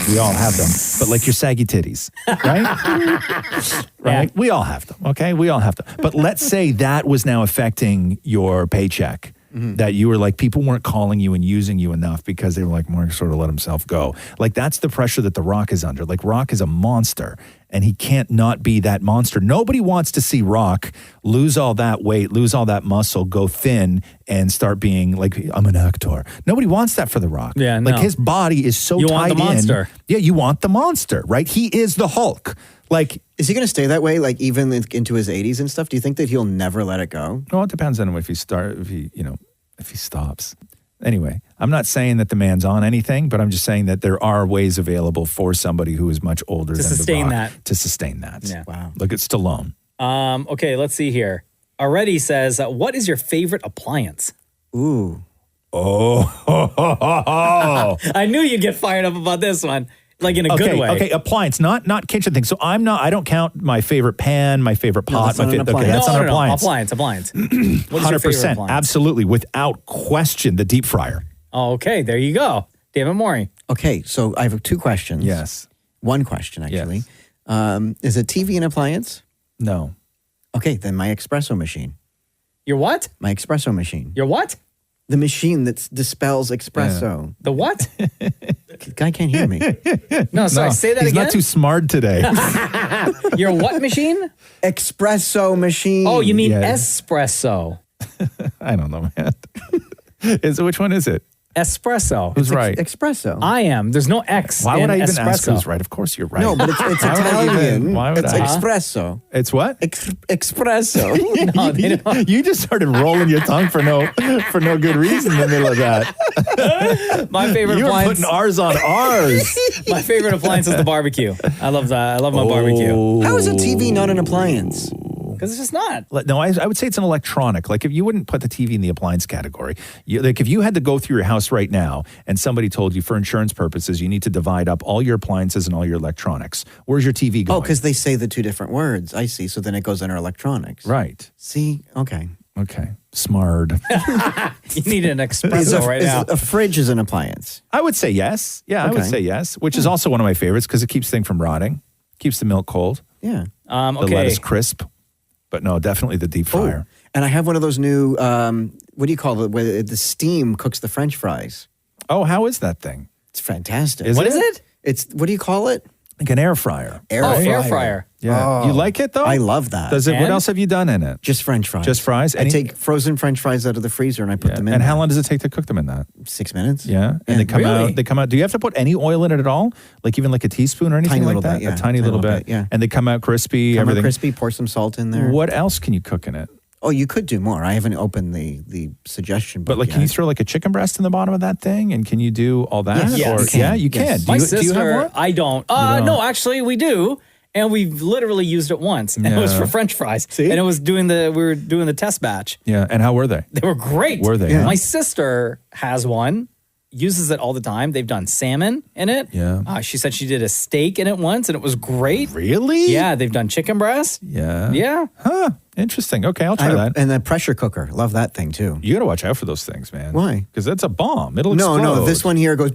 We all have them, but like your saggy titties, right? Right? We all have them, okay? We all have them. But let's say that was now affecting your paycheck. That you were like, people weren't calling you and using you enough because they were like, Mark sort of let himself go. Like, that's the pressure that The Rock is under. Like, Rock is a monster, and he can't not be that monster. Nobody wants to see Rock lose all that weight, lose all that muscle, go thin, and start being like, I'm an actor. Nobody wants that for The Rock. Yeah, like, his body is so you tied want the monster. in. Yeah, you want the monster, right? He is the Hulk. Like, is he going to stay that way, like even into his 80s and stuff? Do you think that he'll never let it go? Well, it depends on if he stops. Anyway, I'm not saying that the man's on anything, but I'm just saying that there are ways available for somebody who is much older To than sustain The Rock that. to sustain that. Yeah. Wow. Look at Stallone. Okay, let's see here. Already says, what is your favorite appliance? Ooh. Oh. I knew you'd get fired up about this one. Like in a good way. Okay, appliance, not kitchen things. So I don't count my favorite pan, my favorite pot. that's not an appliance. Okay, that's not an appliance. Appliance. What is your favorite 100%, appliance? absolutely, without question, the deep fryer. Oh, okay, there you go. Dammit Maurie. Okay, so I have 2 questions. Yes. One question, actually. Is a TV an appliance? No. Okay, then my espresso machine. Your what? My espresso machine. Your what? The machine that dispels espresso. The what? Guy can't hear me. No, sorry, say that he's again. not too smart today. Your what machine? Espresso machine. Oh, you mean Yeah. espresso. I don't know, man. Which one is it? Espresso. Who's right? Espresso. I am. There's no X Why in would I even espresso. ask who's right? Of course you're right. No, but it's Why would I Italian. why would It's I? espresso. It's what? Espresso. No, they don't. You just started rolling your tongue for no good reason in the middle of that. My favorite You were appliance. putting R's on R's. My favorite appliance is the barbecue. I love that. I love my barbecue. How is a TV not an appliance? Because it's just not. No, I would say it's an electronic. Like if you wouldn't put the TV in the appliance category, like if you had to go through your house right now and somebody told you for insurance purposes you need to divide up all your appliances and all your electronics, where's your TV going? Oh, because they say the 2 different words. I see. So then it goes under electronics. Right. See? Okay. Okay. Smart. You need an espresso right now. A fridge is an appliance. I would say yes. Yeah, I would Okay. say yes, which is also one of my favorites because it keeps things from rotting, keeps the milk cold, Yeah. the Okay. lettuce crisp. But no, definitely the deep fryer. And I have one of those new, what do you call it, where the steam cooks the French fries. Oh, how is that thing? It's fantastic. Is What it? is it? It's, what do you call it? Like an air fryer. Air fryer. Yeah. Oh. You like it though? I love that. Does it? What And? else have you done in it? Just French fries. Just fries? I take frozen French fries out of the freezer and I put them in. And how there. long does it take to cook them in that? 6 minutes. Yeah. Yeah. And they come Really? out. They come out. Do you have to put any oil in it at all? Like even like a teaspoon or anything Tiny like little that? bit, yeah. A tiny little bit. Yeah. And they come out crispy. Come out everything. crispy, pour some salt in there. What else can you cook in it? Oh, you could do more. I haven't opened the suggestion book But like, yet. can you throw like a chicken breast in the bottom of that thing? And can you do all that? Yes. Yes. Or, You can. Yeah, you Yes. can. My do sister, you have one? I don't. don't? No, actually, we do. And we've literally used it once. And it was Yeah. for French fries. See? And it was we were doing the test batch. Yeah. And how were they? They were great. Were they, huh? My sister has one, uses it all the time. They've done salmon in it. Yeah. She said she did a steak in it once and it was great. Really? Yeah, they've done chicken breast. Yeah. Yeah. Huh. Interesting. Okay, I'll try that. And the pressure cooker. Love that thing too. You got to watch out for those things, man. Why? Because that's a bomb. It'll No, explode. this one here goes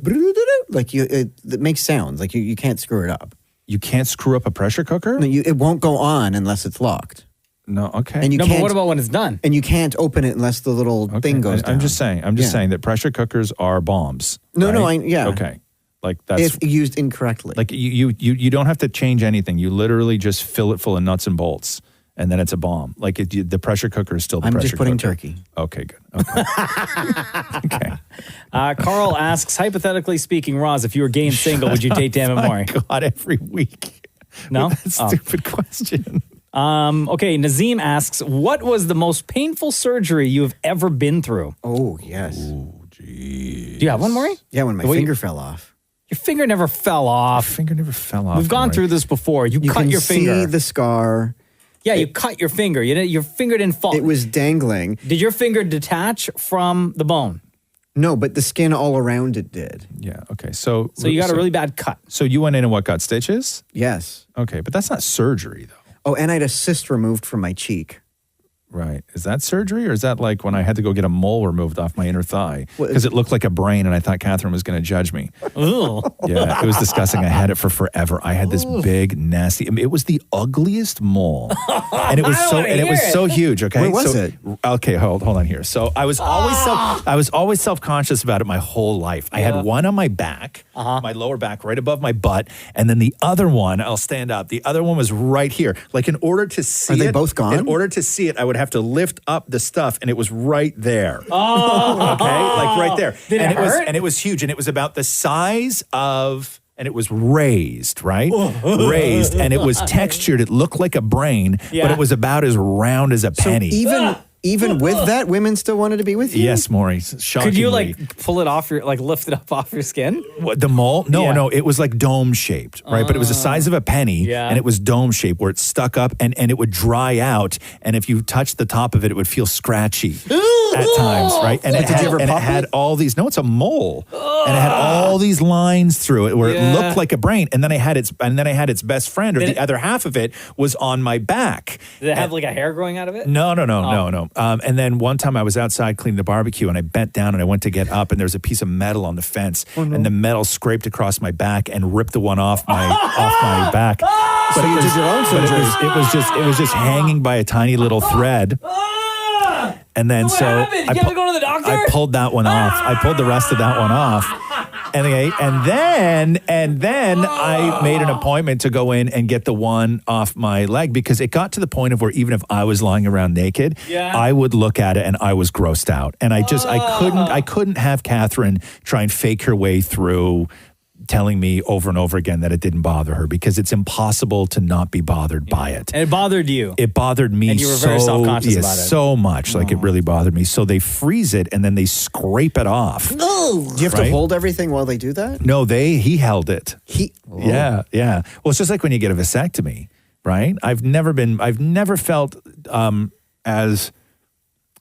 like it makes sounds. Like you can't screw it up. You can't screw up a pressure cooker? No, it won't go on unless it's locked. No, okay. And you No, can't, but what about when it's done? And you can't open it unless the little thing goes down. I'm just saying. I'm just Yeah. saying that pressure cookers are bombs. No, no, right? yeah. Okay. Like that's If used incorrectly. like you don't have to change anything. You literally just fill it full of nuts and bolts, and then it's a bomb. Like the pressure cooker is still the I'm pressure just putting cooker. turkey. Okay, good. Okay. Okay. Carl asks, hypothetically speaking, Roz, if you were gay and single, would you date Dan and Maury? God, every week. No? With that stupid question. Okay, Nazim asks, what was the most painful surgery you have ever been through? Oh, yes. Do you have one, Maury? Yeah, when my The way finger fell off. Your finger never fell off. Finger never fell off. We've gone Maury. through this before. You cut can your finger. see the scar. Yeah, you cut your finger. Your finger didn't fall. It was dangling. Did your finger detach from the bone? No, but the skin all around it did. Yeah. Okay. So you got a really bad cut. So you went in and what, got stitches? Yes. Okay, but that's not surgery though. Oh, and I had a cyst removed from my cheek. Right. Is that surgery or is that like when I had to go get a mole removed off my inner thigh because it looked like a brain and I thought Catherine was going to judge me? Ooh. Yeah, it was disgusting. I had it for forever. I had this big, nasty. I mean, it was the ugliest mole, and it was so huge. Okay, Where was it? Okay, hold on here. So I was always self-conscious about it my whole life. I had one on my back, my lower back, right above my butt, and then the other one. I'll stand up. The other one was right here. Like in order to see it, Are they both gone? In order to see it, I would have to lift up the stuff, and it was right there. Oh. Okay, like right there. Did and it hurt? And it was huge, and it was about the size of and it was raised, right? Raised, and it was textured. It looked like a brain, but Yeah. it was about as round as a penny. Even with that, women still wanted to be with you? Yes, Maury. Shockingly. Could you like pull it off your, like lift it up off your skin? What, the mole? No, Yeah. no. It was like dome shaped, right? But it was the size of a penny, Yeah. and it was dome shaped where it stuck up, and it would dry out. And if you touched the top of it, it would feel scratchy at times, right? And, Did you ever and it pop had it? all these. No, it's a mole, and it had all these lines through it where Yeah. it looked like a brain. And then I had its best friend, or the other half of it was on my back. Did it have like a hair growing out of it? No. And then one time I was outside cleaning the barbecue and I bent down and I went to get up and there was a piece of metal on the fence and the metal scraped across my back and ripped the one off my back. So you did your own surgery. It was just hanging by a tiny little thread. And then What happened? Did you have to go to the doctor? I pulled that one off. I pulled the rest of that one off. And then I made an appointment to go in and get the one off my leg because it got to the point of where even if I was lying around naked, I would look at it and I was grossed out. And I couldn't have Catherine try and fake her way through telling me over and over again that it didn't bother her because it's impossible to not be bothered by it. And it bothered you. It bothered me And you were very self-conscious about it. so much. Like it really bothered me. So they freeze it and then they scrape it off. No. Do you have to Right? hold everything while they do that? No, he held it. Yeah. Well, it's just like when you get a vasectomy, right? I've never felt as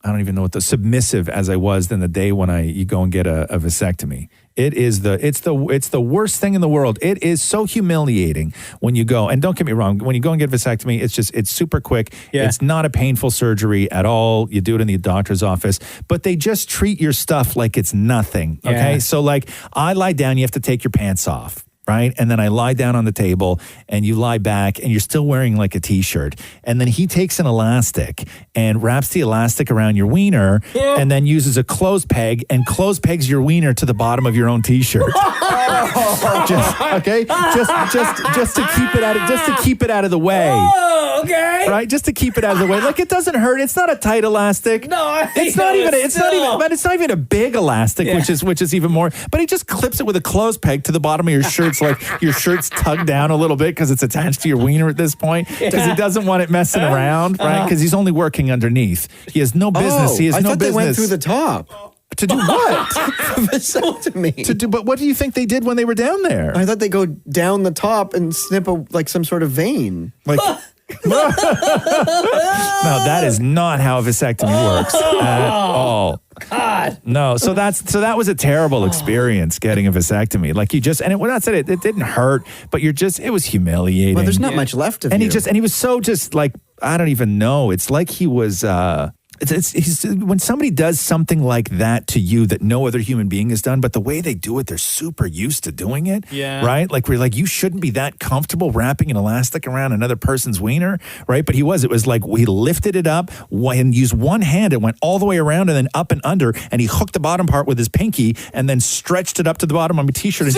I don't even know what the submissive as I was than the day when you go and get a vasectomy. It's the worst thing in the world. It is so humiliating when you go, and don't get me wrong, when you go and get a vasectomy, it's super quick. Yeah. It's not a painful surgery at all. You do it in the doctor's office, but they just treat your stuff like it's nothing. Okay. Yeah. So like I lie down, you have to take your pants off. Right. And then I lie down on the table and you lie back and you're still wearing like a t-shirt. And then he takes an elastic and wraps the elastic around your wiener and then uses a clothes peg and clothes pegs your wiener to the bottom of your own t-shirt. just to keep it out of the way. Oh, okay. Right? Just to keep it out of the way. Like it doesn't hurt. It's not a tight elastic. No, it's not even a big elastic, which is even more. But he just clips it with a clothes peg to the bottom of your shirt. It's like your shirt's tugged down a little bit because it's attached to your wiener at this point because he doesn't want it messing around, right? Because he's only working underneath. He has no business. I thought they went through the top. To do what? Vasectomy. To do, but what do you think they did when they were down there? I thought they go down the top and snip some sort of vein. Like. No, that is not how a vasectomy works at all. God. No, so that was a terrible experience getting a vasectomy. Like you just, and it didn't hurt, but it was humiliating. Well, there's not much left of and you. he was so just like, I don't even know. It's like he was, he's when somebody does something like that to you that no other human being has done, but the way they do it, they're super used to doing it. Yeah. Right? Like we're like, you shouldn't be that comfortable wrapping an elastic around another person's wiener, right? But it was like we lifted it up and used one hand and went all the way around and then up and under, and he hooked the bottom part with his pinky and then stretched it up to the bottom of my t-shirt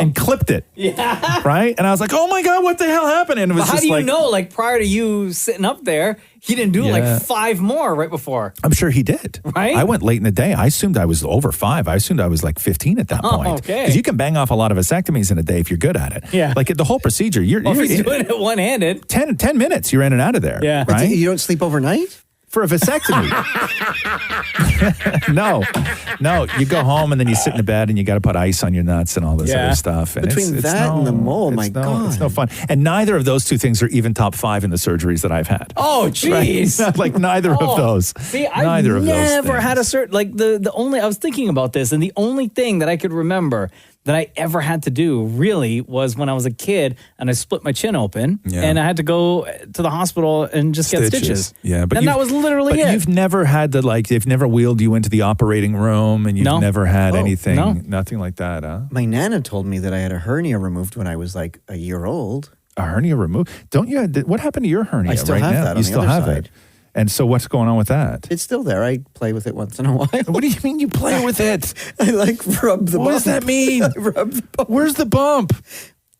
and clipped it. Yeah. Right? And I was like, oh my God, what the hell happened? And it was But how do you know, like prior to you sitting up there, he didn't do like 5 more right before? I'm sure he did. Right? I went late in the day. I assumed I was over 5. I assumed I was like 15 at that point. Okay. Because you can bang off a lot of vasectomies in a day if you're good at it. Yeah. Like the whole procedure, you're If he's doing it one-handed. 10 minutes, you're in and out of there. Yeah. Right? You don't sleep overnight? For a vasectomy. No. You go home and then you sit in the bed and you got to put ice on your nuts and all this other stuff. And Between that and the mole, my God. It's no fun. And neither of those two things are even top 5 in the surgeries that I've had. Oh, jeez. Right? Like neither of those. See, Neither I've of those never had things. the only, I was thinking about this, and the only thing that I could remember that I ever had to do really was when I was a kid and I split my chin open and I had to go to the hospital and just get stitches. Yeah, but and that was literally it. You've never had they've never wheeled you into the operating room and you've never had anything, nothing like that, huh? My Nana told me that I had a hernia removed when I was like a year old. A hernia removed? Don't you? What happened to your hernia? I still right have now? that on You the still other have side. it. And so what's going on with that? It's still there. I play with it once in a while. What do you mean you play with it? I like rub the bump. What does that mean? I rub the bump. Where's the bump?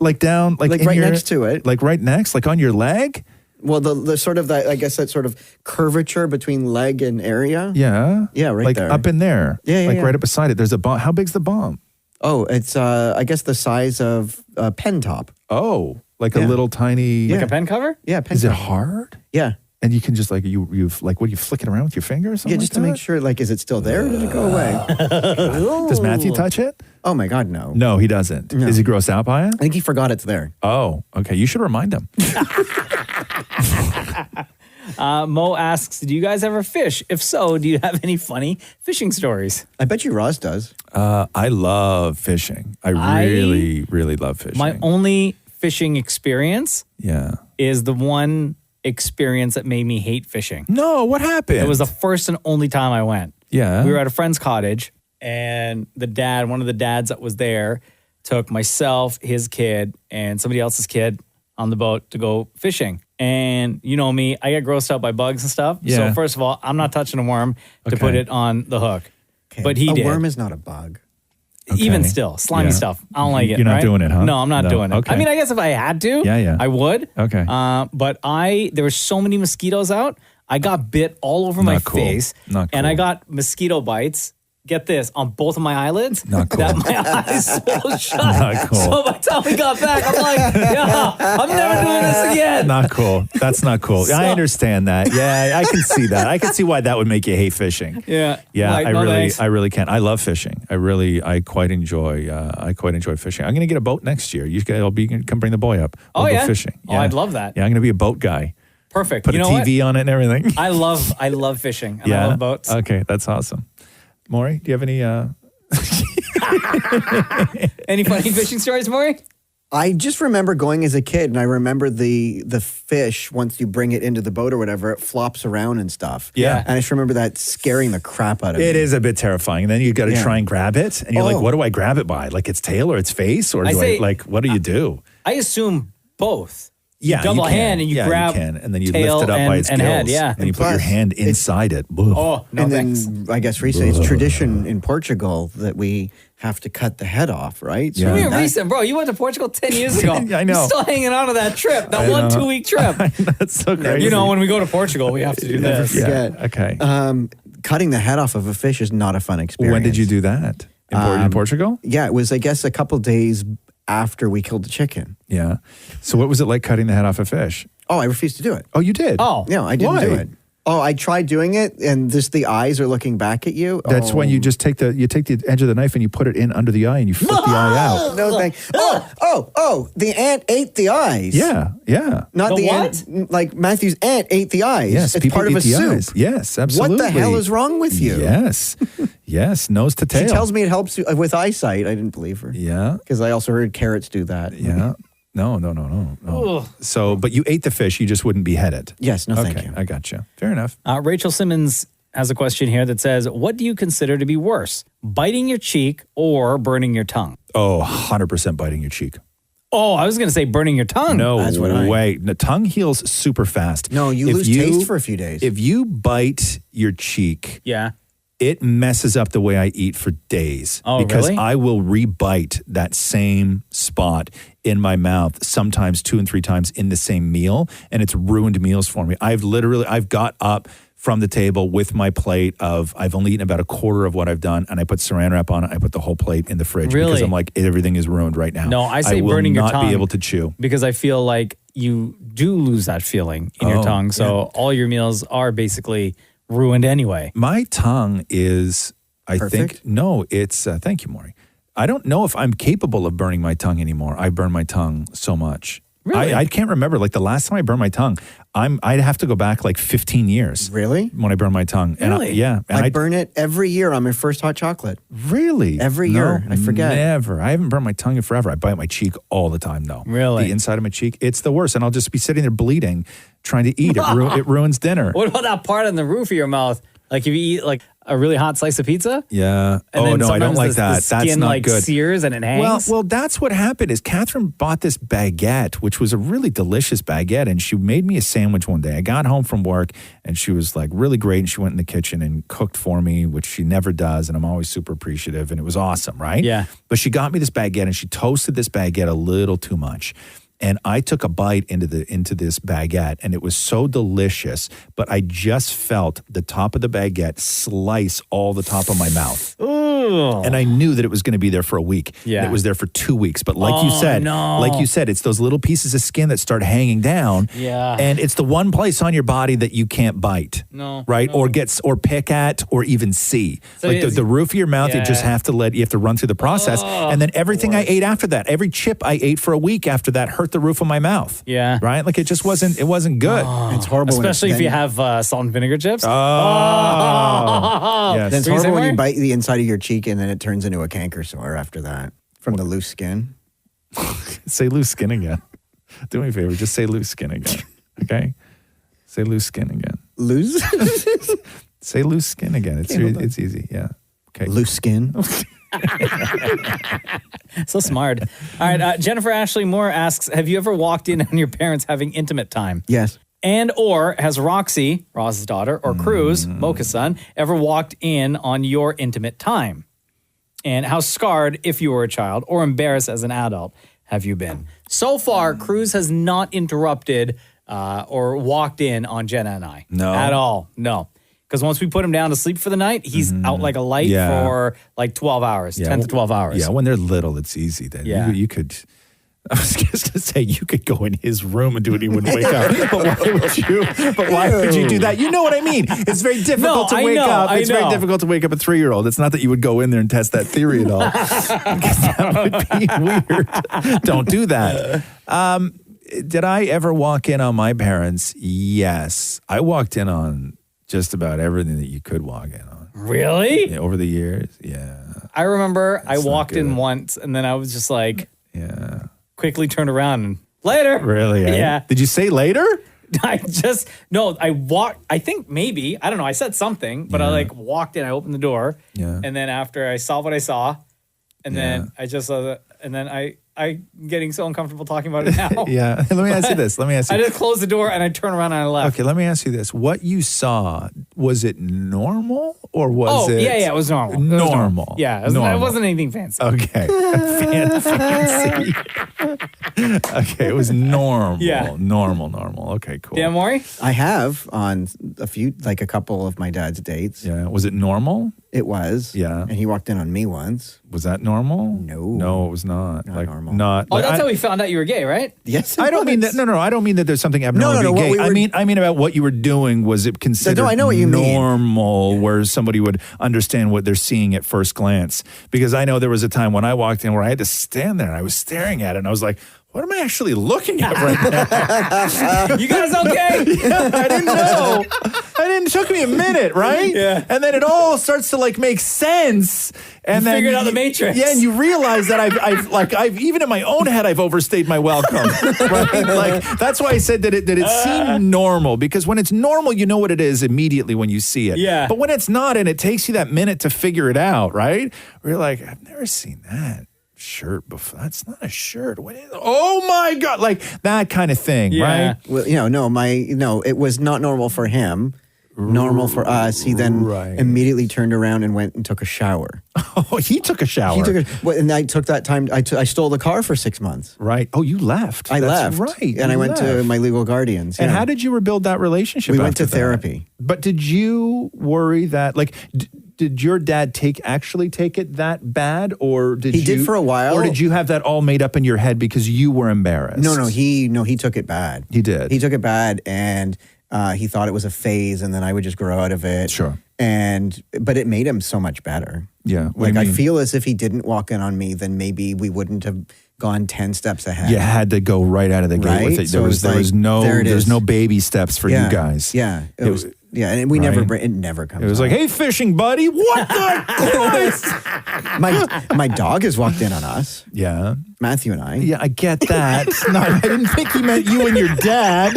Like down, like in right your, next to it. Like right next, like on your leg? Well, the sort of that, I guess that sort of curvature between leg and area. Yeah. Yeah, right like there. up in there. Yeah, Like yeah. right up beside it. There's a bump. How big's the bump? Oh, it's I guess the size of a pen top. Oh, like a little tiny... Like a pen cover? Yeah, pen Is cover. it hard? Yeah. And you can just like, you like, what do you flick it around with your finger or something? Yeah, just to make sure, like, is it still there or did it go away? Does Matthew touch it? Oh my God, no. No, he doesn't. No. Is he grossed out by it? I think he forgot it's there. Oh, okay. You should remind him. Mo asks, do you guys ever fish? If so, do you have any funny fishing stories? I bet you Roz does. I love fishing. I really love fishing. My only fishing experience Yeah. is the one experience that made me hate fishing. No, what happened? It was the first and only time I went. Yeah. We were at a friend's cottage, and one of the dads that was there, took myself, his kid, and somebody else's kid on the boat to go fishing. And you know me, I get grossed out by bugs and stuff. Yeah. So first of all, I'm not touching a worm to Okay. put it on the hook. Okay. But he a did. worm is not a bug. Even still, slimy Yeah. stuff. I don't like it. You're not right? doing it, huh? No, I'm not No. doing it. Okay. I mean, I guess if I had to, Yeah. I would. Okay. But there were so many mosquitoes out. I got bit all over my Not cool. face. Not And I got mosquito bites. Get this, on both of my eyelids. Not cool. That my eyes swelled shut. Not cool. So by the time we got back, I'm like, yeah, I'm never doing this again. Not cool. That's not cool. I understand that. Yeah, I can see that. I can see why that would make you hate fishing. Yeah. Yeah, Like, no thanks. I really can. I love fishing. I quite enjoy fishing. I'm going to get a boat next year. You guys, come bring the boy up. We'll go fishing. Oh, I'd love that. Yeah, I'm going to be a boat guy. Perfect. Put You a know TV on it and everything. I love fishing. And I love boats. Okay, that's awesome. Maury, do you have any? Any funny fishing stories, Maury? I just remember going as a kid, and I remember the fish, once you bring it into the boat or whatever, it flops around and stuff. Yeah. And I just remember that scaring the crap out of me. It is a bit terrifying. And then you got to try and grab it, and you're like, "What do I grab it by? Like its tail or its face, or what do you do?" I assume both. Yeah, You double you can. hand and you Yeah, grab you can. And then you tail lift it up by its and gills. head, yeah. And you put your hand inside it. Ugh. Oh, no and thanks. then I guess recently it's tradition in Portugal that we have to cut the head off, right? What do you mean recent, bro? You went to Portugal 10 years ago. I know. You're still hanging on to that trip, that I one know. 2-week trip. That's so crazy. You know, when we go to Portugal, we have to do Never this. forget. Okay. Cutting the head off of a fish is not a fun experience. When did you do that? In Portugal? Yeah, it was, I guess, a couple days after we killed the chicken. Yeah. So what was it like cutting the head off a fish? Oh, I refused to do it. Oh, you did? Oh. No, I didn't Why? do it. Oh, I tried doing it, and just the eyes are looking back at you. That's when you just take the edge of the knife and you put it in under the eye and you flick the eye out. No, thank. The ant ate the eyes. Yeah. Not The the what? ant. Like Matthew's ant ate the eyes. Yes, it's people part of eat a the soup. eyes. Yes, absolutely. What the hell is wrong with you? Yes. Yes, nose to tail. She tells me it helps you with eyesight. I didn't believe her. Yeah. Because I also heard carrots do that. Yeah. No. Ugh. So, but you ate the fish, you just wouldn't behead it. Yes, no, thank Okay, you. I got you. Fair enough. Rachel Simmons has a question here that says, what do you consider to be worse, biting your cheek or burning your tongue? Oh, 100% biting your cheek. Oh, I was going to say burning your tongue. No way. The tongue heals super fast. No, you lose taste for a few days. If you bite your cheek, Yeah. it messes up the way I eat for days. Oh, because really? I will rebite that same spot in my mouth, sometimes 2 and 3 times in the same meal, and it's ruined meals for me. I've got up from the table with my plate I've only eaten about a quarter of what I've done, and I put saran wrap on it. I put the whole plate in the fridge because Really? I'm like, everything is ruined right now. No, I say will burning your not tongue be able to chew. because I feel like you do lose that feeling in your Oh, tongue. So all your meals are basically ruined anyway. My tongue is, I Perfect? think, no, it's, thank you, Maury. I don't know if I'm capable of burning my tongue anymore. I burn my tongue so much. Really? I can't remember. Like the last time I burned my tongue, I'd have to go back like 15 years. Really? When I burn my tongue. And Really? yeah. And I burn it every year on my first hot chocolate. Really? Every No, year. I forget. Never. I haven't burned my tongue in forever. I bite my cheek all the time though. Really? The inside of my cheek. It's the worst. And I'll just be sitting there bleeding, trying to eat. It ruins dinner. What about that part on the roof of your mouth? Like if you eat like a really hot slice of pizza? Yeah. And Oh then no, I don't sometimes like the that. skin That's not like good. sears and it hangs. Well, that's what happened. Is Catherine bought this baguette, which was a really delicious baguette, and she made me a sandwich one day. I got home from work, and she was like really great, and she went in the kitchen and cooked for me, which she never does, and I'm always super appreciative, and it was awesome, right? Yeah. But she got me this baguette, and she toasted this baguette a little too much. And I took a bite into this baguette, and it was so delicious, but I just felt the top of the baguette slice all the top of my mouth. Ooh. And I knew that it was going to be there for a week. Yeah. And it was there for 2 weeks. But like you said, it's those little pieces of skin that start hanging down. Yeah. And it's the one place on your body that you can't bite. No. Right? Or pick at or even see. So like the roof of your mouth, you just Yeah. have to run through the process. And then everything I ate after that, every chip I ate for a week after that hurt the roof of my mouth. Yeah. Right? Like it wasn't good. It's horrible. Especially if you have salt and vinegar chips. Yes. Then it's What were you horrible saying, when you Maury? bite the inside of your cheek and then it turns into a canker sore after that from the loose skin. Say loose skin again. Do me a favor. Just say loose skin again. Okay? Say loose skin again. Loose? Say loose skin again. It's easy. Yeah. Okay. Loose skin. So smart. All right. Jennifer Ashley Moore asks, have you ever walked in on your parents having intimate time? Yes. And or has Roxy, Roz's daughter, or Cruz, Mocha's son, ever walked in on your intimate time? And how scarred, if you were a child, or embarrassed as an adult, have you been? So far, Cruz has not interrupted or walked in on Jenna and I. No. At all. No. Because once we put him down to sleep for the night, he's out like a light for like 12 hours, 10 to 12 hours. Yeah, when they're little, it's easy. Then Yeah. you could. I was just going to say you could go in his room and do it. He wouldn't wake up. But why would you do that? You know what I mean? It's very difficult to wake up. It's very difficult to wake up a 3-year-old. It's not that you would go in there and test that theory at all. That would be weird. Don't do that. Did I ever walk in on my parents? Yes, I walked in on just about everything that you could walk in on. Really? Yeah, over the years, yeah. I remember I walked in once and then I was just like, quickly turned around and later. Really? Eh? Yeah. Did you say later? I walked, I think maybe, I don't know, I said something, but I like walked in, I opened the door. Yeah. And then after I saw what I saw, and then I just saw that, and then I'm getting so uncomfortable talking about it now. Yeah. Let me ask you this. I just closed the door and I turned around and I left. Okay, let me ask you this. What you saw, was it normal or was it? Yeah, it was normal. Normal. Yeah, it wasn't anything fancy. Okay. Fancy. Okay, it was normal. Yeah. Normal. Okay, cool. Dan Maury? I have on a couple of my dad's dates. Yeah. Was it normal? It was. Yeah. And he walked in on me once. Was that normal? No, it was not. Not normal. That's how we found out you were gay, right? Yes. I don't mean that. No. I don't mean that there's something abnormal. No, being what gay. we I mean about what you were doing. Was it considered I know what you mean. normal, where somebody would understand what they're seeing at first glance? Because I know there was a time when I walked in where I had to stand there and I was staring at it and I was like, what am I actually looking at right now? You guys okay? Yeah, I didn't know. It took me a minute, right? Yeah. And then it all starts to like make sense. And You then figured out the Matrix. Yeah, and you realize that I've even in my own head I've overstayed my welcome. Right? Like that's why I said that it seemed normal, because when it's normal, you know what it is immediately when you see it. Yeah. But when it's not, and it takes you that minute to figure it out, right? Where you're like, I've never seen that shirt before. That's not a shirt. What is? Oh my God! Like that kind of thing, right? Well, it was not normal for him. Normal for us. He then immediately turned around and went and took a shower. Oh, he took a shower. And I took that time. I stole the car for 6 months. Right. Oh, you left. I That's left. Right. And I went to my legal guardians. And how did you rebuild that relationship? We went to after that? therapy. But did you worry that, like, did your dad actually take it that bad, or did He did for a while. or did you have that all made up in your head because you were embarrassed? No. He took it bad. He did. He took it bad, and he thought it was a phase, and then I would just grow out of it. Sure. But it made him so much better. Yeah. What do Like you I mean? feel as if he didn't walk in on me, then maybe we wouldn't have gone 10 steps ahead. You had to go right out of the gate Right? with it. So There it was was like, there it there's is. no baby steps for you guys. Yeah. It was. Yeah, and we Right? it never comes. It was like, hey, fishing buddy, what the Christ? My dog has walked in on us. Yeah. Matthew and I. Yeah, I get that. No, I didn't think he meant you and your dad.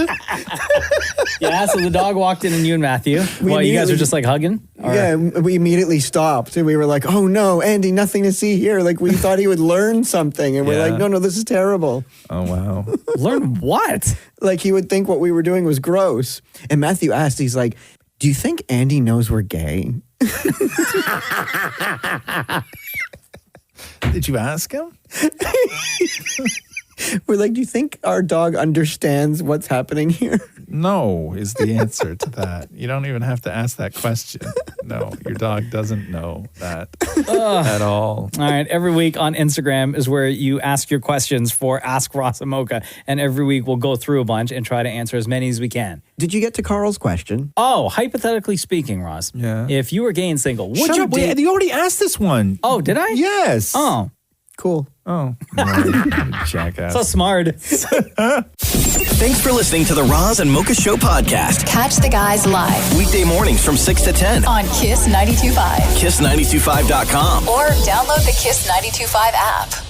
Yeah, so the dog walked in and you and Matthew. Well, you guys were just like hugging? Or? Yeah, we immediately stopped and we were like, oh no, Andy, nothing to see here. Like we thought he would learn something. And we're Yeah. like, no, this is terrible. Oh, wow. Learn what? Like he would think what we were doing was gross. And Matthew asked, he's like, do you think Andy knows we're gay? Did you ask him? We're like, do you think our dog understands what's happening here? No is the answer to that. You don't even have to ask that question. No, your dog doesn't know that at all. All right. Every week on Instagram is where you ask your questions for Ask Roz and Mocha. And every week we'll go through a bunch and try to answer as many as we can. Did you get to Carl's question? Oh, hypothetically speaking, Roz. Yeah. If you were gay and single, would Shut you up. date? You already asked this one. Oh, did I? Yes. Oh. Cool. Oh. Jackass. So smart. Thanks for listening to the Roz and Mocha Show podcast. Catch the guys live Weekday mornings from 6 to 10 on Kiss 92.5. KISS925.com. Or download the Kiss 92.5 app.